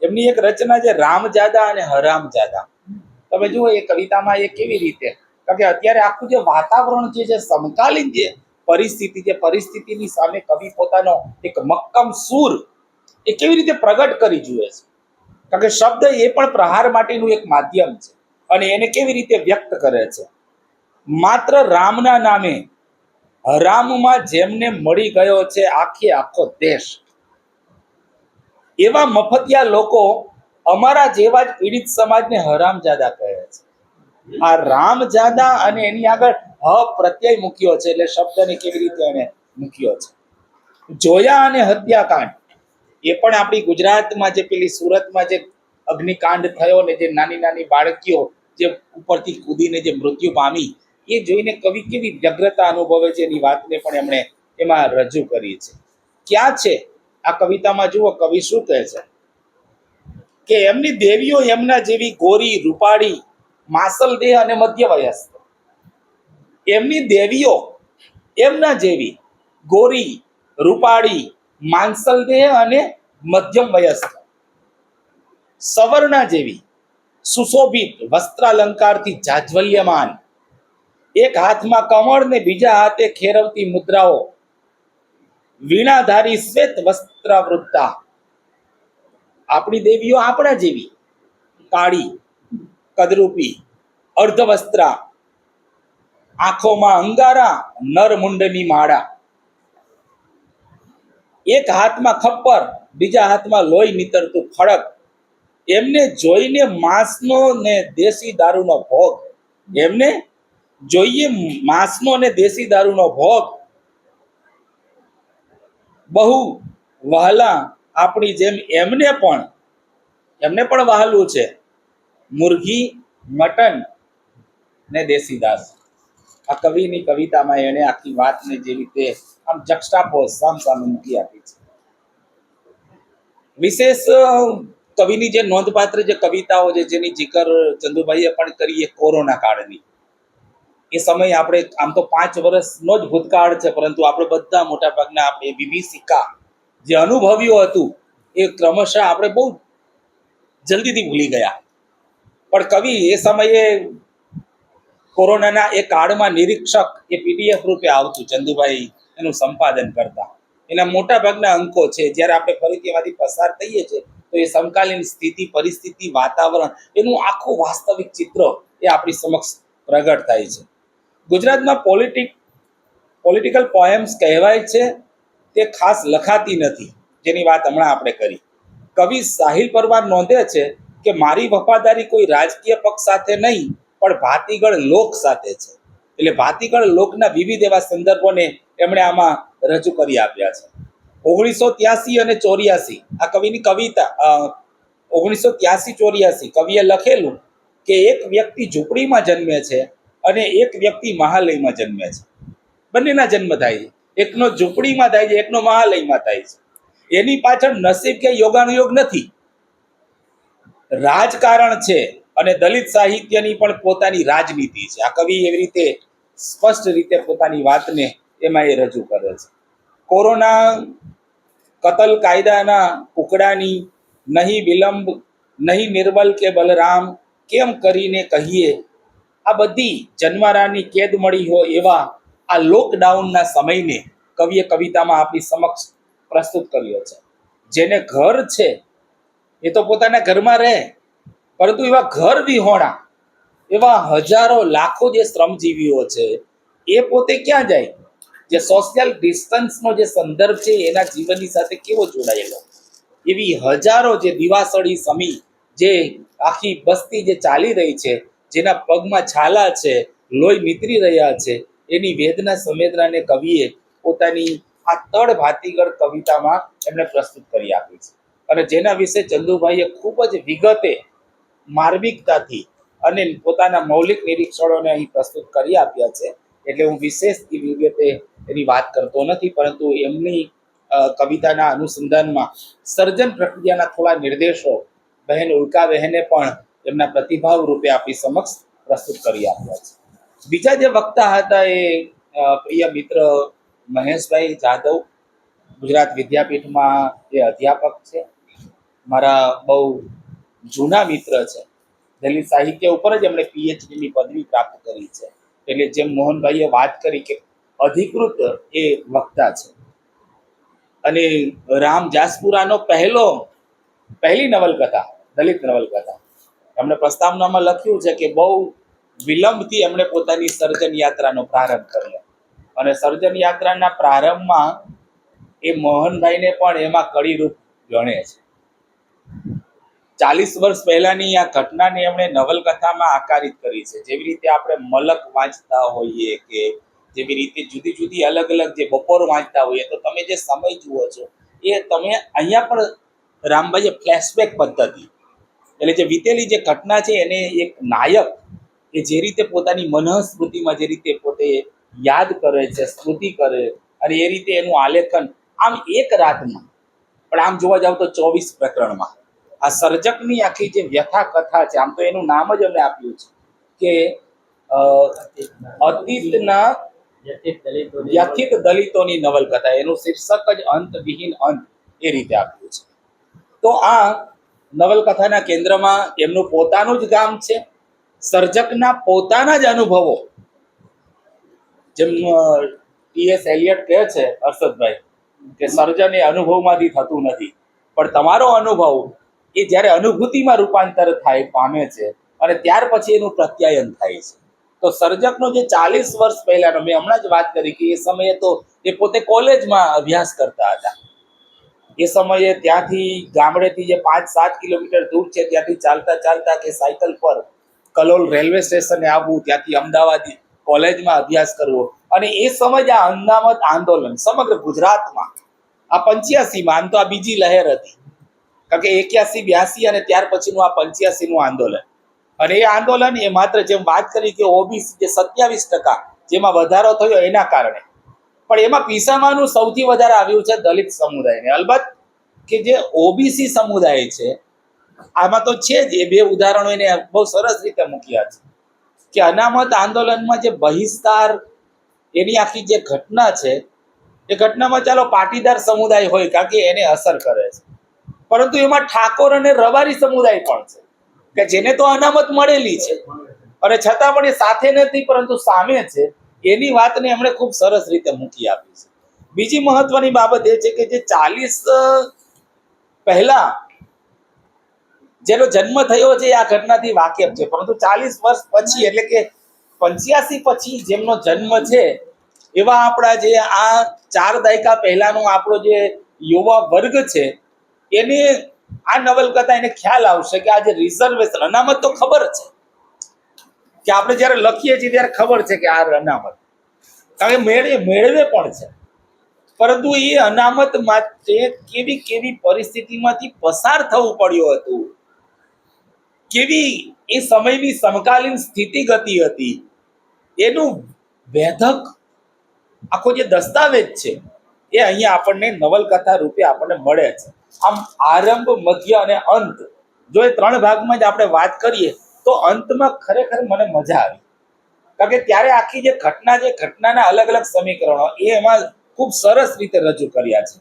એમની એક રચના છે રામજાદા અને હરામજાદા. તમે જુઓ એ કવિતામાં એ કેવી રીતે, કારણ કે અત્યારે આખું જે વાતાવરણ છે, જે સમકાલીન જે પરિસ્થિતિની સામે કવિ પોતાનો એક મક્કમ સૂર એ કેવી રીતે પ્રગટ કરી જુએ છે. કારણ કે શબ્દ એ પણ પ્રહાર માટેનું એક માધ્યમ છે અને એને કેવી રીતે વ્યક્ત કરે છે. માત્ર રામના નામે હરામમાં જેમને મળી ગયો છે આખો દેશ, એવા મફતિયા લોકો અમારા જેવા જ પીડિત સમાજને હરામજાદા કહે છે. આ રામજાદા અને એની આગળ હ પ્રત્યય મૂક્યો છે, એટલે શબ્દને કેવી રીતે એને મૂક્યો છે. જોયા અને હત્યાકાંડ એ પણ આપણી ગુજરાતમાં જે પેલી સુરતમાં જે અગ્નિકાંડ થયો ને જે નાની બાળકીઓ જે ઉપરથી કૂદીને જે મૃત્યુ પામી, એ જોઈને કવિ કેવી વ્યગ્રતા અનુભવે છે એની વાતને પણ એમણે એમાં રજૂ કરી છે. ક્યાં છે આ કવિતામાં? જુઓ કવિ શું કહે છે કે એમની દેવીઓ એમના જેવી ગોરી, રૂપાળી, માસલ દેહ અને મધ્ય વયસ્ક. એમની દેવીઓ એમના જેવી ગોરી, રૂપાળી, માંસલ દેહ અને મધ્યમ વયસ્ક. સવર્ણા જેવી સુશોભિત વસ્ત્રાલંકારથી જાજ્વલ્યમાન, એક હાથમાં કમળ ને બીજા હાથે ખેરવતી મુદ્રાઓ, વીણાધારી શ્વેત વસ્ત્રાવૃત્તા. આપણી દેવીઓ આપણા જેવી કાળી, કદરૂપી, અર્ધવસ્ત્રા, આંખોમાં અંગારા, નરમુંડની માળા, એક હાથમાં ખપ્પર, બીજા હાથમાં લોહી નીતરતું ખડક. એમને જોઈને માંસનો ને દેશી દારૂનો ભોગ, એમને જોઈએ માંસનો ને દેશી દારૂનો ભોગ. બહુ વહાલા આપણી જેમ એમને પણ વહાલું છે મુરઘી, મટન ને દેશી દારૂ. આ કવિની કવિતામાં એણે આખી વાતને જે રીતે આમ જક્સ્ટાપોઝ સામસામે મૂકી આપી છે. વિશેષ કવિની જે નોંધપાત્ર જે કવિતાઓ છે જેની જિકર ચંદુભાઈએ પણ કરી એ કોરોના કાળની. એ સમય આપણે આમ તો 5 વર્ષનો જ ભૂતકાળ છે, પરંતુ આપણે બધા મોટા ભાગના આપણે વિભીષિકા જે અનુભવ્યું હતું એ ક્રમશઃ આપણે બહુ જલ્દીથી ભૂલી ગયા. પણ કવિ એ સમયે કોરોનાના એ કાળમાં નિરીક્ષક એ પીડીએફ રૂપે આવતું, ચંદુભાઈ એનું સંપાદન કરતા. એના મોટા ભાગના અંકો છે. જ્યારે આપણે ફરીથી એમાંથી પસાર થઈએ છીએ તો એ સમકાલીન સ્થિતિ, પરિસ્થિતિ, વાતાવરણ, એનું આખું વાસ્તવિક ચિત્ર એ આપણી સમક્ષ પ્રગટ થાય છે. ગુજરાતમાં પોલિટિકલ પોએમ્સ કહેવાય છે તે ખાસ લખાતી નથી, જેની વાત હમણાં આપણે કરી. કવિ સાહિલ પરમાર નોંધે છે કે મારી વફાદારી કોઈ રાજકીય પક્ષ સાથે નહીં પણ ભાતીગળ લોક સાથે છે. એટલે ભાતીગળ લોકના વિવિધ એવા સંદર્ભોને એમણે આમાં રજૂ કરી આપ્યા છે. 1983 અને 84 આ કવિની કવિતા, 1983-84 કવિએ લખેલું કે એક વ્યક્તિ ઝૂંપડીમાં જન્મે છે અને એક વ્યક્તિ મહાલયમાં જન્મે છે. બંનેના જન્મ થાય છે, એકનો ઝૂંપડીમાં થાય છે, એકનો મહાલયમાં થાય છે. એની પાછળ નસીબ કે યોગાનુયોગ નથી, રાજકારણ છે અને દલિત સાહિત્યની પણ પોતાની રાજનીતિ છે. આ કવિ એવી રીતે સ્પષ્ટ રીતે પોતાની વાતને એમાં એ રજૂ કરે છે. કોરોના કતલ કાયદાના ઉકડાની નહીં વિલંબ, નહીં નિર્બલ કે બલરામ, કેમ કરીને કહીએ આ બધી જન્મારાની કેદ મળી હોય એવા આ લોકડાઉનના સમયને કવિએ કવિતામાં આપણી સમક્ષ પ્રસ્તુત કર્યો છે. જેને ઘર છે એ તો પોતાના ઘરમાં રહે, પરંતુ એવા ઘર વિહોણા એવા હજારો લાખો જે શ્રમજીવીઓ છે એ પોતે ક્યાં જાય? જે સોશિયલ ડિસ્ટન્સનો જે સંદર્ભ છે એના જીવનની સાથે કેવો જોડાયેલો, એવી હજારો જે દિવાસળી સમી જે આખી બસ્તી જે ચાલી રહી છે, જેના પગમાં છાલા છે, લોહી નીતરી રહ્યા છે, એની વેદના સંવેદનાને કવિએ પોતાની આ તળ ભાતીગળ કવિતામાં એમણે પ્રસ્તુત કરી આપી છે. અને જેના વિશે ચંદુભાઈએ ખૂબ જ વિગતે, માર્મિકતાથી અને પોતાના મૌલિક નિરીક્ષણોને અહીં પ્રસ્તુત કરી આપ્યા છે. એટલે હું વિશેષ વિગતે એની વાત કરતો નથી, પરંતુ એમની કવિતાના અનુસંધાનમાં સર્જન પ્રક્રિયાના થોડા નિર્દેશો બહેન ઉલ્કા બહેને પણ એમના પ્રતિભાવ રૂપે આપણી સમક્ષ પ્રસ્તુત કરી આપ્યા છે. બીજા જે વક્તા હતા એ પ્રિય મિત્ર મહેશભાઈ જાદવ, ગુજરાત વિદ્યાપીઠમાં એ અધ્યાપક છે, મારા બહુ જૂના મિત્ર છે. દલિત સાહિત્ય ઉપર જ એમણે પીએચડીની પદવી પ્રાપ્ત કરી છે. એટલે જેમ મોહનભાઈએ વાત કરી કે અધિકૃત એ વક્તા છે. અને રામ જાસપુરાનો પહેલી નવલકથા, દલિત નવલકથા, એમણે પ્રસ્તાવનામાં લખ્યું છે કે બહુ વિલંબથી એમણે પોતાની સર્જન યાત્રાનો પ્રારંભ કર્યો. અને સર્જન યાત્રાના પ્રારંભમાં એ મોહનભાઈને પણ એમાં કડીરૂપ ગણે છે. 40 વર્ષ પહેલાની આ ઘટનાને એમણે નવલકથામાં આકારિત કરી છે. જેવી રીતે આપણે મલક વાંચતા હોઈએ કે જેવી રીતે જુદી જુદી અલગ અલગ જે બપોર વાંચતા હોઈએ, તો તમે જે સમય જુઓ છો એ તમે અહીંયા પણ રામભાઈએ ફ્લેશબેક પદ્ધતિ, એટલે જે વીતેલી જે ઘટના છે એને એક નાયક કે જે રીતે પોતાની મનઃસ્મૃતિમાં જે રીતે પોતે યાદ કરે છે, સ્મૃતિ કરે, અને એ રીતે એનું આલેખન આમ એક રાતમાં, પણ આમ જોવા જાવ તો 24 પ્રકરણમાં આ સર્જકની આખી જે વ્યથા કથા છે, આમ તો એનું નામ જ અમે આપ્યું છે કે અતીતના વ્યથિત દલિતોની નવલકથા. એનું શીર્ષક જ અંતવિહીન અંત એ રીતે આપ્યું છે. તો આ નવલકથાના કેન્દ્રમાં એમનું પોતાનું જ ગામ છે, સર્જકના પોતાના જ અનુભવો, જેમ ટી.એસ. એલિયટ કહે છે હર્ષદભાઈ કે સર્જન એ અનુભવમાંથી થતું નથી, પણ તમારો અનુભવ એ જ્યારે અનુભૂતિમાં રૂપાંતર થાય પામે છે અને ત્યાર પછી એનું પ્રત્યાયન થાય છે. તો સર્જકનો જે 40 વર્ષ પહેલાનો, મેં હમણાં જ વાત કરી કે એ સમયે તો એ પોતે કોલેજમાં અભ્યાસ કરતા હતા. એ સમયે ત્યાંથી ગામડેથી જે 5-7 કિલોમીટર દૂર છે ત્યાંથી ચાલતા ચાલતા કે સાયકલ પર કલોલ રેલવે સ્ટેશને આવવું, ત્યાંથી અમદાવાદ કોલેજમાં અભ્યાસ કરવો, અને એ સમય આ અનામત આંદોલન સમગ્ર ગુજરાતમાં આ 85માં, આમ તો આ બીજી લહેર હતી, કારણ કે 81-82 અને ત્યાર પછીનું આ 85નું આંદોલન. અને એ આંદોલન એ માત્ર જેમ વાત કરી કે ઓબીસી જે 27% જેમાં વધારો થયો એના કારણે, પણ એમાં પીસામાનું સૌથી વધારે આવ્યું છે દલિત સમુદાયને. અલબત્ત કે જે ઓબીસી સમુદાય છે આમાં તો છે જ, એ બે ઉદાહરણો એને બહુ સરસ રીતે મૂક્યા છે કે અનામત આંદોલનમાં જે બહિષ્કાર એની આખી જે ઘટના છે એ ઘટનામાં ચાલો પાટીદાર સમુદાય હોય કારણ કે એને અસર કરે છે, પરંતુ એમાં ઠાકોર અને રબારી સમુદાય પણ છે કે જેને તો અનામત મળેલી છે અને છતાં પણ એ સાથે નથી પરંતુ સામે છે. એની વાતને એમણે ખૂબ સરસ રીતે મૂકી આપી છે. બીજી મહત્વની બાબત એ છે કે જે 40 પહેલા જેનો જન્મ થયો છે આ ઘટનાથી વાકેફ છે, પરંતુ 40 વર્ષ પછી એટલે કે 85 પછી જેમનો જન્મ છે એવા આપણા જે આ 4 દાયકા પહેલાનો આપણો જે યુવા વર્ગ છે એને આ નવલકથા એને ખ્યાલ આવશે કે આ જે રિઝર્વેશન, અનામત તો ખબર છે કે આપણે જ્યારે લખીએ છીએ ત્યારે ખબર છે કે આ અનામત, કારણ કે મેળવે પણ છે, પરંતુ એ અનામત માટે કેવી કેવી પરિસ્થિતિમાંથી પસાર થવું પડ્યું હતું, કેવી એ સમયની સમકાલીન સ્થિતિગતિ હતી, એનું વેધક આખો જે દસ્તાવેજ છે એ અહીંયા આપણને નવલકથા રૂપે આપણને મળે છે. આમ આરંભ, મધ્ય અને અંત, જો એ 3 ભાગમાં જ આપણે વાત કરીએ તો અંતમાં ખરેખર મને મજા આવી, કારણ કે ત્યારે આખી જે ઘટના છે, ઘટનાના અલગ અલગ સમીકરણો એ એમાં ખૂબ સરસ રીતે રજૂ કર્યા છે.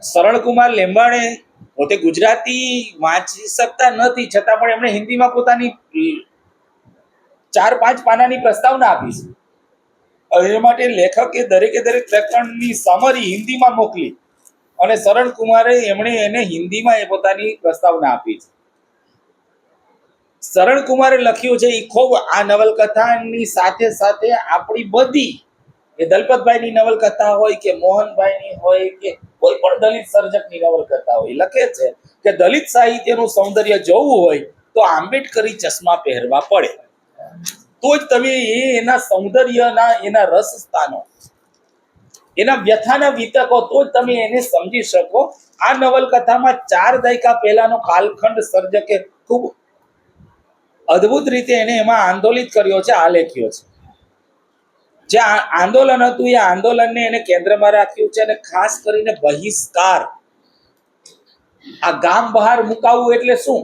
શરણકુમાર લેંબાણે પોતે ગુજરાતી વાંચી શકતા નથી, છતાં પણ એમણે હિન્દીમાં પોતાની 4-5 પાનાની પ્રસ્તાવના આપી છે. એ માટે લેખકે દરેક પ્રકરણની સમરી હિન્દીમાં મોકલી અને શરણકુમારે એમણે એને હિન્દીમાં એ પોતાની પ્રસ્તાવના આપી છે. શરણકુમારે લખ્યું છે એ ખૂબ આ નવલકથાની સાથે સાથે આપણી બધી એ દલપતભાઈની નવલકથા હોય કે મોહનભાઈની હોય કે કોઈ પણ દલિત સર્જકની નવલકથા હોય, લખે છે કે દલિત સાહિત્યનું સૌંદર્ય જોવું હોય તો આંબેડકરી ચશ્મા પહેરવા પડે, તો જ તમે એના સૌંદર્યના, એના રસ સ્થાનો, એના વ્યથાના વિતકો, તો જ તમે એને સમજી શકો. આ નવલકથામાં 4 દાયકા પહેલાનો કાલખંડ સર્જકે ખૂબ અદ્ભુત રીતે એને એમાં આંદોલિત કર્યો છે, આલેખ્યો છે. જે આંદોલન હતું એ આંદોલનને એને કેન્દ્રમાં રાખ્યું છે અને ખાસ કરીને બહિષ્કાર, આ ગામ બહાર મુકાવવું એટલે શું?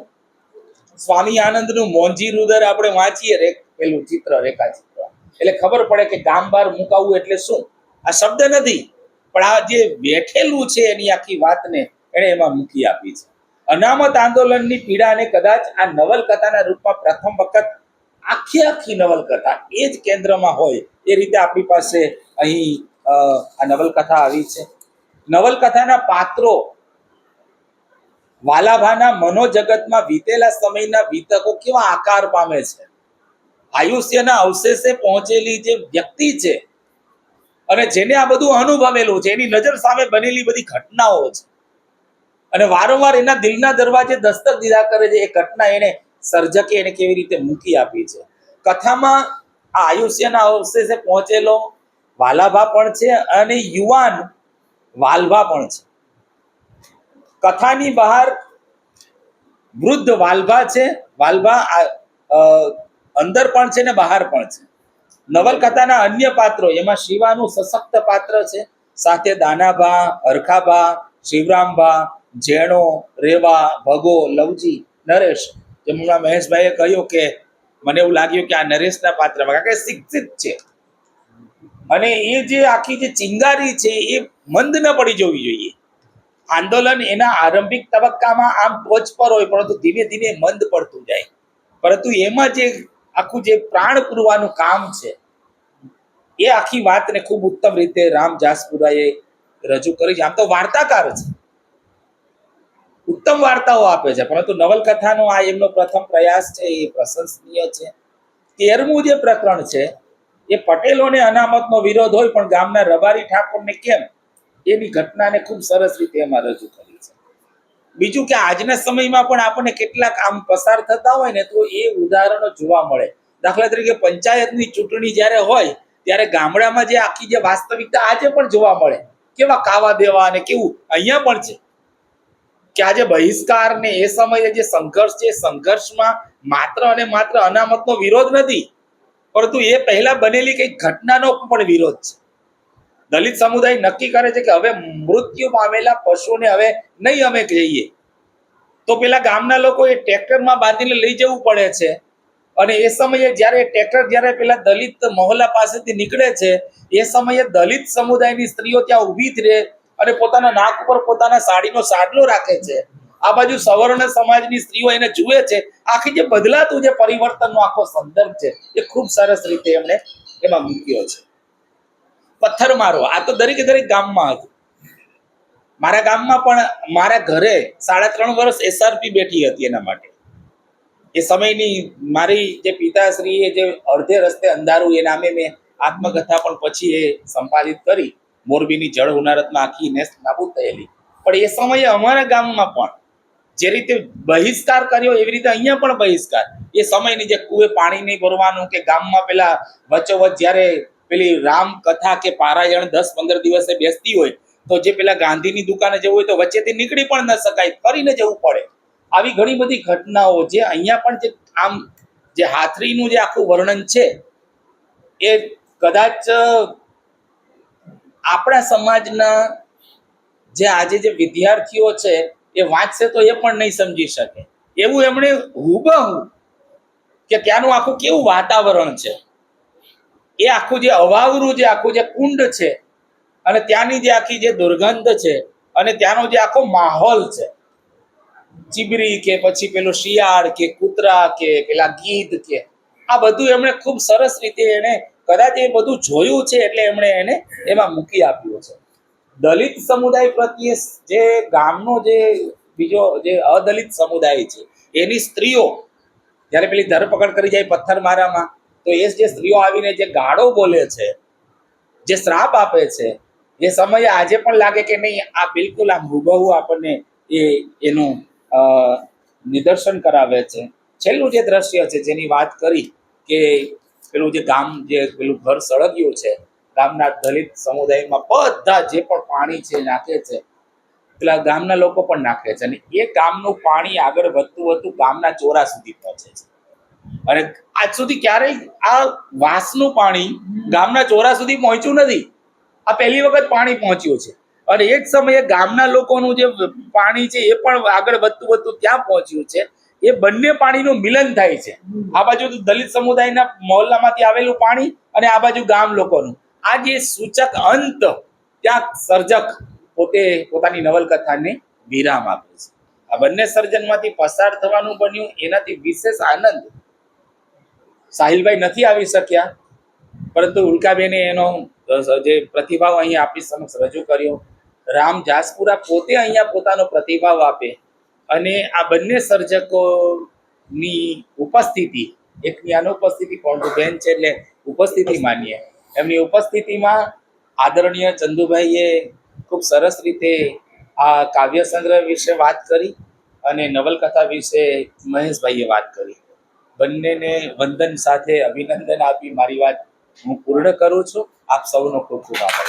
સ્વામી આનંદનું મોંજી રુદર આપણે વાંચીએ પેલું ચિત્ર, રેખાચિત્ર, એટલે ખબર પડે કે ગામ બહાર મુકાવવું એટલે શું. આ શબ્દ નથી, પણ આ જે બેઠેલું છે એની આખી વાતને એણે એમાં મૂકી આપી છે. અનામત આંદોલનની પીડાને કદાચ આ નવલકથાના રૂપમાં પ્રથમ વખત આખી નવલકથા એ જ કેન્દ્રમાં હોય એ રીતે આપણી પાસે અહીં આ નવલકથા આવી છે. નવલકથાના પાત્રો વાલાભાના મનોજગતમાં વીતેલા સમયના વિતકો કેવા આકાર પામે છે. આયુષ્યના અવશેષે પહોંચેલી જે વ્યક્તિ છે અને જેને આ બધું અનુભવેલું છે, એની નજર સામે બનેલી બધી ઘટનાઓ છે અને વારંવાર એના દિલના દરવાજે દસ્તક દીધા કરે છે, એ ઘટના એને સર્જકે એને કેવી રીતે મૂકી આપી છે. કથામાં આ આયુષ્યના અવશેષે પહોંચેલો વાલાભા પણ છે અને યુવાન વાલભા પણ છે. કથાની બહાર વૃદ્ધ વાલભા છે, વાલભા અંદર પણ છે ને બહાર પણ છે. નવલકથાના અન્ય પાત્રો એમાં શિવાનું સશક્ત પાત્ર છે, સાથે દાનાભા, હરખાભા, શિવરામભા, જેણો, રેવા, ભગો, લવજી, નરેશ. જેમ હમણાં મહેશભાઈએ કહ્યું કે મને એવું લાગ્યું કે આ નરેશના પાત્રમાં, કારણ કે શિક્ષિત છે અને એ જે આખી જે ચિંગારી છે એ મંદ ન પડી જવી જોઈએ. આંદોલન એના આરંભિક તબક્કામાં આમ ટોચ પર હોય, પરંતુ ધીમે ધીમે મંદ પડતું જાય. પરંતુ એમાં જે આખું જે પ્રાણ પૂરવાનું કામ છે એ આખી વાતને ખૂબ ઉત્તમ રીતે રામ જાસપુરાએ રજૂ કરી છે. આમ તો વાર્તાકાર છે, ઉત્તમ વાર્તાઓ આપે છે, પરંતુ નવલકથાનો આ એમનો પ્રથમ પ્રયાસ છે, એ પ્રશંસનીય છે. 13મું જે પ્રકરણ છે એ પટેલોને અનામતનો વિરોધ હોય પણ ગામના રબારી ઠાકોરને કેમ, એની ઘટનાને ખૂબ સરસ રીતે એમાં રજૂ કરી છે. બીજું કે આજના સમયમાં પણ આપણને કેટલાક આમ પસાર થતા હોય ને તો એ ઉદાહરણો જોવા મળે. દાખલા તરીકે પંચાયતની ચૂંટણી જ્યારે હોય ત્યારે ગામડામાં જે આખી જે વાસ્તવિકતા આજે પણ જોવા મળે, કેવા કાવા દેવા અને કેવું અહીંયા પણ છે કે આજે બહિષ્કાર ને એ સમયે જે સંઘર્ષ છે, સંઘર્ષમાં માત્ર અને માત્ર અનામતનો વિરોધ નથી, પરંતુ એ પહેલા બનેલી કઈ ઘટનાનો પણ વિરોધ છે. દલિત સમુદાય નક્કી કરે છે કે હવે મૃત્યુ પામેલા પશુને હવે નહીં અમે જઈએ, તો પેલા ગામના લોકો એ ટ્રેક્ટરમાં બાંધીને લઈ જવું પડે છે. અને એ સમયે જ્યારે ટ્રેક્ટર જ્યારે પેલા દલિત મહોલ્લા પાસેથી નીકળે છે એ સમયે દલિત સમુદાયની સ્ત્રીઓ ત્યાં ઊભી જ રહે અને પોતાના નાક ઉપર પોતાના સાડીનો સાડલો રાખે છે. આ બાજુ સવર્ણ સમાજની સ્ત્રીઓ એને જુએ છે. આખી જે બદલાતું જે પરિવર્તનનો આખો સંદર્ભ છે એ ખૂબ સરસ રીતે એમણે એમાં મૂક્યો છે. પથ્થરમારો આ તો દરેકે દરેક ગામમાં હતું. મારા ગામમાં પણ મારા ઘરે 3.5 વર્ષ એસઆરપી બેઠી હતી એના માટે. એ સમયની મારી જે પિતાશ્રીએ જે અડધે રસ્તે અંધારું એ નામે મેં આત્મકથા પણ પછી એ સંપાદિત કરી, મોરબીની જળ હુનારતમાં આખી નેસ્ત નાબૂદ થયેલી. પણ એ સમયે અમારા ગામમાં પણ જે રીતે બહિષ્કાર કર્યો એવી રીતે અહીંયા પણ બહિષ્કાર. એ સમયની જે કુએ પાણી નહીં ભરવાનું કે ગામમાં પેલા વચ્ચોવચ્ચ જ્યારે પેલી રામ કથા કે પારાયણ 10-15 દિવસે બેસતી હોય તો જે પેલા ગાંધીની દુકાને જવું હોય તો વચ્ચેથી નીકળી પણ ન શકાય, ફરીને જવું પડે. આવી ઘણી બધી ઘટનાઓ જે અહીંયા પણ જે આમ જે હાથરીનું જે આખું વર્ણન છે એ કદાચ આપણા સમાજના જે આજે જે વિદ્યાર્થીઓ છે એ વાંચશે તો એ પણ નહીં સમજી શકે એવું એમણે હુબહુ કે ત્યાંનું આખું કેવું વાતાવરણ છે, એ આખું જે અવાવરું જે આખું જે કુંડ છે અને ત્યાંની જે આખી જે દુર્ગંધ છે અને ત્યાંનો જે આખો માહોલ છે, ચીબરી કે પછી પેલો શિયાળ કે કૂતરા કે પેલા ગીધ કે આ બધું એમણે ખૂબ સરસ રીતે એને કદાચ એ બધું જોયું છે એટલે એમણે એને એમાં મૂકી આપ્યું છે. દલિત સમુદાય પ્રત્યે જે ગામનો જે બીજો જે અદલિત સમુદાય છે એની સ્ત્રીઓ જ્યારે પેલી ધરપકડ કરી જાય પથ્થરમારામાં તો એ જે સ્ત્રીઓ આવીને જે ગાળો બોલે છે, જે શ્રાપ આપે છે, એ સમયે આજે પણ લાગે કે નહીં આ બિલકુલ આમ હુબહુ આપણને એનું નિદર્શન કરાવે છે. છેલ્લું જે દ્રશ્ય છે જેની વાત કરી કે પેલું જે ગામ જે પેલું ઘર સળગ્યું છે, ગામના દલિત સમુદાયમાં બધા જે પણ પાણી છે નાખે છે, પેલા ગામના લોકો પણ નાખે છે અને એ ગામનું પાણી આગળ વધતું વધતું ગામના ચોરા સુધી પહોંચે છે. અને આજ સુધી ક્યારેય આ વાંસનું પાણી ગામના ચોરા સુધી પહોંચ્યું નથી. આ પહેલી વખત પાણી પહોંચ્યું છે અને એ જ સમયે ગામના લોકોનું જે પાણી છે એ પણ આગળ વધતું વધતું ત્યાં પહોંચ્યું છે. એ બંને પાણીનું મિલન થાય છે. આ બાજુ દલિત સમુદાયના મહોલ્લામાંથી આવેલું પાણી અને આ બાજુ ગામ લોકોનું. આ જે સૂચક અંત ત્યાં સર્જક પોતે પોતાની નવલકથાને વિરામ આપે છે. આ બંને સર્જનમાંથી પસાર થવાનું બન્યું એનાથી વિશેષ આનંદ સાહિલભાઈ નથી આવી શક્યા, પરંતુ ઉલ્કાબેને એનો જે પ્રતિભાવ અહીંયા આપણી સમક્ષ રજૂ કર્યો. રામ જાસપુરા પોતે અહીંયા પોતાનો પ્રતિભાવ આપે અને આ બંને સર્જકોની ઉપસ્થિતિ, એકની અનુપસ્થિતિ પણ બેન છે એટલે ઉપસ્થિતિ માનીએ, એમની ઉપસ્થિતિમાં આદરણીય ચંદુભાઈએ ખૂબ સરસ રીતે આ કાવ્ય સંગ્રહ વિશે વાત કરી અને નવલકથા વિશે મહેશભાઈએ વાત કરી. બંનેને વંદન સાથે અભિનંદન આપી મારી વાત હું પૂર્ણ કરું છું. આપ સૌનો ખૂબ ખૂબ આભાર.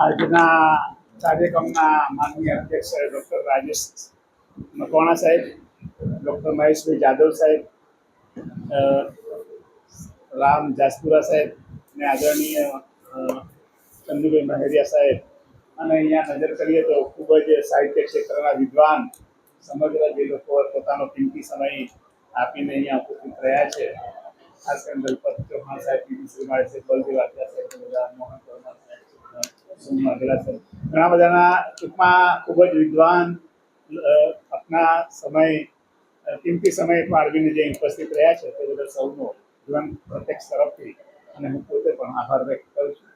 આજના કાર્યક્રમના માનનીય અધ્યક્ષ ડૉક્ટર રાજેશ મકવાણા સાહેબ, ડૉક્ટર મહેશભાઈ જાદવ સાહેબ, અ, રામ જાસપુરા સાહેબ ને આદરણીય ચંદુભાઈ મહેરિયા સાહેબ, અને અહીંયા નજર કરીએ તો ખૂબ જ સાહિત્ય ક્ષેત્રના વિદ્વાન સમગ્ર જે લોકો પોતાનો કિંમતી સમય આપીને અહીંયા ઉપસ્થિત રહ્યા છે, ખાસ કરીને દલપત ચૌહાણ સાહેબ, પીડી શ્રીમાળી સાહેબ, બલદેવ આચાર્ય સાહેબ, બધા મોહન પરમાર સાહેબ, સોમ વાઘેલા સાહેબ, ઘણા બધાના ટૂંકમાં ખૂબ જ વિદ્વાન આપના સમય કિંમતી સમય ફાળવીને જે ઉપસ્થિત રહ્યા છે તે બધા સૌનો જીવન પ્રત્યક્ષ તરફથી અને હું પોતે પણ આભાર વ્યક્ત કરું છું.